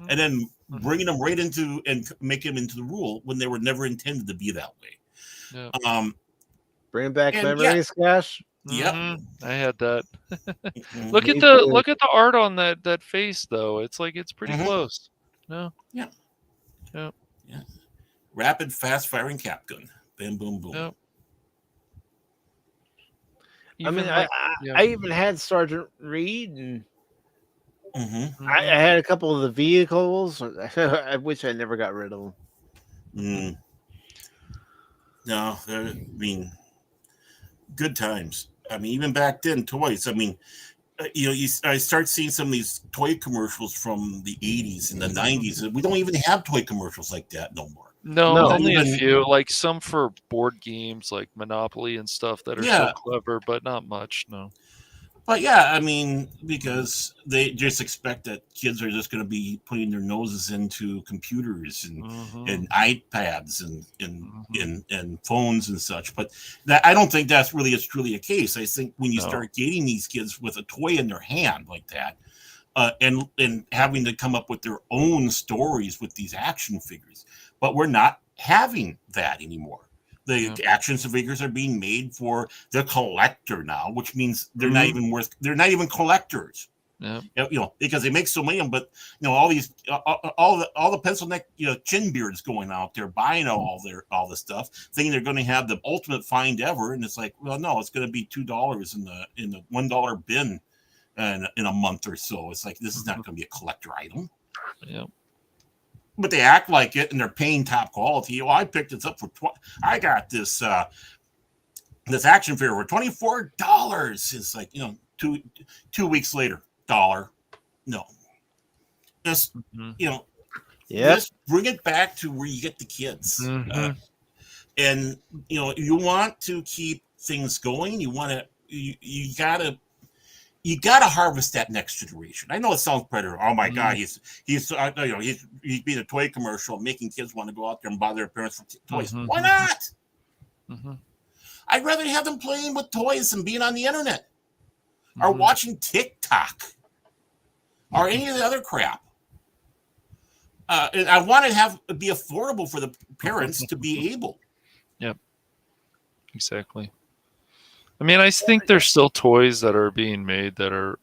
and then bringing them right into and making them into the rule when they were never intended to be that way. Bring back memories, Cash. Yep. I had that. Look at the art on that face though. It's pretty close. No. Yeah. Yeah. Yeah. Rapid, fast firing cap gun. Bam, boom, boom. Yep. I mean, like, I even had Sergeant Reed, and Mm-hmm. I had a couple of the vehicles. I wish I never got rid of them. Mm. No, I mean, good times. I mean, even back then, toys. I mean, I start seeing some of these toy commercials from the 80s and the 90s. We don't even have toy commercials like that no more. No, No. only a Even- few. Like some for board games, like Monopoly and stuff that are so Yeah. clever, but not much. No. But yeah, I mean, because they just expect that kids are just going to be putting their noses into computers and iPads and phones and such. But that I don't think that's really is truly a case. I think when you No. start getting these kids with a toy in their hand like that, and having to come up with their own stories with these action figures, but we're not having that anymore. The action figures are being made for the collector now, which means they're not even worth. They're not even collectors. Yeah. Because they make so many of them. But all these, all the pencil neck, chin beards going out there buying all the stuff, thinking they're going to have the ultimate find ever, and it's like, well, no, it's going to be $2 in the $1 bin, in a month or so. It's like this is not going to be a collector item. Yeah. But they act like it, and they're paying top quality. Well, I picked this up for I got this this action figure for $24. It's like 2 weeks later, $1. No, just just bring it back to where you get the kids, and you want to keep things going. You want to you gotta harvest that next generation. I know it sounds predator. Oh my God, he's being a toy commercial, making kids want to go out there and buy their parents for toys. Why not? I'd rather have them playing with toys than being on the internet or watching TikTok or any of the other crap. And I want to be affordable for the parents to be able. Yep. Exactly. I mean, I think there's still toys that are being made that are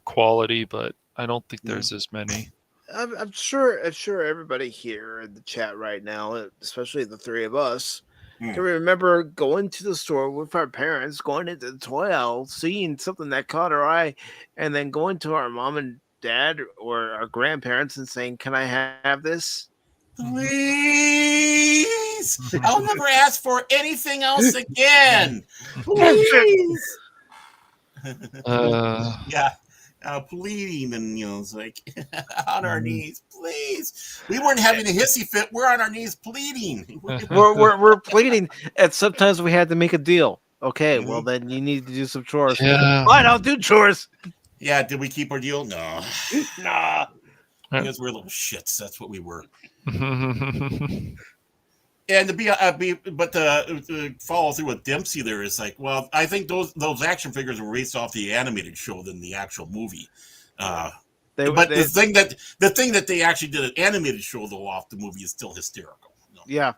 quality, but I don't think there's as many. I'm sure everybody here in the chat right now, especially the three of us, can remember going to the store with our parents, going into the toy aisle, seeing something that caught our eye, and then going to our mom and dad or our grandparents and saying, "Can I have this?" Please, I'll never ask for anything else again. Please. Pleading, and it's like on our knees, please. We weren't having a hissy fit. We're on our knees pleading. we're pleading, and sometimes we had to make a deal. Okay, well then you need to do some chores. Yeah. Fine, I'll do chores. Yeah, did we keep our deal? No. Nah. Because we're little shits. That's what we were. And to follow through with Dempsey, there is like, well, I think those action figures were based off the animated show than the actual movie. The thing that they actually did an animated show though off the movie is still hysterical. Yeah.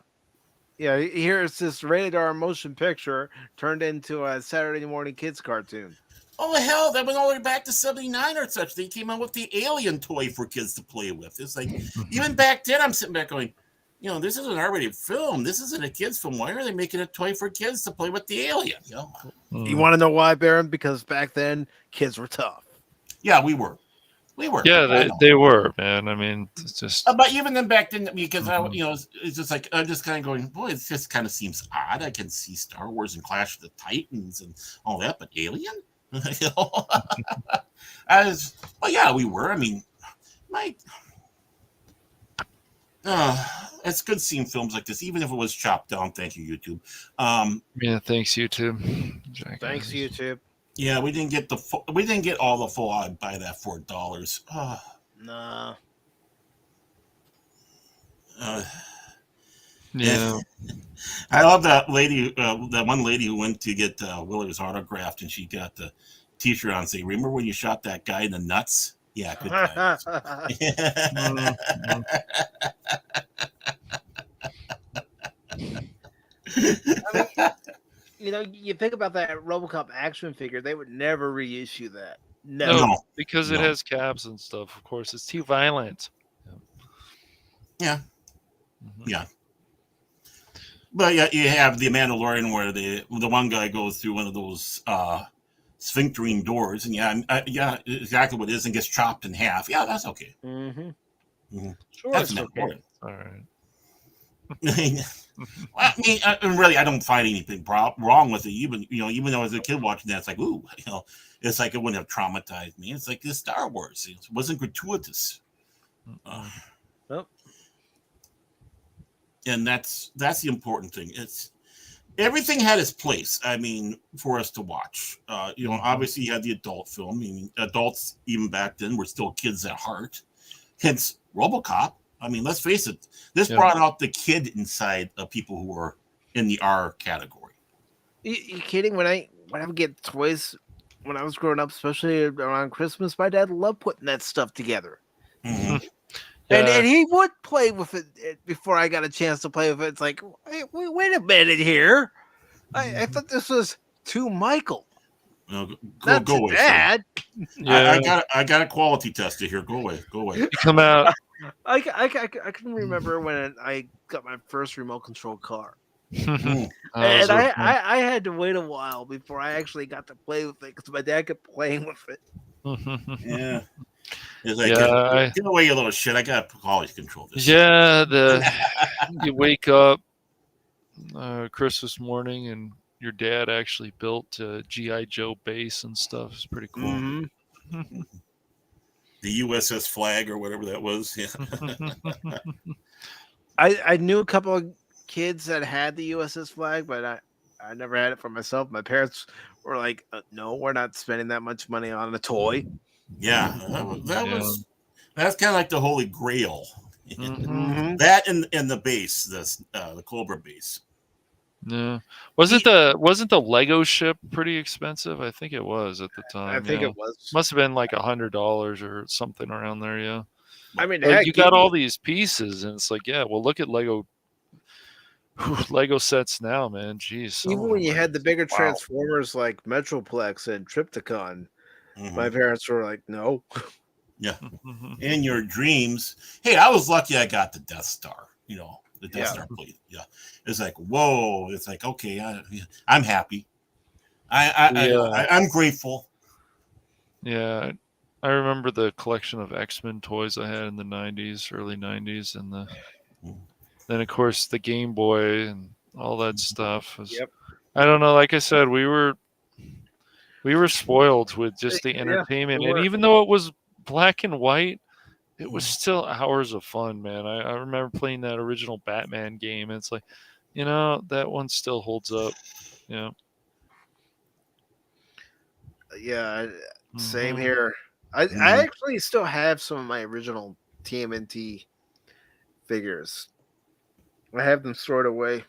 Here's this rated R motion picture turned into a Saturday morning kids cartoon. Oh hell, that went all the way back to '79 or such. They came out with the Alien toy for kids to play with. It's like even back then, I'm sitting back going, this is an R-rated film. This isn't a kids' film. Why are they making a toy for kids to play with the alien? You want to know why, Baron? Because back then, kids were tough. Yeah, we were. Yeah, they were, man. I mean, it's just. But even then, back then, because it's just like I'm just kind of going, boy, it just kind of seems odd. I can see Star Wars and Clash of the Titans and all that, but Alien. We were. I mean, it's good seeing films like this, even if it was chopped down. Thank you, YouTube. Yeah, thanks, YouTube. Thanks, YouTube. Yeah, we didn't get all the full. I'd buy that for $4. Nah. Yeah. I love that lady. That one lady who went to get Willer's autographed, and she got the T-shirt on saying, "Remember when you shot that guy in the nuts?" Yeah, good times. You think about that RoboCop action figure, they would never reissue that. No, because it has cabs and stuff. Of course, it's too violent. Yeah. But yeah, you have the Mandalorian where the one guy goes through one of those sphincterine doors, and yeah, exactly what it is, and gets chopped in half. Yeah, that's okay. Mm-hmm. Mhm. Sure, That's it's okay. Mandalorian. All right. I mean, really, I don't find anything wrong with it. Even though as a kid watching that, it's like, ooh, it's like it wouldn't have traumatized me. It's like this Star Wars. It wasn't gratuitous. Nope. And that's the important thing. It's everything had its place. I mean, for us to watch. Obviously you had the adult film. I mean, adults even back then were still kids at heart. Hence RoboCop. I mean, let's face it. This brought out the kid inside of people who were in the R category. You kidding? When I would get toys when I was growing up, especially around Christmas, my dad loved putting that stuff together. Mm-hmm. And he would play with it before I got a chance to play with it. It's like, wait a minute here. I thought this was to Michael. Go away, Dad. Yeah. I got a quality tester here. Go away. You come out. I can remember when I got my first remote control car. Mm. And I had to wait a while before I actually got to play with it because my dad kept playing with it. Yeah. It's like, get away, you little shit. I got to quality control this. Yeah, you wake up Christmas morning and your dad actually built a G.I. Joe base and stuff. It's pretty cool. Mm-hmm. The USS Flag or whatever that was. Yeah. I knew a couple of kids that had the USS Flag, but I never had it for myself. My parents were like, no, we're not spending that much money on a toy. Yeah, that's kind of like the Holy Grail. Mm-hmm. That and the base, the Cobra base. Yeah, wasn't the Lego ship pretty expensive? I think it was at the time. I think it was. Must have been like $100 or something around there. Yeah. I mean, But you got all these pieces, and it's like, yeah, well, look at Lego sets now, man. Jeez. Even when you had the bigger Transformers like Metroplex and Trypticon, my parents were like, no. Yeah. In your dreams. Hey, I was lucky I got the Death Star, the Death Star plate. Yeah. It's like, whoa. It's like, okay, I'm happy. I'm grateful. Yeah. I remember the collection of X-Men toys I had in the 90s, early 90s, and then of course the Game Boy and all that stuff. I don't know, like I said, we were spoiled with just the entertainment, and even though it was black and white, it was still hours of fun, man. I remember playing that original Batman game, and it's like, that one still holds up. Yeah. Yeah, same here. I actually still have some of my original TMNT figures. I have them stored away.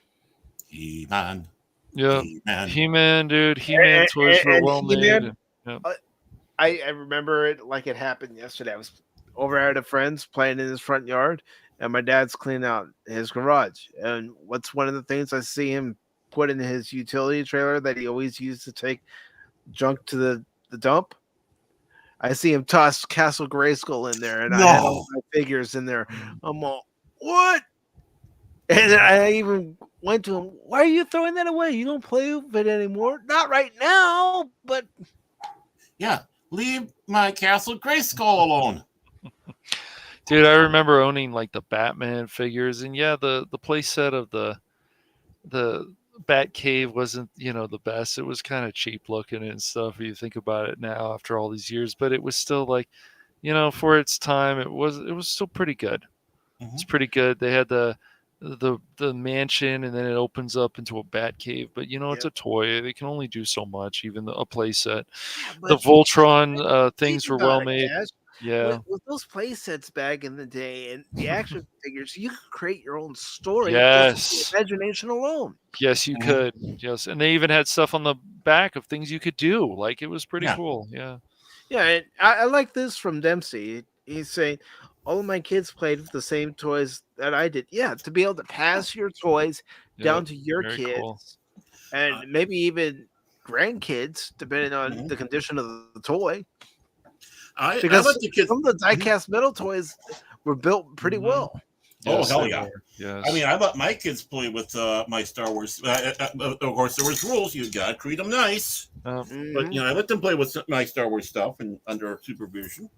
He-Man. Yeah. He-Man, dude. He-Man toys were well made. I remember it like it happened yesterday. I was over at a friend's playing in his front yard, and my dad's cleaning out his garage. And what's one of the things I see him put in his utility trailer that he always used to take junk to the dump? I see him toss Castle Grayskull in there, and I had all my figures in there. I'm all, what? And I even went to him, why are you throwing that away? You don't play with it anymore. Not right now, but... Yeah, leave my Castle Grayskull alone. Dude, I remember owning like the Batman figures, and the play set of the Batcave wasn't, the best. It was kind of cheap looking and stuff if you think about it now after all these years, but it was still like, for its time, it was still pretty good. It's pretty good. They had the mansion, and then it opens up into a Batcave, but it's a toy. They can only do so much, even a play set. The Voltron things were well made. Yeah. With those play sets back in the day and the action figures, you could create your own story. Yes. Just with imagination alone. Yes, you could. Yes. And they even had stuff on the back of things you could do. Like, it was pretty cool. Yeah. Yeah. And I like this from Dempsey. He's saying, all of my kids played with the same toys that I did. Yeah. To be able to pass your toys down to your kids and maybe even grandkids, depending on the condition of the toy. Because some of the die-cast metal toys were built pretty well. Oh, hell they yeah. were. Yes. I mean, I let my kids play with my Star Wars. Of course, there was rules. You got to treat them nice. But, I let them play with my Star Wars stuff and under supervision.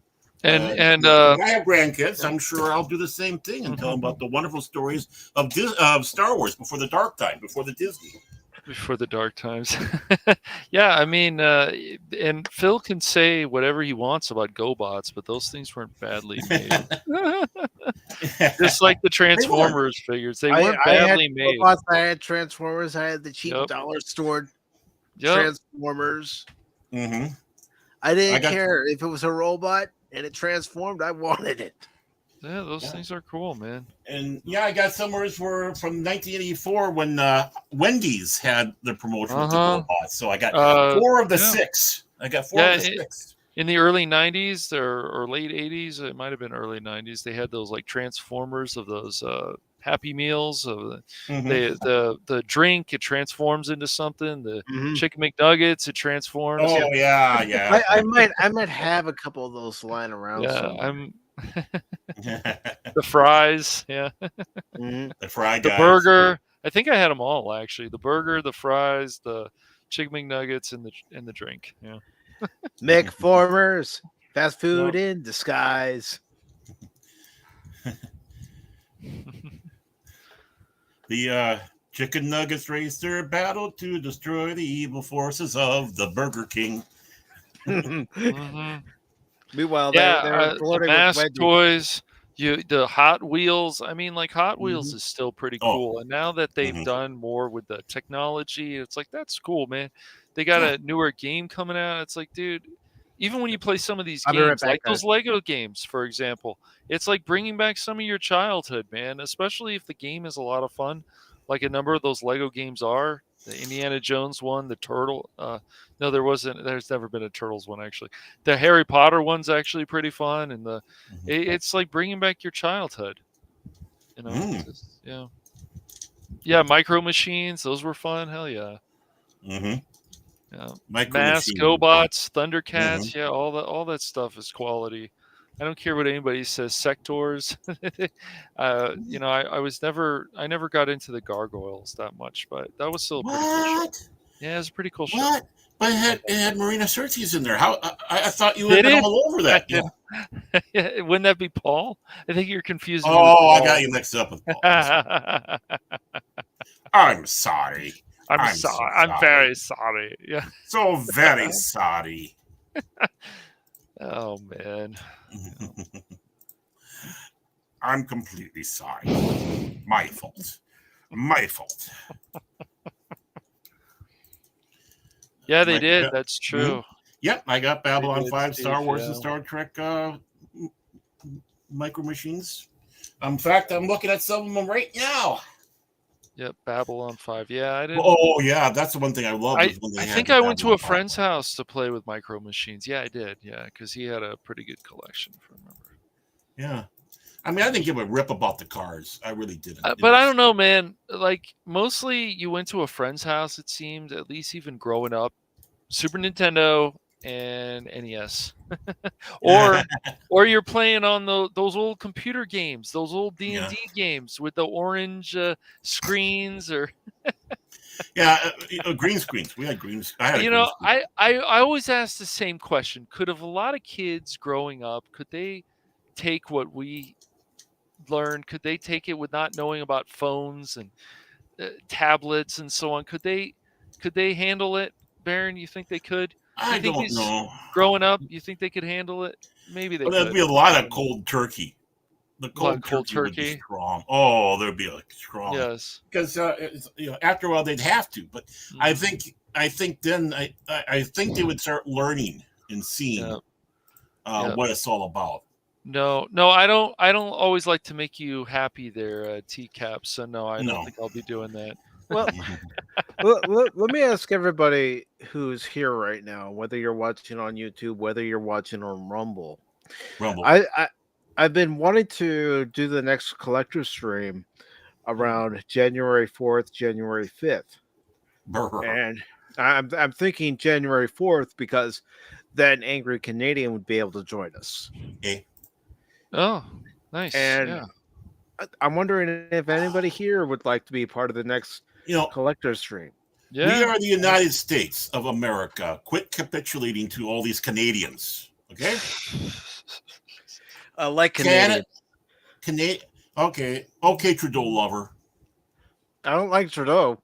and when I have grandkids, I'm sure I'll do the same thing and tell them about the wonderful stories of Star Wars before the dark time, before the Disney. before the dark times. Yeah, I mean, and Phil can say whatever he wants about GoBots, but those things weren't badly made. Just like the Transformers figures, they weren't badly made. Robots, I had Transformers. I had the cheap dollar store Transformers. Mm-hmm. I didn't care if it was a robot and it transformed. I wanted it. Yeah, those things are cool, man. And I got some were from 1984 when Wendy's had the promotion with the GoBots. So I got 4 of the 6. I got 4 of the 6. In the early 90s or late 80s, it might have been early 90s, they had those like Transformers of those Happy Meals of the drink, it transforms into something. The Chicken McNuggets, it transforms. Oh yeah. I might have a couple of those lying around. Yeah, the fries, the fry guys. The burger. I think I had them all actually. The burger, the fries, the Chicken McNuggets, and the drink. Yeah. McFormers, fast food in disguise. The chicken nuggets race their battle to destroy the evil forces of the Burger King. Meanwhile, the mask toys, the Hot Wheels. I mean, like Hot Wheels is still pretty cool. And now that they've done more with the technology, it's like that's cool, man. They got a newer game coming out. It's like, dude, even when you play some of these games, like those Lego games, for example, it's like bringing back some of your childhood, man. Especially if the game is a lot of fun, like a number of those Lego games are. The Indiana Jones one, the Turtle. No, there wasn't. There's never been a Turtles one actually. The Harry Potter one's actually pretty fun, and it's like bringing back your childhood. You know, yeah. Micro Machines, those were fun. Hell yeah. Yeah. Mask, GoBots, Thundercats, all that stuff is quality. I don't care what anybody says. Sectors, I never got into the gargoyles that much, but that was still a pretty cool show. Yeah, it was a pretty cool show. But it had Marina Sirtis in there. How I thought you had been all over that. Yeah, wouldn't that be Paul? I think you're confused. Oh, I got you mixed up with Paul. I'm sorry. I'm sorry. I'm very sorry. Yeah. So very sorry. Oh man. I'm completely sorry. My fault. Yeah, they did. That's true. Yep, I got Babylon 5, Star Wars, and Star Trek Micro Machines. In fact, I'm looking at some of them right now. Yep, Babylon 5. Yeah, I did. Oh, yeah, that's the one thing I love. I think I went to a friend's house to play with Micro Machines. Yeah, I did. Yeah, because he had a pretty good collection, if I remember. Yeah. I mean, I didn't give a rip about the cars. I really didn't. But I don't know, man. Like, mostly you went to a friend's house, it seemed, at least even growing up. Super Nintendo and NES. or you're playing on those old computer games, those old D&D games with the orange screens or green screens. We had green screens. I always ask the same question. Could have a lot of kids growing up, could they take what we learned? Could they take it with not knowing about phones and tablets and so on? Could they handle it, Baron? You think they could? I don't know. Growing up, you think they could handle it? Maybe they could. There'd be a lot of cold turkey. The cold turkey would be strong. Oh, there'd be strong. Yes. Because after a while they'd have to. But I think then I think they would start learning and seeing what it's all about. No, I don't always like to make you happy there, T-Cap. So no, I don't think I'll be doing that. Well, let me ask everybody who's here right now, whether you're watching on YouTube, whether you're watching on Rumble. I've been wanting to do the next collector stream around January 4th, January 5th. And I'm thinking January 4th because then Angry Canadian would be able to join us. Oh, nice. And I'm wondering if anybody here would like to be part of the next collector stream. Yeah. We are the United States of America. Quit capitulating to all these Canadians. Okay? Like Canadian. Okay, Trudeau lover. I don't like Trudeau.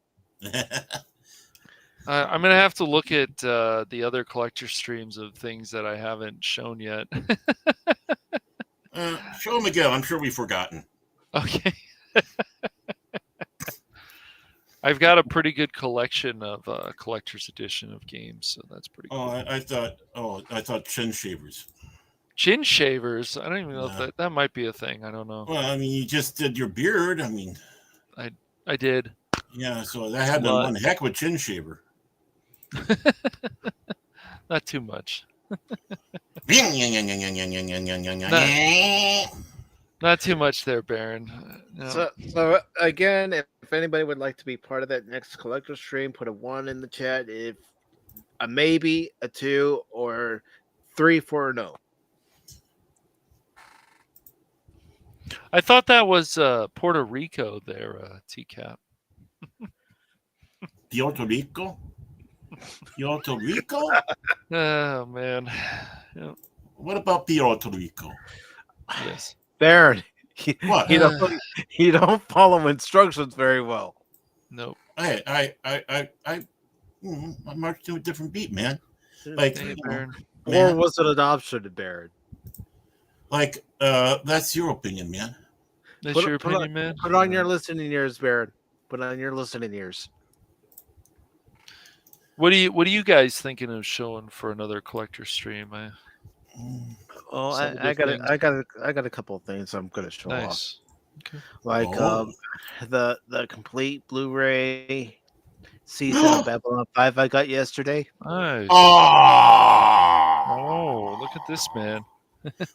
I'm gonna have to look at the other collector streams of things that I haven't shown yet. Show them again. I'm sure we've forgotten. Okay. I've got a pretty good collection of collector's edition of games, so that's pretty cool. I thought chin shavers. Chin shavers? I don't even know if that might be a thing. I don't know. Well, I mean, you just did your beard. I mean, I did. Yeah, so that had been one heck of a chin shaver. Not too much. Not too much there, Baron. No. So again, if anybody would like to be part of that next collector stream, put a 1 in the chat. If a maybe, a 2, or 3 for a no. I thought that was Puerto Rico there, T-Cap. Puerto Rico? Puerto Rico? Oh, man. Yeah. What about Puerto Rico? Yes. Baron, what? You don't follow instructions very well. Nope. I marched to a different beat, man. Like, Baron. Or was it an option to Baron? Like, that's your opinion, man. That's your opinion, man? Put on your listening ears, Baron. Put on your listening ears. What are you guys thinking of showing for another collector stream? Oh, I got a couple of things I'm gonna show off. Okay. Like the complete Blu-ray season of Babylon 5 I got yesterday. Nice. Oh, look at this man.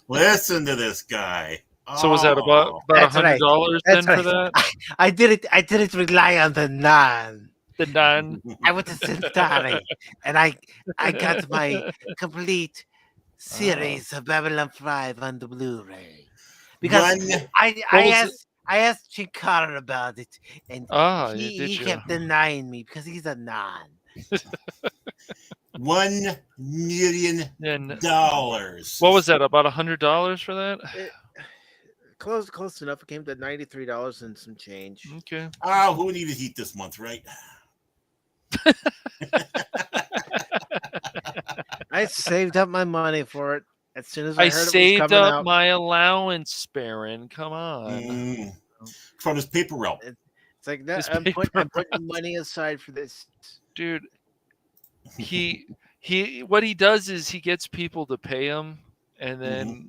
Listen to this guy. So was that about $100 then for that? I didn't rely on the non. The non. I went to Centauri and I got my complete series of Babylon 5 on the Blu-ray because I asked Chinkara about it and he kept denying me because he's a non. $1 million. What was that? About $100 for that? Close enough. It came to $93 and some change. Okay. Who needed heat this month, right? I saved up my money for it as soon as I heard saved it was coming up out. my allowance, Baron. Come on. From his paper route. It's like that. I'm putting money aside for this, dude. What he does is he gets people to pay him, and then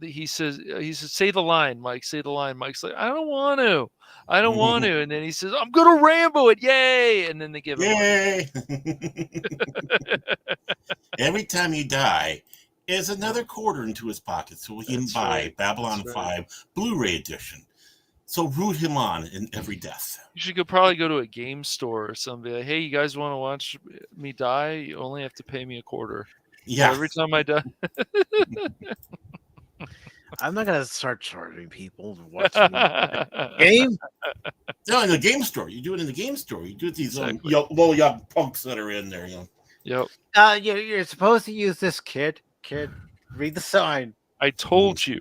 he says say the line, Mike. Say the line. Mike's like, I don't want to, and then he says, I'm gonna Rambo it, yay! And then they give him yay. Every time he die, is another quarter into his pocket, so he can buy Babylon 5 Blu-ray edition. So root him on in every death. You should probably go to a game store or something. Like, hey, you guys want to watch me die? You only have to pay me $0.25. Yeah. So every time I die. I'm not gonna start charging people to watch the game. No, in the game store. You do it in the game store. You do it these little young punks that are in there. Yep. You're supposed to use this kid. Kid, read the sign. I told you.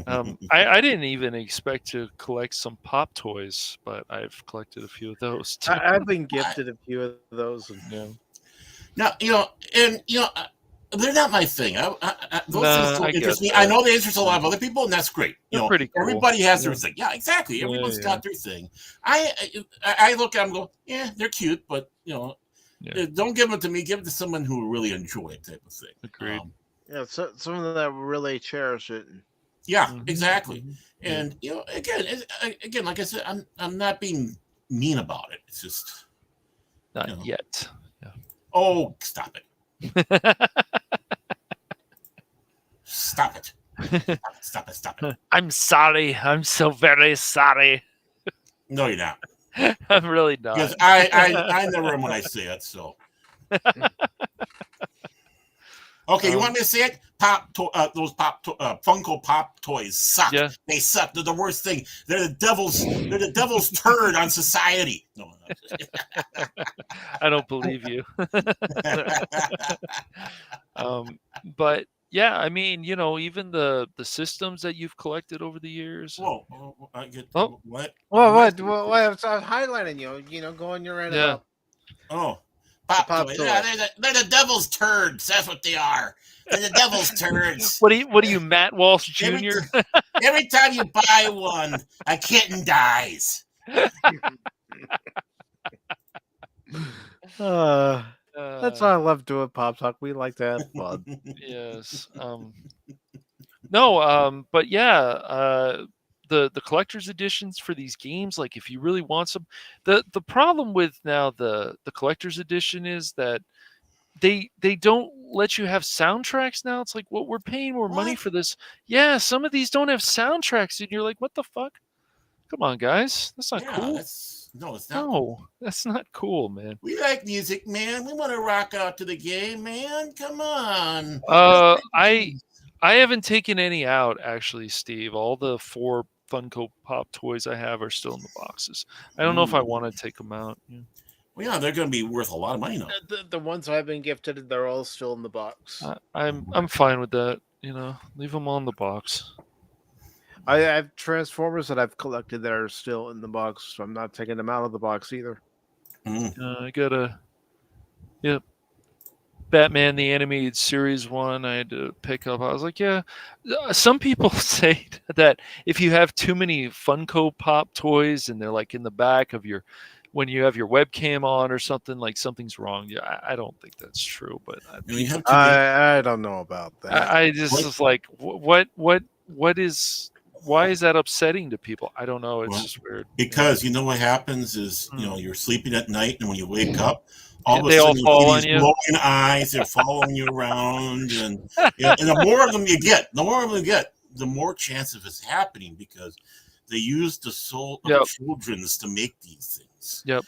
I didn't even expect to collect some Pop toys, but I've collected a few of those too. I've been gifted a few of those. Now, they're not my thing. Those things don't interest me. I know they interest a lot of other people, and that's great. Pretty cool. Everybody has their thing. Yeah, exactly. Everyone's got their thing. I look at them and go, yeah, they're cute, but don't give them to me. Give them to someone who will really enjoy it, type of thing. Agreed. So someone that really cherish it. Yeah, exactly. And again, like I said, I'm not being mean about it. It's just not yet. Yeah. Oh, stop it. Stop it. Stop it. I'm sorry. I'm so very sorry. No, you're not. I'm really not. Because I never am when I say it, so. Okay, you want me to say it? Those Funko Pop toys suck. Yeah. They suck. They're the worst thing. They're the devil's. They're the devil's turd on society. No. I don't believe you. But yeah, I mean, even the systems that you've collected over the years. Whoa! I get Oh. what? Well, what? I was highlighting you. Going your right Yeah. about. Oh, Pop toys. toys. Yeah, they're the devil's turds. That's what they are. They're the devil's turds. What are you, Matt Walsh Jr.? Every time you buy one, a kitten dies. That's why I love doing Pop Talk. We like to have fun. Yes. No. But yeah. The collector's editions for these games, like if you really want some, the problem with now the collector's edition is that they don't let you have soundtracks now. It's like, well, we're paying more money for this. Yeah, some of these don't have soundtracks, and you're like, what the fuck? Come on, guys, that's not cool. It's not. No, that's not cool, man. We like music, man. We want to rock out to the game, man. Come on. I haven't taken any out actually, Steve. All the 4 Funko Pop toys I have are still in the boxes. I don't know if I want to take them out. Yeah. Well, yeah, they're going to be worth a lot of money now. The ones I've been gifted, they're all still in the box. I'm fine with that. Leave them on the box. I have Transformers that I've collected that are still in the box, so I'm not taking them out of the box either. I got Batman the Animated Series 1 I had to pick up. I was like, yeah. Some people say that if you have too many Funko Pop toys and they're like in the back of when you have your webcam on or something, like something's wrong. Yeah, I don't think that's true, but I don't know about that. I just was like, why is that upsetting to people? I don't know. It's just weird. Because you know what happens is, you're sleeping at night, and when you wake up, all of a they sudden all fall on these you. glowing eyes, they're following you around, and the more of them you get, the more chance of it's happening, because they use the soul of children to make these things. Yep,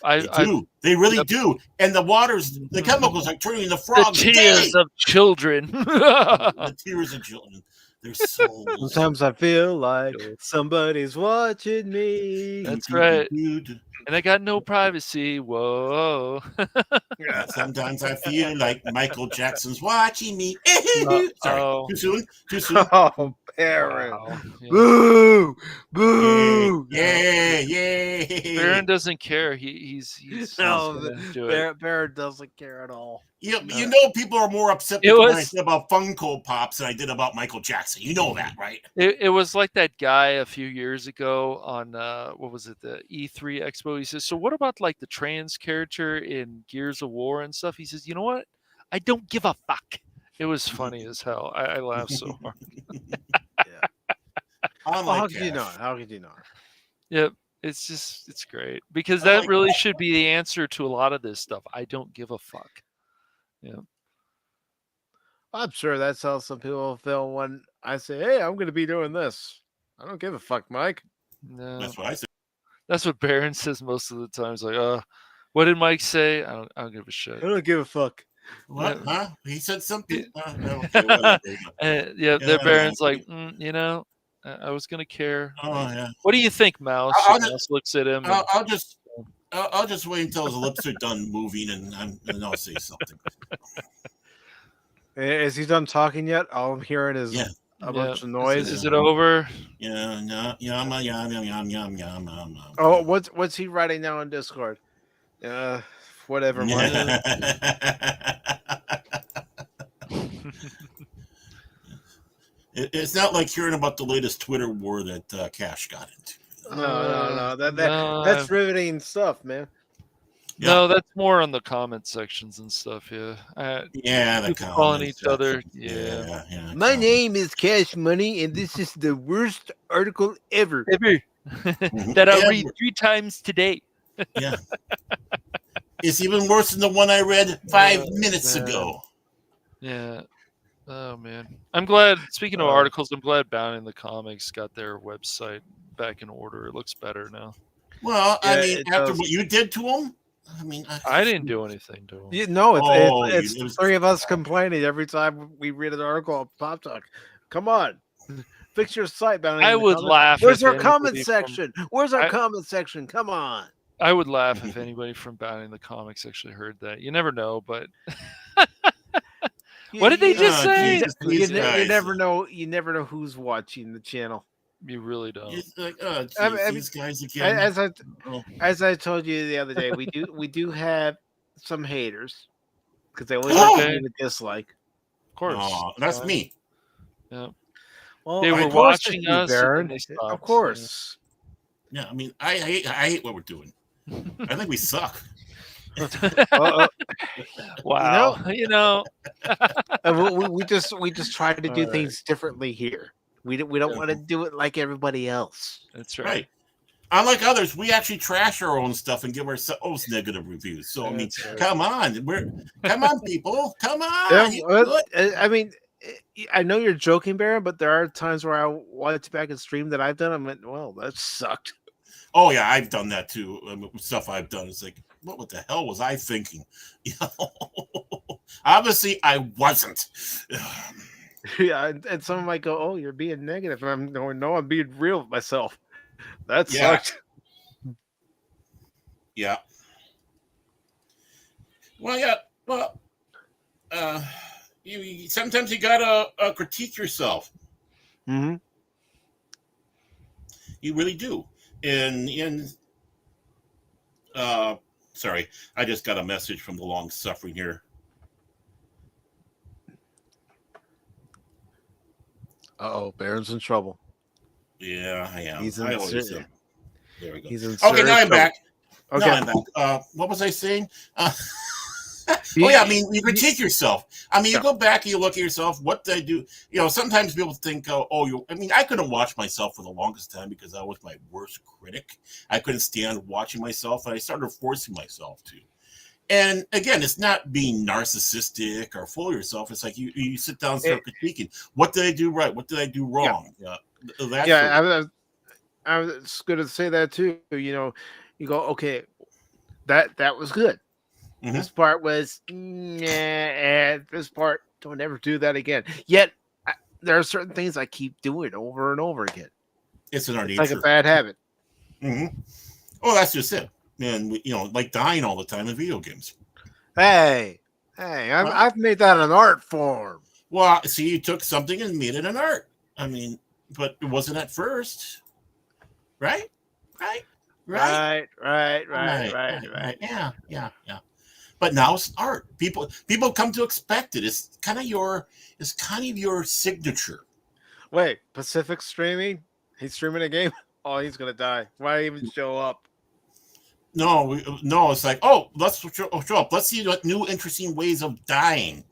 they really do, and the chemicals are turning the frogs. The tears of children. The tears of children. Their souls. Sometimes I feel like somebody's watching me. That's right. And I got no privacy. Whoa. Sometimes I feel like Michael Jackson's watching me. Sorry. Too soon? Oh, Baron. Wow. Yeah. Boo! Boo! Yeah. Baron doesn't care. He's Baron doesn't care at all. You know, people are more upset about Funko Pops than I did about Michael Jackson. You know that, right? It was like that guy a few years ago on what was it, the E3 Expo? He says, so what about like the trans character in Gears of War and stuff? He says, you know what? I don't give a fuck. It was funny as hell. I laughed so hard. How could you not? How could you not? Yep. It's great, because that really should be the answer to a lot of this stuff. I don't give a fuck. Yeah. I'm sure that's how some people feel when I say, hey, I'm going to be doing this. I don't give a fuck, Mike. No. That's what I say. That's what Baron says most of the time. It's like, what did Mike say? I don't give a shit. I don't give a fuck. What? Huh? He said something? Baron's like, I was going to care. Oh, yeah. What do you think, Mouse? Mouse looks at him. I'll just wait until his lips are done moving, and I'll say something. Is he done talking yet? All I'm hearing is a bunch of noise. Is it over? Yeah. Yum. Oh, what's he writing now on Discord? Whatever. It's not like hearing about the latest Twitter war that Cash got into. No. That's riveting stuff, man. Yeah. No, that's more on the comment sections and stuff. Yeah. The comments. Calling each other. Yeah. My name is Cash Money, and this is the worst article ever. That I read 3 times today. Yeah. It's even worse than the one I read 5 minutes ago. Yeah. Oh man, I'm glad. Speaking of articles, I'm glad Bound in the Comics got their website back in order. It looks better now. Well, I mean, after what you did to them, I mean, I didn't do anything to him. You know, Oh, it's it the was- three of us complaining every time we read an article on Pop Talk. Come on. Fix your site, Bounty. I in the would comments. laugh Where's if our comment anybody section? Where's our I- comment section? Come on. I would laugh if anybody from Bounty in the Comics actually heard that. You never know, but What did they just say? Jesus, these You guys. never know. You never know who's watching the channel. you really don't. It's like, oh, I geez, mean, these guys again. Oh. As I told you the other day, we do have some haters because they always Oh! like to leave a dislike. Of course. Oh, that's me. Yeah. Well, They of were course it's watching you, us, and Baron. then they stopped, Of course. Yeah, I mean, I hate what we're doing. I think we suck. Wow. You know. we just try to do All right. things differently here. We don't Yeah. want to do it like everybody else. That's right. Right. Unlike others, we actually trash our own stuff and give ourselves negative reviews. So I mean, That's right. come on, come on, people, come on. Yeah, You well, good? I mean, I know you're joking, Baron, but there are times where I watch back a stream that I've done. I'm like, well, that sucked. Oh yeah, I've done that too. Stuff I've done. It's like, what the hell was I thinking? You know, obviously I wasn't. Yeah, and someone might go, "Oh, you're being negative," and I'm going, "No, I'm being real with myself." That Yeah. sucked. Yeah. Well, yeah. Well, you sometimes you gotta critique yourself. Mm-hmm. You really do. Sorry, I just got a message from the long suffering here. Oh, Baron's in trouble. Yeah, I am. He's in I always ser- am. There we go. He's in Okay, serious now I'm trouble. back. Okay. Now I'm back. What was I saying? You- Oh yeah, I mean, you critique yourself. I mean, Yeah. you go back and you look at yourself. What did I do? You know, sometimes people think, I mean, I couldn't watch myself for the longest time because I was my worst critic. I couldn't stand watching myself, and I started forcing myself to. And again, it's not being narcissistic or full of yourself. It's like you sit down and start critiquing. What did I do right? What did I do wrong? Yeah, that Yeah, sort of- I was going to say that too. You know, you go, okay, that was good. Mhm. This part was, and this part, don't ever do that again. Yet, there are certain things I keep doing over and over again. It's in our It's nature. like a bad habit. Mm-hmm. Oh, that's just it. And like dying all the time in video games. Hey, I've made that an art form. Well, see, you took something and made it an art. I mean, but it wasn't at first, right? Right. Yeah. But now it's art. People come to expect it. It's kind of your signature. Wait, Pacific streaming? He's streaming a game? Oh, he's gonna die. Why even show up? No, it's like, let's show up. Let's see what new interesting ways of dying.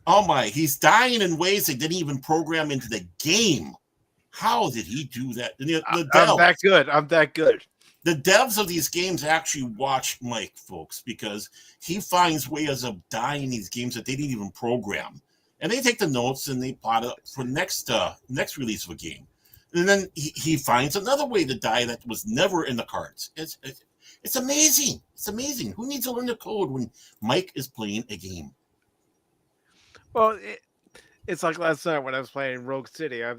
Oh my, he's dying in ways they didn't even program into the game. How did he do that? I'm that good. I'm that good. The devs of these games actually watch Mike, folks, because he finds ways of dying in these games that they didn't even program. And they take the notes and they plot it for next release of a game. And then he finds another way to die that was never in the cards. It's amazing. It's amazing. Who needs to learn the code when Mike is playing a game? Well, it's like last night when I was playing Rogue City. I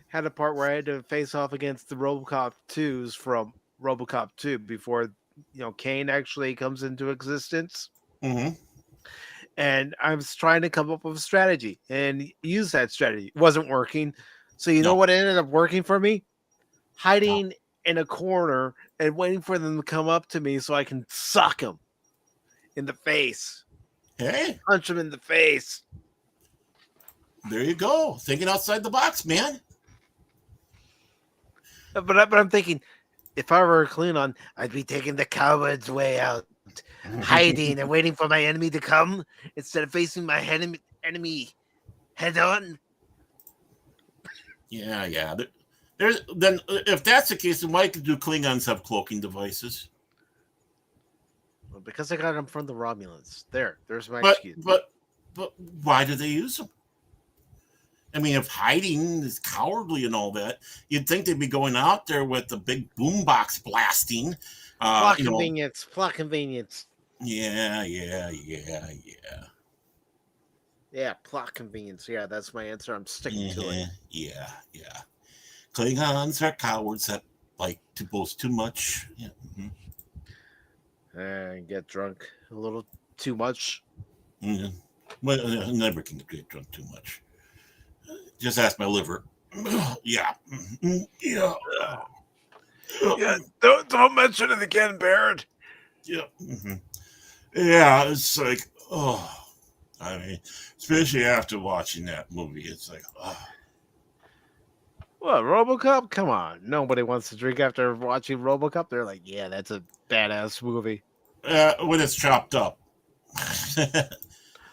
had a part where I had to face off against the RoboCop 2s from RoboCop 2 before Kane actually comes into existence. Mm-hmm. And I was trying to come up with a strategy and use that strategy. It wasn't working. So know what ended up working for me? Hiding in a corner and waiting for them to come up to me so I can sock them in the face. Hey, punch them in the face. There you go. Thinking outside the box, man. But I'm thinking, if I were a Klingon, I'd be taking the coward's way out, hiding and waiting for my enemy to come instead of facing my enemy head on. Yeah. Then if that's the case, then why do Klingons have cloaking devices? Well, because I got them from the Romulans. There's my But excuse. but why do they use them? I mean, if hiding is cowardly and all that, you'd think they'd be going out there with the big boombox blasting. Plot convenience. Plot convenience. Yeah. Yeah, plot convenience. Yeah, that's my answer. I'm sticking to it. Yeah. Klingons are cowards that like to boast too much. Yeah. And get drunk a little too much. Yeah. Well, I never can get drunk too much. Just ask my liver. Yeah. Yeah. Yeah, don't mention it again, Barrett. Yeah. Yeah, it's like, I mean, especially after watching that movie, it's like, What, RoboCop? Come on. Nobody wants to drink after watching RoboCop. They're like, yeah, that's a badass movie. when it's chopped up.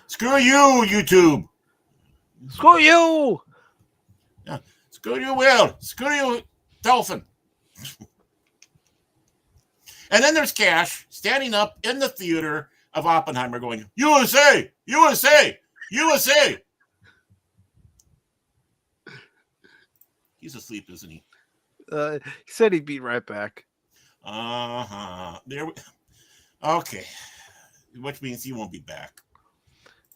Screw you, YouTube. Screw you! Yeah. Screw you, Will. Screw you, Dolphin. And then there's Cash standing up in the theater of Oppenheimer going, USA, USA, USA. He's asleep, isn't he? He said he'd be right back. Okay. Which means he won't be back.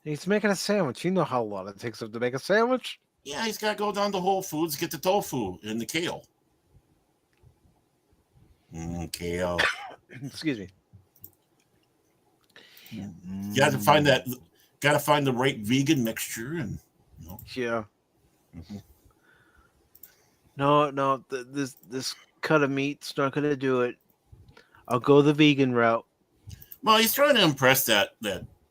He's making a sandwich. You know how long it takes him to make a sandwich? Yeah, he's got to go down to Whole Foods, get the tofu and the kale. Kale. Excuse me. You got to find that. Got to find the right vegan mixture, and Yeah. No. This cut of meat's not gonna do it. I'll go the vegan route. Well, he's trying to impress that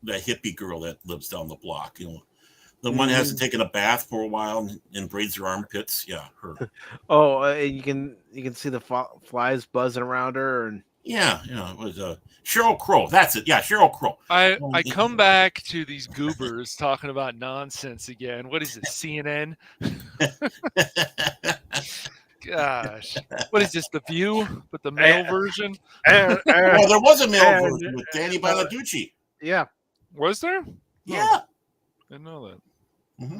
hippie girl that lives down the block. The one that hasn't taken a bath for a while and braids her armpits. Yeah, her. Oh, and you can see the flies buzzing around her, and Yeah, it was Sheryl Crow. That's it. Yeah, Sheryl Crow. I come back to these goobers talking about nonsense again. What is it, CNN? Gosh, what is this? The View, but the male version? Well, there was a male version with Danny Bonaducci. Yeah. Was there? Yeah, I didn't know that. Mm-hmm.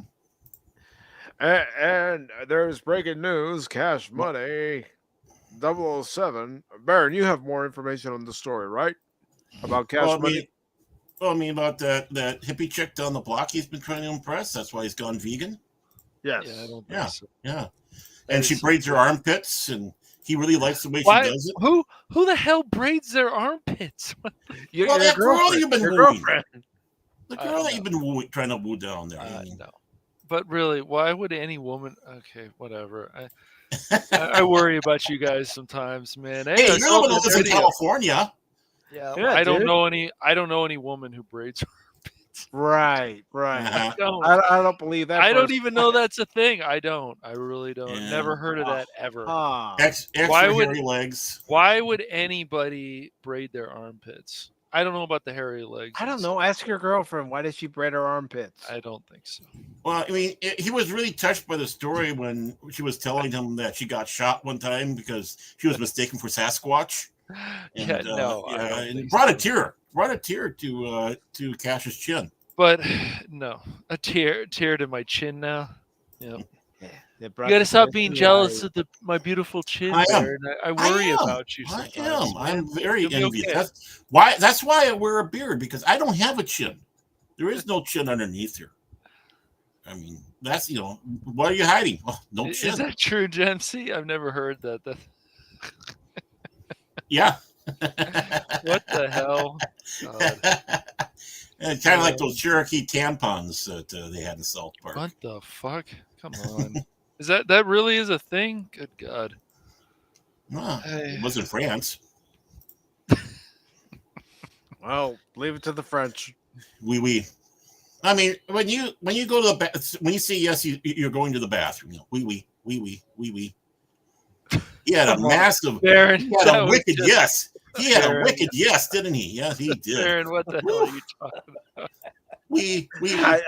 And there's breaking news. Cash Money 007. Baron, you have more information on the story, right? About Cash Money. I mean about that hippie chick down the block he's been trying to impress. That's why he's gone vegan. Yes. Yeah, I don't think so. Yeah. And she braids her armpits, and he really likes the way she does it. Who the hell braids their armpits? Well, that girl you've been your wooing. girlfriend. The girl that you've been trying to woo down there. No. But really, why would any woman? Okay, whatever. I worry about you guys sometimes, man. Hey, you're the one who lives in California. Yeah, Yeah, I don't dude. know any. I don't know any woman who braids her armpits. Right. Uh-huh. I don't believe that. I don't person. even know that's a thing. I don't. I really don't. Yeah. Never heard of that ever. Extra hairy legs. Why would anybody braid their armpits? I don't know about the hairy legs. I don't know. Ask your girlfriend. Why does she braid her armpits? I don't think so. Well, I mean, he was really touched by the story when she was telling him that she got shot one time because she was mistaken for Sasquatch. And, I don't and think brought so. a tear to Cash's chin. But no, a tear to my chin now. Yeah. You You gotta stop being jealous of my beautiful chin. I am. Baron. I worry about you. I Sometimes, am. I'm very You'll be envious. okay. That's why I wear a beard, because I don't have a chin. There is no chin underneath here. I mean, that's what are you hiding? Oh, no chin. Is that true, Dempsey? I've never heard that. Yeah. What the hell? And kind of like those Cherokee tampons that they had in South Park. What the fuck? Come on. Is that really is a thing? Good God. No, it was in France. Well, leave it to the French. Oui. I mean, when you go to the when you say yes, you're going to the bathroom. Oui. He had a massive, Baron, he had a wicked just, yes. He had Baron. a wicked yes, didn't he? Yes, he did. Baron, what the hell are you talking about? We. I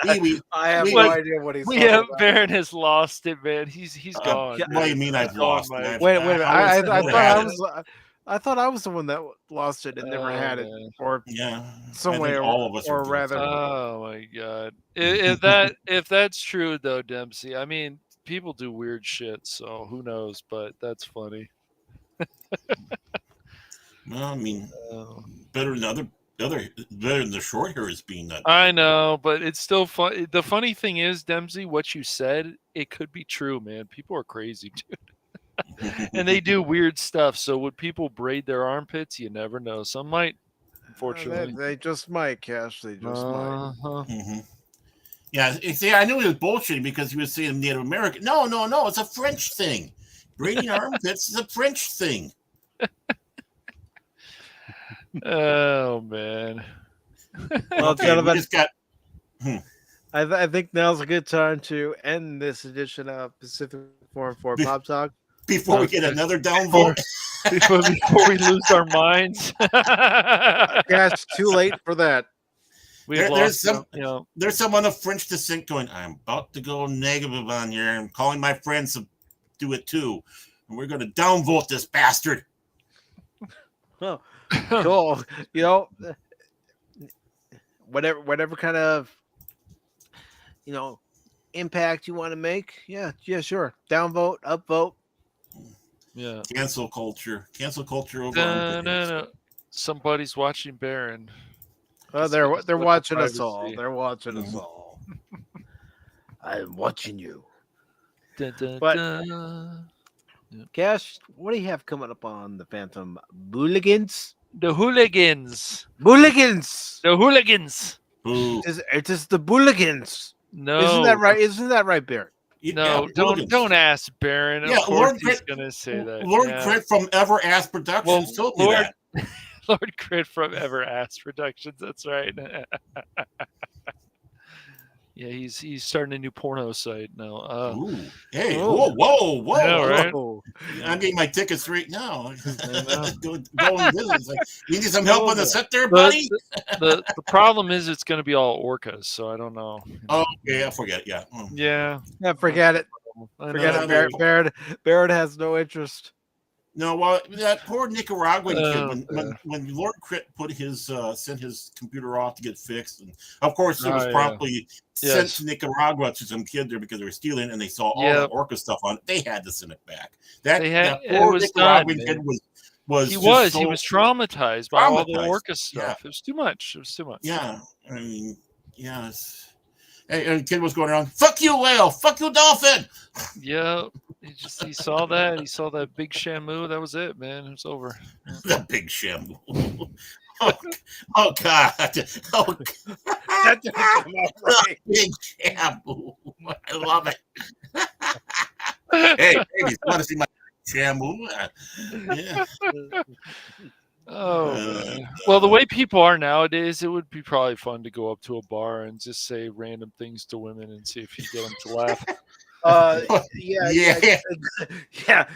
have we- no idea what he's We talking have about. Baron has lost it, man. He's gone. What do you mean I've Gone, lost? man. Wait a minute. I thought I thought I was the one that lost it and never had it, man. or Yeah, some I way, think all of us are or guilty. rather, Oh my god! If that's true though, Dempsey, I mean, people do weird shit, so who knows? But that's funny. Well, I mean, Oh. better than better than the short hair is being that. I know, but it's still fun. The funny thing is, Dempsey, what you said, it could be true, man. People are crazy, dude. And they do weird stuff. So would people braid their armpits? You never know. Some might, unfortunately. they just might, Cash. They just might. Uh-huh. Mm-hmm. Yeah, see, I knew he was bullshitting because he was saying Native American. No, it's a French thing. Braiding armpits is a French thing. Oh man. Well, Okay, gentlemen, we just got. I think now's a good time to end this edition of Pacific 414 Pop Talk. Before we get another downvote. Before we lose our minds. Cash, too late for that. There's someone of French descent going, I'm about to go negative on here. I'm calling my friends to do it too. And we're going to downvote this bastard. Oh, cool. You know, whatever kind of, impact you want to make. Yeah, sure. Downvote, upvote. Yeah. Cancel culture over. No. Somebody's watching Baron. Oh, they're watching us all. They're watching us all. I'm watching you. But Cash, what do you have coming up on the Phantom Booligans? The hooligans. Booligans. The hooligans. Boo. It is the Booligans. No. Isn't that right? Isn't that right, Barrett? No, don't ask Baron. Yeah, of course he's gonna say that. Lord Crit from Ever Ass Productions told me that. Lord Crit from Ever Ass Productions. That's right. Yeah, he's starting a new porno site now. Ooh, hey, whoa! Yeah, right? I'm getting my tickets right now. Going business. Like, you need some help on the set there, buddy? The problem is it's going to be all orcas, so I don't know. Oh, yeah, forget it. Yeah. Yeah. Yeah, forget it. Forget it. Barrett has no interest. No, well, that poor Nicaraguan kid, when Lord Crit put sent his computer off to get fixed, and of course it was promptly sent to Nicaragua to some kid there because they were stealing, and they saw all the orca stuff on it. They had to send it back. That poor Nicaraguan kid he was traumatized by all the orca stuff. Yeah. It was too much. Yeah, I mean, yes. And the kid was going around, fuck you, whale, fuck you, dolphin. Yeah, he saw that. He saw that big Shamu. That was it, man. It was over. The big Shamu. Oh God. Oh, that didn't come out right. Big Shamu. I love it. Hey, babies, want to see my Shamu? Yeah. Oh, well, the way people are nowadays, it would be probably fun to go up to a bar and just say random things to women and see if you get them to laugh. Yeah.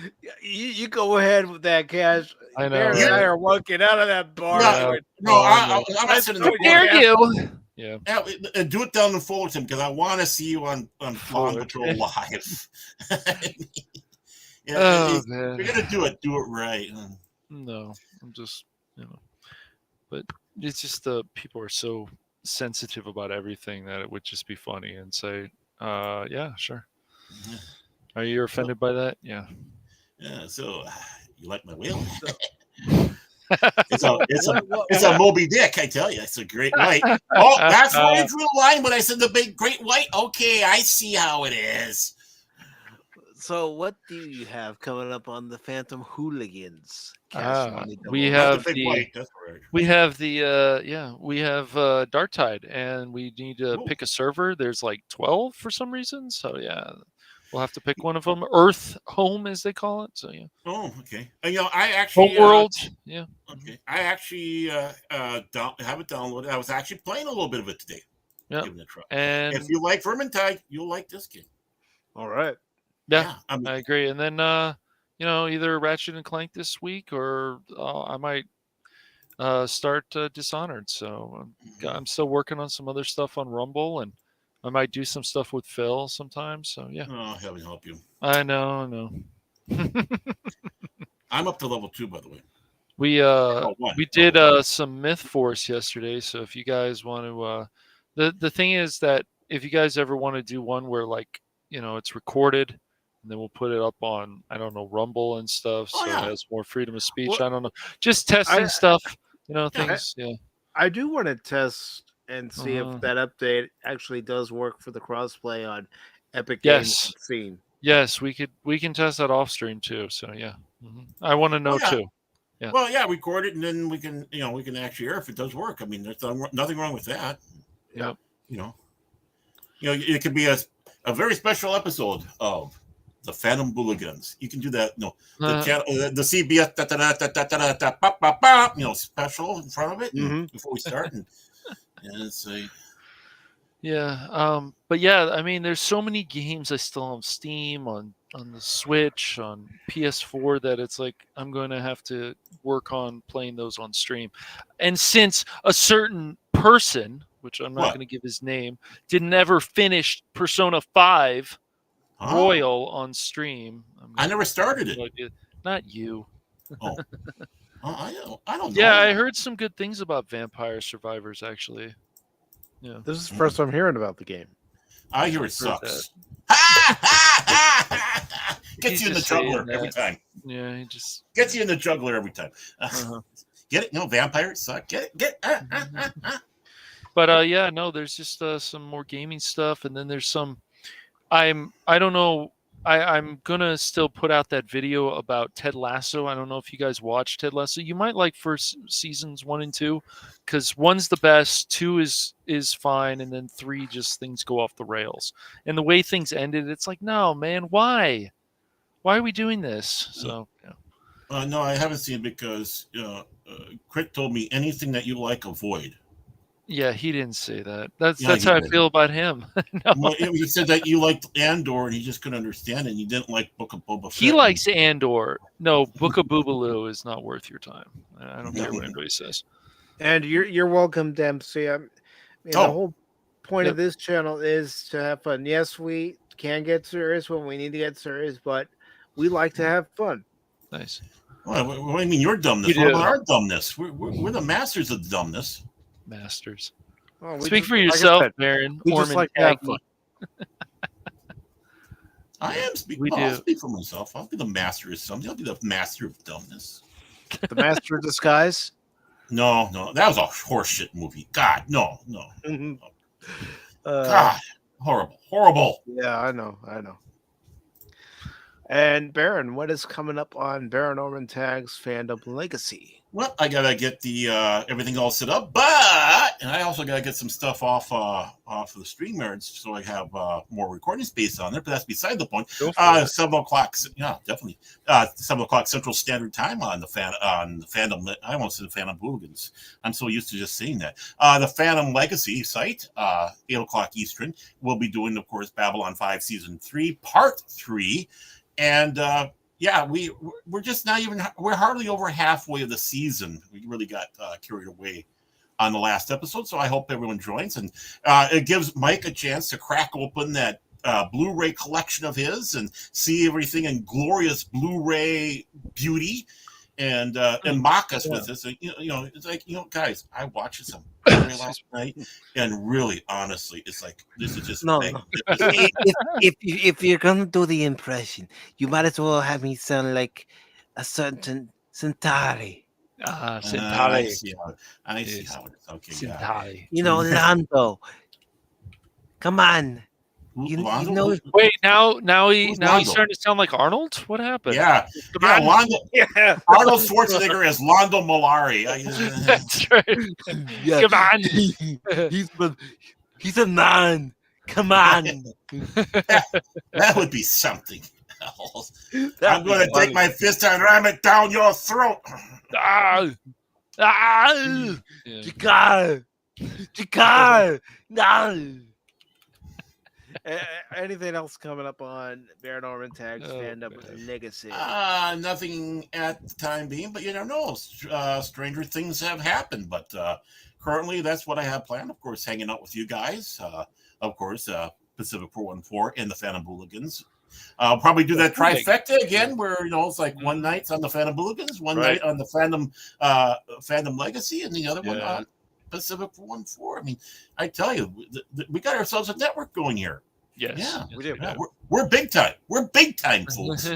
You go ahead with that, Cash. I know. Barry and I are walking out of that bar. I'm not sitting there. Dare you? Yeah. And do it down in Fullerton because I want to see you on Lawn Patrol Live. Man. You're gonna do it right. No, I'm just, but it's just people are so sensitive about everything that it would just be funny and say, yeah, sure. Yeah. Are you offended by that? Yeah. Yeah. So you like my whale? It's a Moby Dick, I tell you. It's a great white. Oh, that's why I drew the line when I said the big great white. Okay, I see how it is. So what do you have coming up on the Phantom Hooligans? We have Dark Tide, and we need to pick a server. There's like 12 for some reason, so yeah, we'll have to pick one of them. Earth Home, as they call it. So yeah. Oh, okay. I actually Homeworld. Yeah. Okay. I actually have it downloaded. I was actually playing a little bit of it today. Yeah. Giving it a try. And if you like Vermintide, you'll like this game. All right. Yeah, I agree. And then either Ratchet and Clank this week, or I might start Dishonored. So I'm still working on some other stuff on Rumble, and I might do some stuff with Phil sometimes. So yeah. Oh, heaven help you. I know. I'm up to level 2, by the way. We one. we did some Myth Force yesterday, so if you guys want to the thing is that if you guys ever want to do one where like, it's recorded and then we'll put it up on, I don't know, Rumble and stuff, Oh, so yeah. it has more freedom of speech. Well, I don't know. Just testing stuff, things, I do want to test and see Uh-huh. if that update actually does work for the crossplay on Epic Yes. Games and Steam. Yes, we can test that off stream too. So yeah. I want to know yeah. too. Yeah. Well, yeah, record it and then we can actually air if it does work. I mean, there's nothing wrong with that. Yep. It could be a very special episode of the Phantom Bulligans. You can do that. No, the channel, the CBS special in front of it before we start, and it's a. Yeah, but yeah, I mean, there's so many games I still have on Steam, on the Switch, on PS4 that it's like I'm going to have to work on playing those on stream. And since a certain person, which I'm not going to give his name, didn't ever finish Persona 5 Royal on stream. I never started it. Not you. Oh. I don't know. Yeah, I heard some good things about Vampire Survivors, actually. Yeah. This is the first time hearing about the game. I hear it sucks. Gets you in the juggler every time. Yeah, he just gets you in the juggler every time. Get it? No, vampires suck. Get it? But yeah, no, there's just some more gaming stuff, and then there's some. I don't know. I'm gonna still put out that video about Ted Lasso. I don't know if you guys watched Ted Lasso. You might like first seasons 1 and 2, because 1's the best, 2 is fine, and then 3 just things go off the rails. And the way things ended, it's like, no, man, why are we doing this? So yeah. No, I haven't seen it because Crit told me anything that you like, avoid. Yeah, he didn't say that. That's how I feel about him. No. Well, he said that you liked Andor and he just couldn't understand it. And you didn't like Book of Boba Fett. He likes Andor. No, Book of Boobaloo is not worth your time. I don't care what anybody says. And you're welcome, Dempsey. The whole point of this channel is to have fun. Yes, we can get serious when we need to get serious, but we like to have fun. Nice. Well, what do you mean your dumbness? What about our dumbness? We're the masters of the dumbness. Masters. Oh, Speak for yourself, Baron Orman Tagge. I am speaking. I'll speak for myself. I'll be the master of something. I'll be the master of dumbness. The master of disguise? No, that was a horseshit movie. God, no. God, horrible. Yeah, I know. And Baron, what is coming up on Baron Orman Tagge's Fandom Legacy? Well, I gotta get the everything all set up, and I also gotta get some stuff off of the StreamYards so I have more recording space on there. But that's beside the point. 7 o'clock, yeah, definitely. 7 o'clock Central Standard Time on the Fandom. I won't say the Phantom Hooligans. I'm so used to just saying that. The Phantom Legacy site, 8 o'clock Eastern. We'll be doing, of course, Babylon 5 Season 3, Part 3, and. Yeah, we're just not even, we're hardly over halfway of the season. We really got carried away on the last episode, so I hope everyone joins. And it gives Mike a chance to crack open that Blu-ray collection of his and see everything in glorious Blu-ray beauty and mock us with this. It's like, guys, I watched some last night, and really, honestly, it's like, this is just if you're gonna do the impression, you might as well have me sound like a certain Centauri. Centauri. I see how it is. Okay, Centauri. Lando. Come on. You know. Wait, now he's starting to sound like Arnold. What happened? Yeah, Londo. Yeah. Arnold Schwarzenegger as Londo Mollari. That's right. Yeah. Come on. He's a man. Come on. That would be something else. I'm going to take my fist and ram it down your throat. Chicar. No. Anything else coming up on Baron Orman Tagge's Fandom Legacy? Nothing at the time being, but you never know. Stranger things have happened, but currently that's what I have planned. Of course, hanging out with you guys. Of course, PACIFIC414 and the Phantom Hooligans I'll probably do that Big. trifecta again, where it's like one night's on the Phantom Bulletins, one Right. night on the Phantom Legacy, and the other one Yeah. on Pacific 414. I mean, I tell you, we got ourselves a network going here. Yes. Yeah, we do. Yeah, we're big time. We're big time, folks.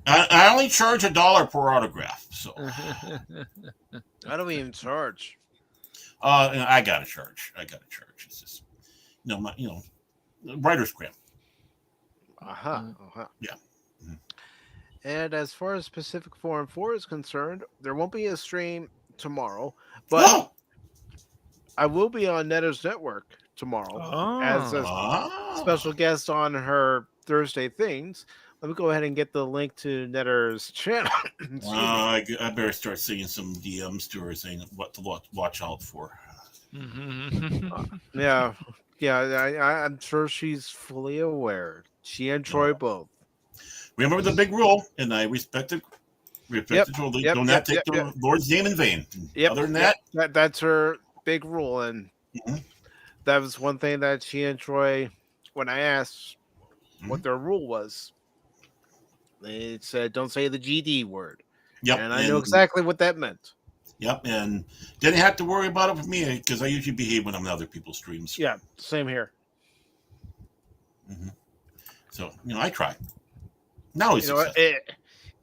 I only charge $1 per autograph, so I don't even charge. I gotta charge. It's just writer's cramp. Yeah. Mhm. And as far as Pacific 4 and 4 is concerned, there won't be a stream tomorrow, but I will be on Netter's Network tomorrow as a special guest on her Thursday things. Let me go ahead and get the link to Netter's channel. I better start sending some DMs to her saying what to watch out for. Yeah, I'm sure she's fully aware. She and Troy both. Remember the big rule, and I respect the rule. Do not take the Lord's name in vain. Other than that, that's her big rule, and that was one thing that she and Troy, when I asked what their rule was, they said, "Don't say the GD word." Yep, and I know exactly what that meant. Yep, and didn't have to worry about it with me because I usually behave when I'm on other people's streams. Yeah, same here. So I try. Now he's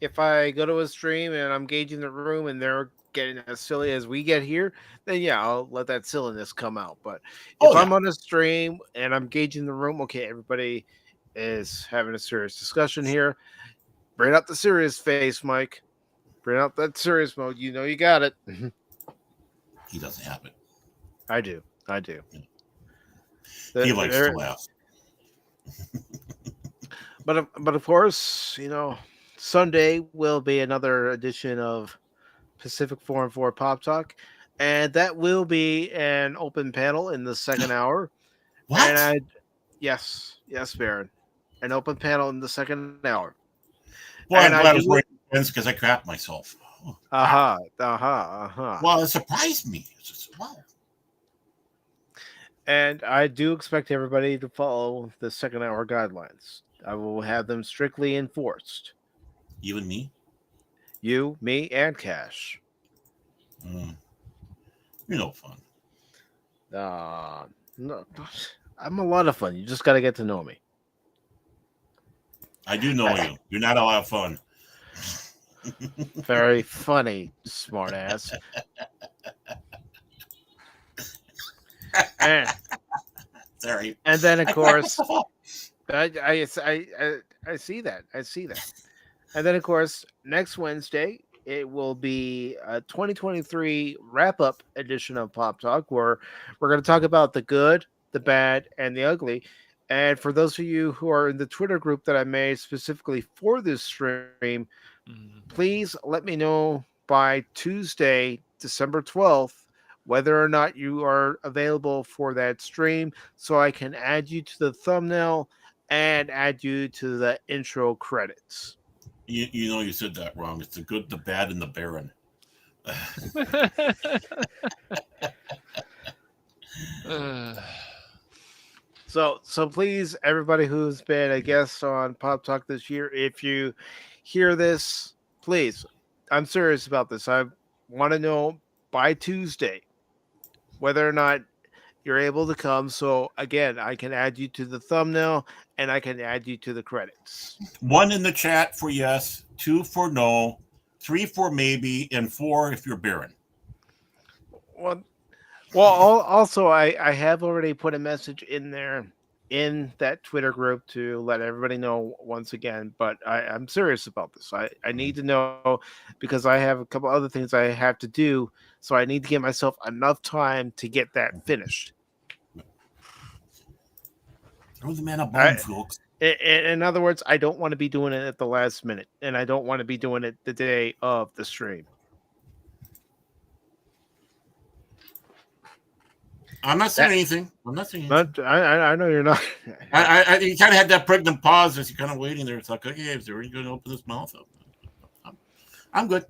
if I go to a stream and I'm gauging the room and they're getting as silly as we get here, then yeah, I'll let that silliness come out. But if I'm on a stream and I'm gauging the room, okay, everybody is having a serious discussion here. Bring out the serious face, Mike. Bring out that serious mode. You know you got it. He doesn't have it. I do. He likes to laugh. But of course, Sunday will be another edition of Pacific 4 and 4 Pop Talk, and that will be an open panel in the second hour. What? And yes, Baron, an open panel in the second hour. Well, I'm glad I was wearing friends because I crapped myself. Well, it surprised me. Wow. And I do expect everybody to follow the second hour guidelines. I will have them strictly enforced. You and me? You, me, and Cash. You're no fun. No, I'm a lot of fun. You just got to get to know me. I do know you. You're not a lot of fun. Very funny, smartass. Sorry. And then, of course, I see that. And then, of course, next Wednesday, it will be a 2023 wrap-up edition of Pop Talk, where we're going to talk about the good, the bad, and the ugly. And for those of you who are in the Twitter group that I made specifically for this stream, please let me know by Tuesday, December 12th, whether or not you are available for that stream, so I can add you to the thumbnail and add you to the intro credits. You said that wrong. It's the good, the bad, and the Baron. So please, everybody who's been a guest on Pop Talk this year, if you hear this, please, I'm serious about this. I want to know by Tuesday whether or not you're able to come. So again, I can add you to the thumbnail and I can add you to the credits. 1 in the chat for yes, 2 for no, 3 for maybe, and 4 if you're Baron. Well, also, I have already put a message in there in that Twitter group to let everybody know once again, but I'm serious about this. I need to know because I have a couple other things I have to do, so I need to give myself enough time to get that finished. Throw the man a bone, folks. In other words, I don't want to be doing it at the last minute, and I don't want to be doing it the day of the stream. I'm not saying anything. I know you're not. You kind of had that pregnant pause as you're kind of waiting there. It's like, okay, is there going to open his mouth up? I'm good.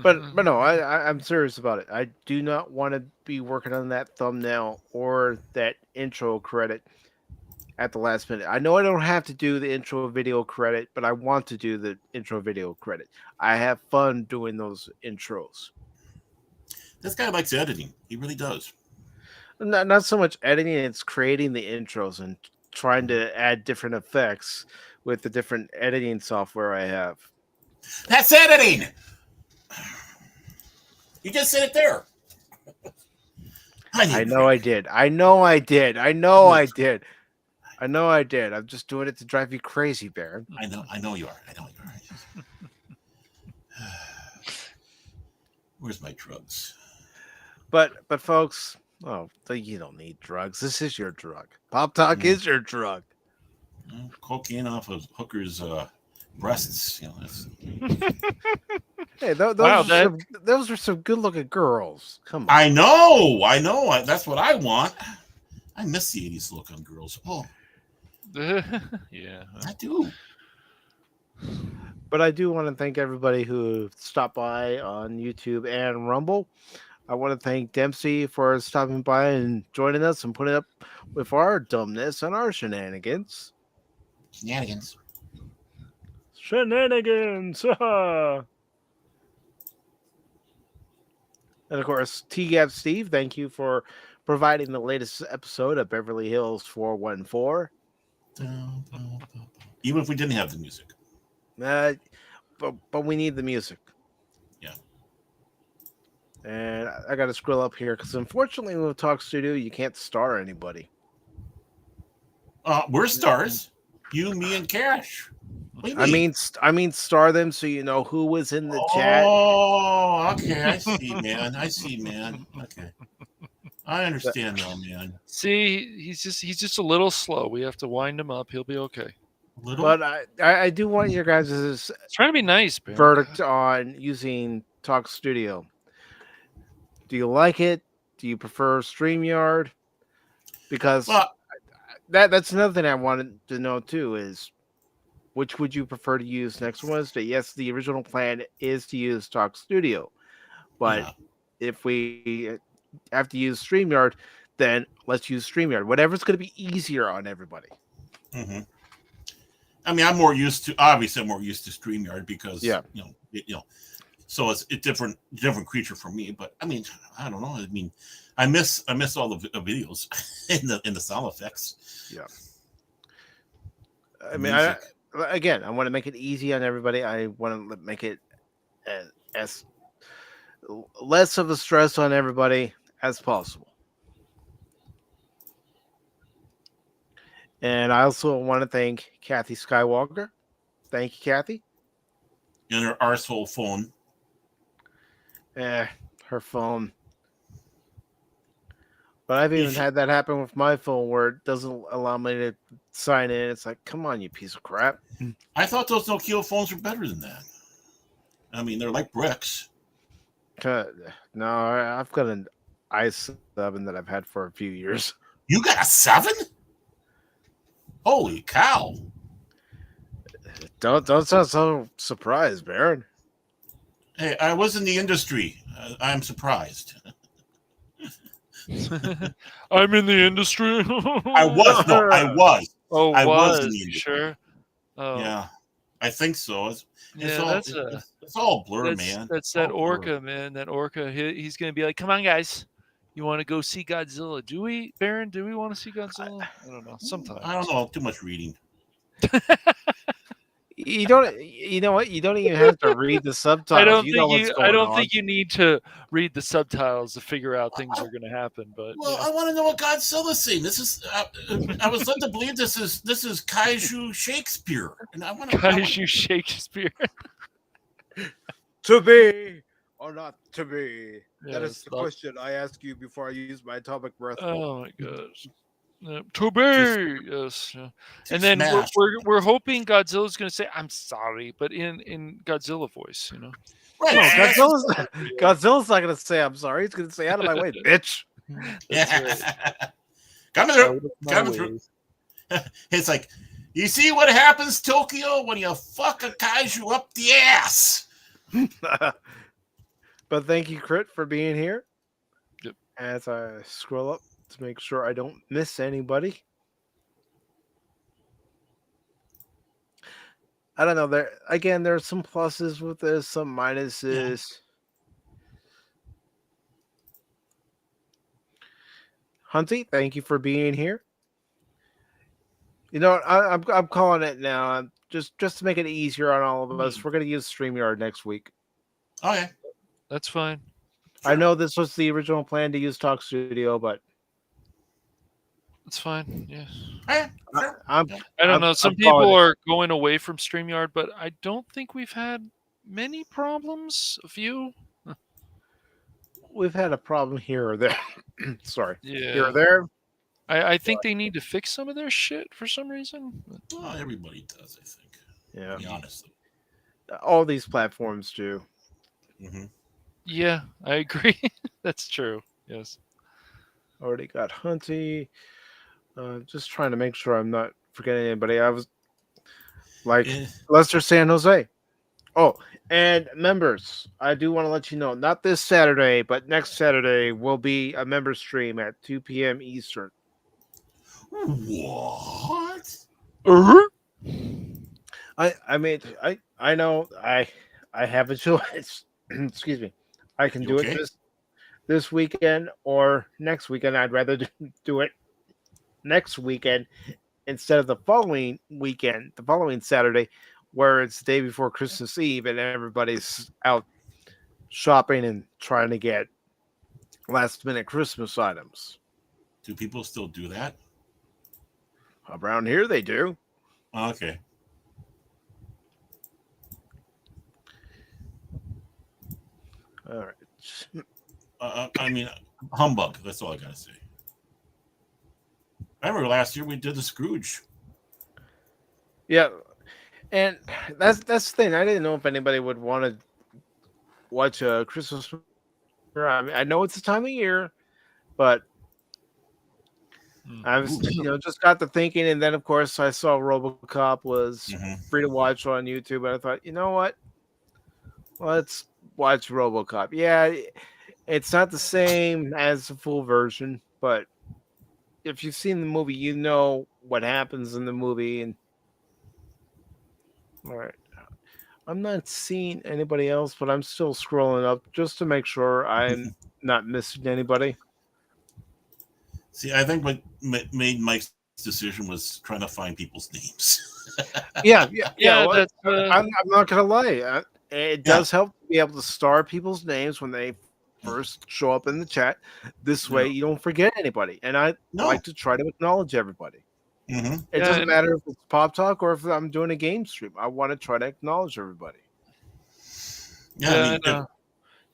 But no, I'm serious about it. I do not want to be working on that thumbnail or that intro credit at the last minute. I know I don't have to do the intro video credit, but I want to do the intro video credit. I have fun doing those intros. This guy likes editing. He really does. Not so much editing, it's creating the intros and trying to add different effects with the different editing software I have. That's editing. You just said it there. I know I did. I know I did. I know I did. I know I did. I'm just doing it to drive you crazy, Baron. I know you are. I know you are. Where's my drugs? But folks, you don't need drugs. This is your drug. Pop Talk is your drug. Cocaine off of hookers' breasts. That's... Hey, those are some good-looking girls. Come on. I know. That's what I want. I miss the 80s look on girls. Oh, yeah, I do. But I do want to thank everybody who stopped by on YouTube and Rumble. I want to thank Dempsey for stopping by and joining us and putting up with our dumbness and our shenanigans. Shenanigans. And of course, T-Gap Steve, thank you for providing the latest episode of Beverly Hills 414. Even if we didn't have the music. But we need the music. Yeah. And I got to scroll up here because unfortunately with Talk Studio, you can't star anybody. We're stars. You, me, and Cash. I mean, star them so you know who was in the chat. Oh, okay. I see, man. Okay. I understand now, man. See, he's just a little slow. We have to wind him up. He'll be okay. Little? But I do want your guys' Trying to be nice, man. verdict on using Talk Studio. Do you like it? Do you prefer StreamYard? Because that's another thing I wanted to know too is which would you prefer to use next Wednesday? Yes, the original plan is to use Talk Studio, but if we have to use StreamYard, then let's use StreamYard. Whatever's going to be easier on everybody. Mm-hmm. I mean, I'm more used to StreamYard because so it's a different creature for me. But I mean, I don't know. I mean, I miss all the videos in the sound effects. Yeah. I mean, I want to make it easy on everybody. I want to make it as less of a stress on everybody as possible. And I also want to thank Kathy Skywalker. Thank you, Kathy. And her arsehole phone. Her phone. But I've even had that happen with my phone where it doesn't allow me to sign in. It's like, come on, you piece of crap. I thought those Nokia phones were better than that. I mean, they're like bricks. No, I've got an i7 that I've had for a few years. You got a 7? Holy cow! Don't sound so surprised, Baron. Hey, I was in the industry. I'm surprised. I'm in the industry. I was. Oh, I was in the industry. Sure. Oh. Yeah, I think so. It's all blur, man. That's that Orca, man. That Orca. He's going to be like, come on, guys. You want to go see Godzilla? Do we, Baron? Do we want to see Godzilla? I don't know. Sometimes. I don't know. Too much reading. You don't. You know what? You don't even have to read the subtitles. I don't think you need to read the subtitles to figure out things are going to happen. But I want to know what Godzilla's saying. This is. I was led to believe this is Kaiju Shakespeare, and I want to. Kaiju Shakespeare. To be or not to be? Yeah, that is the question I ask you before I use my atomic breath. Oh my gosh. To be, yes. And then we're hoping Godzilla's going to say, "I'm sorry," but in Godzilla voice, you know. Right. No, Godzilla's not going to say, "I'm sorry." He's going to say, "Out of my way, bitch." Yeah. Coming through. It's like, you see what happens, Tokyo, when you fuck a kaiju up the ass. But thank you, Crit, for being here. Yep. As I scroll up to make sure I don't miss anybody. I don't know. There's some pluses with this, some minuses. Hunty, thank you for being here. You know what? I'm calling it now. Just to make it easier on all of us, we're gonna use StreamYard next week. Okay. That's fine. I know this was the original plan to use Talk Studio, but It's fine. Yeah. Okay, sure. I'm I don't I'm- know. Some I'm calling people it. are going away from StreamYard, but I don't think we've had many problems. A few. We've had a problem here or there. Sorry, here Yeah. or there. I think they need to fix some of their shit for some reason. Well, everybody does, I think. Yeah, To be honest. all these platforms do. Mm-hmm. Yeah, I agree. That's true. Yes. Already got Hunty. Just trying to make sure I'm not forgetting anybody. I was like Lester San Jose. Oh, and members, I do want to let you know, not this Saturday, but next Saturday will be a member stream at 2 p.m. Eastern. What? I know I have a choice. Excuse me. I can You do okay? it this weekend or next weekend. I'd rather do it next weekend instead of the following weekend, the following Saturday, where it's the day before Christmas Eve and everybody's out shopping and trying to get last minute Christmas items. Do people still do that? Around here, they do. Okay. All right. I mean, humbug. That's all I gotta say. I remember last year we did the Scrooge. Yeah, and that's the thing. I didn't know if anybody would want to watch a Christmas. I mean, I know it's the time of year, but I was, just got to thinking, and then of course I saw RoboCop was free to watch on YouTube, and I thought, you know what? Let's watch RoboCop. Yeah, it's not the same as the full version, but if you've seen the movie, you know what happens in the movie. And all right, I'm not seeing anybody else, but I'm still scrolling up just to make sure I'm not missing anybody. See, I think what made Mike's decision was trying to find people's names. Yeah. Yeah, Well, that's I'm not gonna lie. It does help to be able to star people's names when they first show up in the chat. This way, you don't forget anybody. And I like to try to acknowledge everybody. Mm-hmm. It doesn't matter if it's Pop Talk or if I'm doing a game stream. I want to try to acknowledge everybody. Yeah,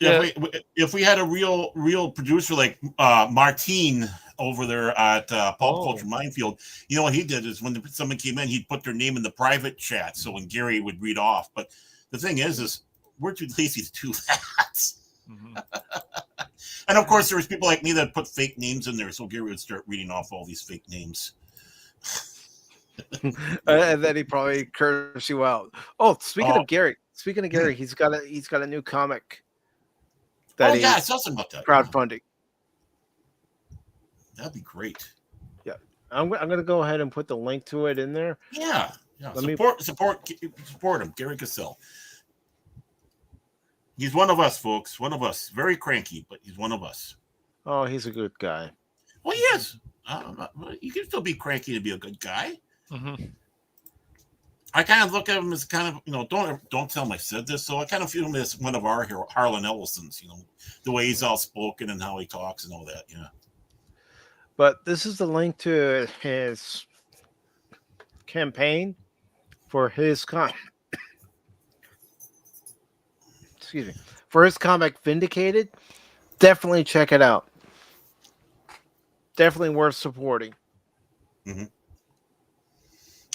I mean, if we had a real producer like Martine over there at Pop Culture Minefield, you know what he did is when someone came in, he'd put their name in the private chat, so when Gary would read off. But the thing is we're too lazy to do that. Mm-hmm. And of course, there was people like me that put fake names in there, so Gary would start reading off all these fake names. And then he probably curse you out. Oh, speaking of Gary, he's got a new comic. I saw something about that. Crowdfunding. That'd be great. Yeah, I'm gonna go ahead and put the link to it in there. Yeah. Support him, Gary Cassell. He's one of us, folks. One of us. Very cranky, but he's one of us. Oh, he's a good guy. Well, he is. You can still be cranky to be a good guy. Mm-hmm. I kind of look at him as kind of, don't tell him I said this. So I kind of feel him as one of our Harlan Ellisons, the way he's outspoken and how he talks and all that. Yeah. But this is the link to his campaign for his excuse me, for his comic Vindicated. Definitely check it out. Definitely worth supporting. Mm-hmm.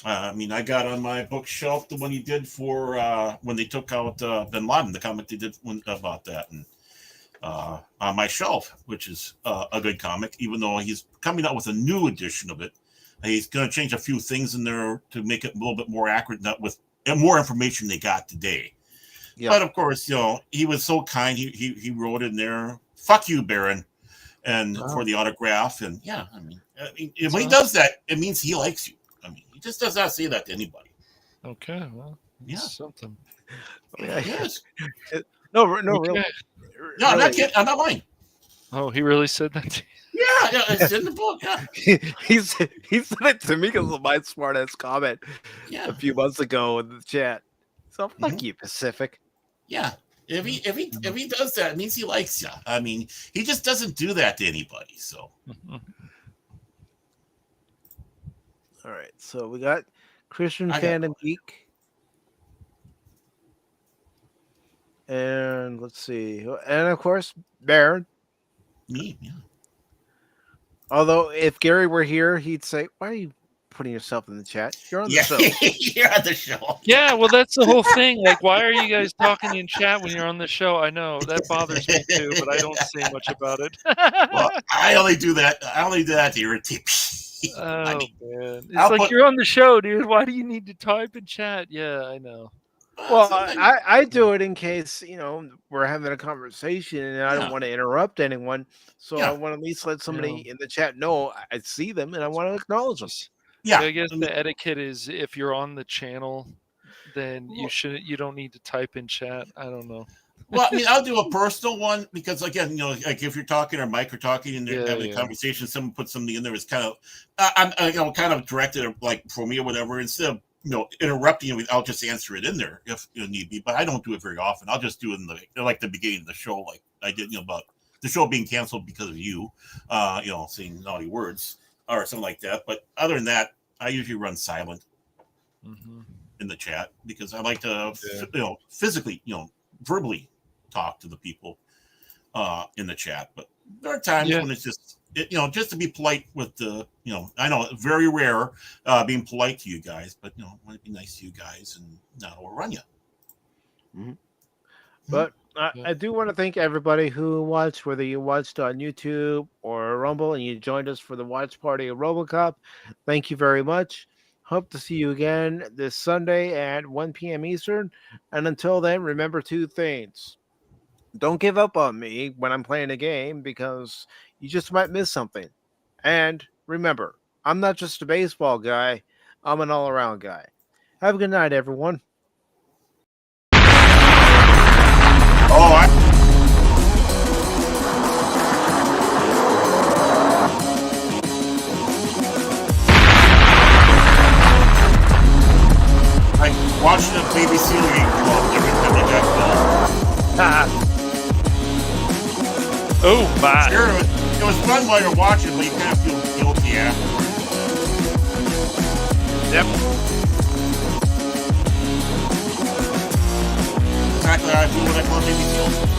I mean, I got on my bookshelf the one he did for when they took out Bin Laden, the comic they did about that, and on my shelf, which is a good comic, even though he's coming out with a new edition of it. He's going to change a few things in there to make it a little bit more accurate, not with more information they got today. Yeah. But of course, he was so kind. He wrote in there, "Fuck you, Baron," and for the autograph. And I mean, when he does that, it means he likes you. I mean, he just does not say that to anybody. Okay, well, Yeah. Something. Yes. No, Okay. really. No, I'm not really. kidding. I'm not lying. Oh, he really said that to you? Yeah, it's in the book. Yeah. he said it to me because of my smart ass comment Yeah. a few months ago in the chat. So fuck Mhm. you, Pacific. Yeah. If he does that, it means he likes you. I mean, he just doesn't do that to anybody. So All right, so we got Christian I got Fandom Geek. And let's see. And of course, Baron. me. Yeah. Although if Gary were here, he'd say, "Why are you putting yourself in the chat? You're on the Yeah. show." You're on the show. Yeah, well, that's the whole thing. Like, why are you guys talking in chat when you're on the show? I know that bothers me too, but I don't say much about it. Well, I only do that. I only do that to irritate people. I Oh mean, man, it's I'll like put- you're on the show, dude. Why do you need to type in chat? Yeah, I know. Well, sometimes- I do it in case we're having a conversation and I don't Yeah. want to interrupt anyone, so Yeah. I want to at least let somebody in the chat know I see them and I want to acknowledge them. yeah. I guess I mean, the etiquette is if you're on the channel, then Well- you don't need to type in chat. I don't know. well, I mean, I'll do a personal one because, again, like if you're talking or Mike are talking and they're having a conversation, someone puts something in there. It's kind of, I'm kind of directed like for me or whatever. Instead of interrupting you, I'll just answer it in there if need be. But I don't do it very often. I'll just do it in the beginning of the show, like I did, about the show being canceled because of you, saying naughty words or something like that. But other than that, I usually run silent in the chat because I like to, physically, verbally talk to the people in the chat. But there are times when it's just just to be polite with the I know very rare being polite to you guys, but I want to be nice to you guys and not overrun you. But I do want to thank everybody who watched, whether you watched on YouTube or Rumble and you joined us for the watch party of RoboCop. Thank you very much. Hope to see you again this Sunday at 1 p.m. Eastern. And until then, remember two things. Don't give up on me when I'm playing a game because you just might miss something. And remember, I'm not just a baseball guy. I'm an all-around guy. Have a good night, everyone. Oh, I watched the BBC League club every time they got goal. Oh my! Sure, it was fun while you're watching, but you kind of feel guilty afterwards. Yep. Exactly how I feel when I call BBC.